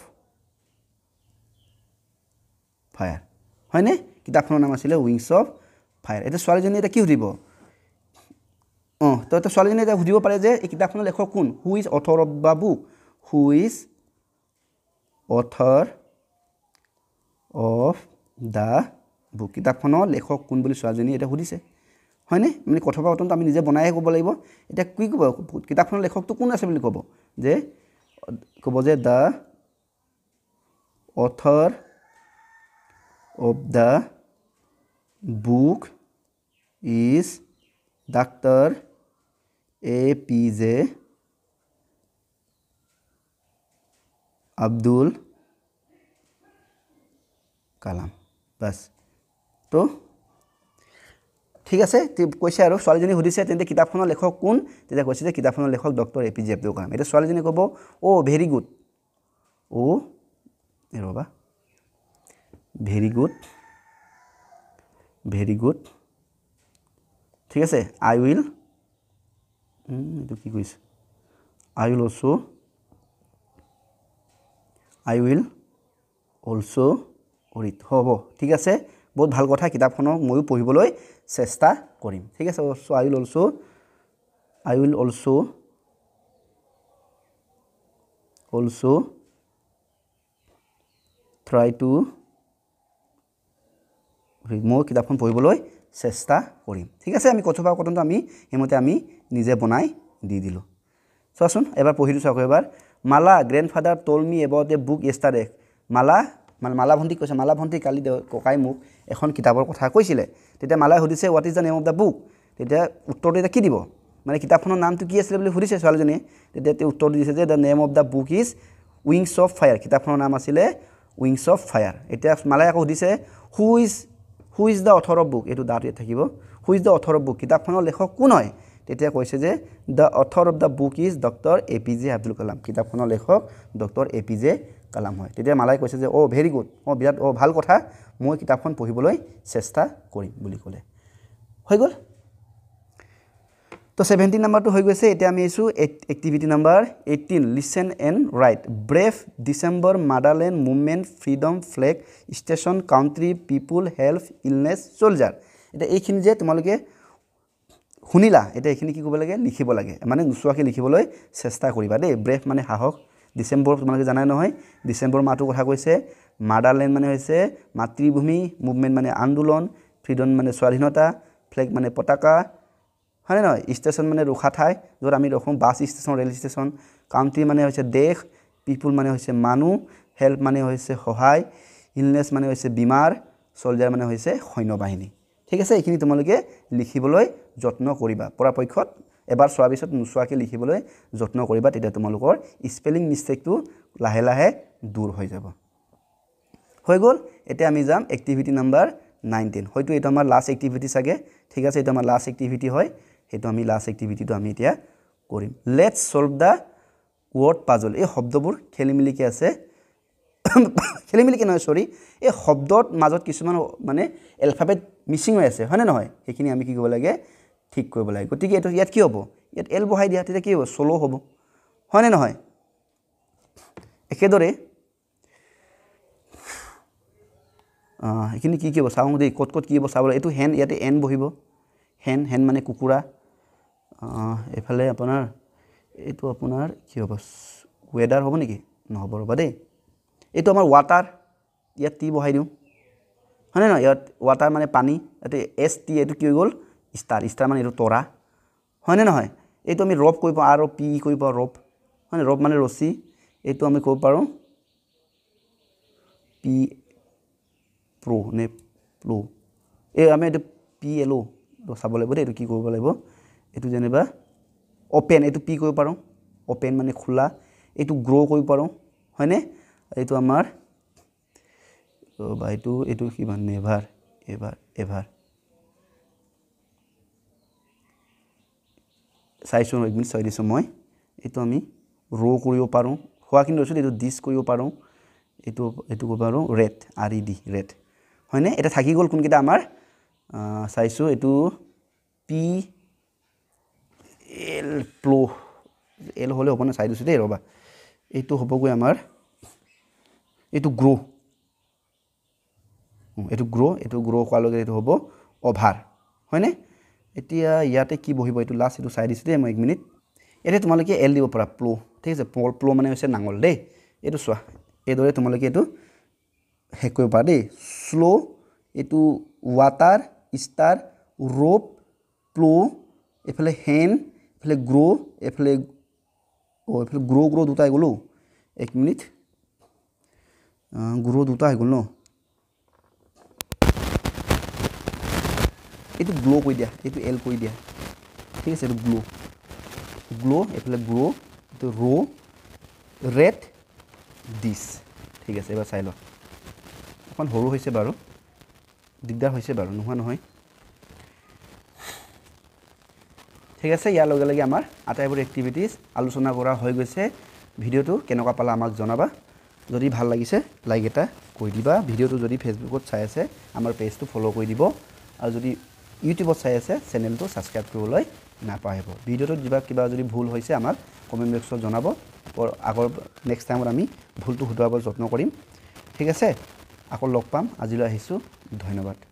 fire হয়নে কিতাপখনৰ নাম আছিলে উইংছ অফ ফায়াৰ এতিয়া ছোৱালীজনী এটা কি সুধিব তো ছোৱালীজনী এটা সুধিব পাৰে যে এই কিতাপখনৰ লেখক কোন who is author of the book who is author of the book কিতাপখনৰ লেখক কোন বুলি ছোৱালীজনী এটা সুধিছে হয়নে মানে কথোপকথনটো আমি নিজে বনাইহে ক'ব লাগিব এতিয়া কি ক'ব কিতাপখনৰ লেখকটো কোন আছে বুলি ক'ব যে the author of the book is Dr. APJ Abdul Kalam বাস তো ঠিক আছে কৈছে আৰু ছোৱালীজনী সুধিছে তেন্তে কিতাপখনৰ লেখক কোন তেতিয়া কৈছে যে কিতাপখনৰ লেখক ডক্টৰ APJ আব্দুল কালাম এটা ছোৱালীজনী ক'ব ও ভেৰি গুড ও ৰবা very good ঠিক আছে I will কি কৈছে I will also read হ'ব ঠিক আছে বহুত ভাল কথা কিতাপখনক ময়ো পঢ়িবলৈ চেষ্টা কৰিম ঠিক আছে so I will also try to মই কিতাপখন পঢ়িবলৈ চেষ্টা কৰিম ঠিক আছে আমি কথোপকথনটো আমি হেমতে আমি নিজে বনাই দি দিলো চোৱাচোন এবাৰ পঢ়ি দিছো আকৌ এবাৰ Mala grandfather told me about a book yesterday Mala ভণ্টি কৈছে মালা ভণ্টি কালি ককাই মোক এখন কিতাপৰ কথা কৈছিলে তেতিয়া মালাই সুধিছে what is the name of the book তেতিয়া উত্তৰটো এটা কি দিব মানে কিতাপখনৰ নামটো কি আছিল বুলি সুধিছে ছোৱালীজনীয়ে তেতিয়া তেওঁ উত্তৰ দিছে যে the name of the book is wings of fire কিতাপখনৰ নাম আছিলে উইংছ অফ ফায়াৰ এতিয়া মালাই আকৌ সুধিছে who is the author of book এইটো দাঁত ইয়াত থাকিব who is the author of book কিতাপখনৰ লেখক কোন হয় তেতিয়া কৈছে যে the author of the book is doctor APJ Abdul Kalam কিতাপখনৰ লেখক ডক্টৰ APJ কালাম হয় তেতিয়া মালাই কৈছে যে ভেৰি গুড বিৰাট ভাল কথা মই কিতাপখন পঢ়িবলৈ চেষ্টা কৰিম বুলি ক'লে হৈ গ'ল তো 17 নম্বৰটো হৈ গৈছে এতিয়া আমি আছো activity number 18 listen and write brave December motherland movement freedom flag station country people health illness soldier এটা এইখিনি যে তোমালোকে শুনিলা এটা এইখিনি কি কৰিব লাগে লিখিব লাগে মানে নুসুৱাকে লিখিবলৈ চেষ্টা কৰিবা দেই ব্ৰেভ মানে সাহস ডিসেম্বৰ তোমালোকে জানাই নহয় ডিসেম্বৰ মাহটো কথা কৈছে মাদাৰল্যান্ড মানে হৈছে মাতৃভূমি মুভমেন্ট মানে আন্দোলন ফ্ৰীডম মানে স্বাধীনতা ফ্লেগ মানে পতাকা হয় নহয় ষ্টেচন মানে ৰখা ঠাই য'ত আমি ৰখোঁ bus station rail station country মানে হৈছে দেশ পিপল মানে হৈছে মানুহ হেল্প মানে হৈছে সহায় ইলনেছ মানে হৈছে বিমাৰ সোলজাৰ মানে হৈছে সৈন্যবাহিনী ঠিক আছে এইখিনি তোমালোকে লিখিবলৈ যত্ন কৰিবা পৰাপক্ষত এবাৰ চোৱাৰ পিছত নুসুৱাকে লিখিবলৈ যত্ন কৰিবা তেতিয়া তোমালোকৰ স্পেলিং মিষ্টেকটো লাহে লাহে দূৰ হৈ যাব হৈ গ'ল এতিয়া আমি যাম এক্টিভিটি নম্বৰ 19 হয়তো এটা আমাৰ লাষ্ট এক্টিভিটি সাগে ঠিক আছে এটা আমাৰ লাষ্ট এক্টিভিটি হয় হেতু আমি লাষ্ট এক্টিভিটিটো আমি এতিয়া কৰিম let's solve the word puzzle এই শব্দবোৰ খেলিমিলি কি আছে খেলিমিলি কি নহয় সৰি এই শব্দৰ মাজত কিছুমান মানে এলফাবেট মিসিং হৈ আছে হয়নে নহয় এইখিনি আমি কি কৰিব লাগে ঠিক কৰিব লাগে গতিকে এটো ইয়াত কি হ'ব ইয়াত এল বহাই দিয়া তেতিয়া কি হ'ব সোলো হ'ব হয়নে নহয় একেদৰে এইখিনি কি হ'ব চাওঁ দেই কত কি হ'ব চাবলৈ এটো হেন ইয়াতে এন বহিব হেন মানে কুকুৰা এফালে আপোনাৰ এটো আপোনাৰ কি হ'ব ওয়েদাৰ হ'ব নেকি নহব ৰবা দেই এটো আমাৰ ওয়াটাৰ ইয়াত টি বহাই দিওঁ হয়নে নহয় ইয়াত ওয়াটাৰ মানে পানী এতে এস টি এটো কি হৈ গ'ল ষ্টাৰ মানে এটো তৰা হয়নে নহয় এটো আমি ৰব কৰিব আৰ অ পি কৰিব ৰব মানে ৰব মানে ৰছী এটো আমি কৰিব পাৰো পি প্ৰো নে প্লো এই আমি এটো পি এল ও চাব লাগিব দেই এটো কি কৰিব লাগিব এটো যেনিবা ওপেন এটো পি কৰিব পাৰো ওপেন মানে খোলা এটো গ্ৰো কৰিব পাৰো হয়নে এইটো আমাৰ বা এইটো কিমান নেভাৰ এভাৰ চাইছোঁ এক মিনিট চাই দিছোঁ মই এইটো আমি ৰ কৰিব পাৰোঁ হোৱা কিন্তু হৈছিল এইটো দিছ কৰিব পাৰোঁ এইটো কৰিব পাৰোঁ ৰেড RED ৰেড হয়নে এটা থাকি গ'ল কোনকেইটা আমাৰ চাইছোঁ এইটো PL প্লো এল হ'লে হ'ব না চাই দিছোঁ দেই ৰ'বা এইটো হ'বগৈ আমাৰ এইটো গ্ৰ' এইটো গ্ৰ' হোৱাৰ লগে এইটো হ'ব অভাৰ হয়নে এতিয়া ইয়াতে কি বহিব এইটো লাষ্ট এইটো চাই দিছোঁ দেই মই এক মিনিট এতিয়া তোমালোকে এল দিব পাৰা প্লো ঠিক আছে প্লো মানে হৈছে নাঙল দেই এইটো চোৱা এইদৰে তোমালোকে এইটো শেষ কৰিব পাৰা দেই স্ল' এইটো ৱাটাৰ ষ্টাৰ ৰ'প প্লো এইফালে হেন এইফালে এইফালে গ্ৰ' দুটা আহি গ'লো এক মিনিট গ্ৰ' দুটা আহি গ'ল ন এইটো গ্ল' কৰি দিয়া এইটো এল কৰি দিয়া ঠিক আছে এইটো গ্ল' এইফালে এইটো ৰেড ডিছ ঠিক আছে এবাৰ চাই লোৱা অকণ সৰু হৈছে বাৰু দিগদাৰ হৈছে বাৰু নোহোৱা নহয় ঠিক আছে ইয়াৰ লগে লগে আমাৰ আটাইবোৰ এক্টিভিটিজ আলোচনা কৰা হৈ গৈছে ভিডিঅ'টো কেনেকুৱা পালা আমাক জনাবা যদি ভাল লাগিছে লাইক এটা কৰি দিবা ভিডিঅ'টো যদি ফেচবুকত চাই আছে আমাৰ পেজটো ফ'ল' কৰি দিব আৰু যদি ইউটিউবত চাই আছে চেনেলটো ছাবস্ক্ৰাইব কৰিবলৈ নাপাহৰিব ভিডিঅ'টোত কিবা যদি ভুল হৈছে আমাক কমেণ্ট বক্সত জনাব আগৰ নেক্সট টাইমত আমি ভুলটো শুধৰাবৰ যত্ন কৰিম ঠিক আছে আকৌ লগ পাম আজিলৈ আহিছোঁ ধন্যবাদ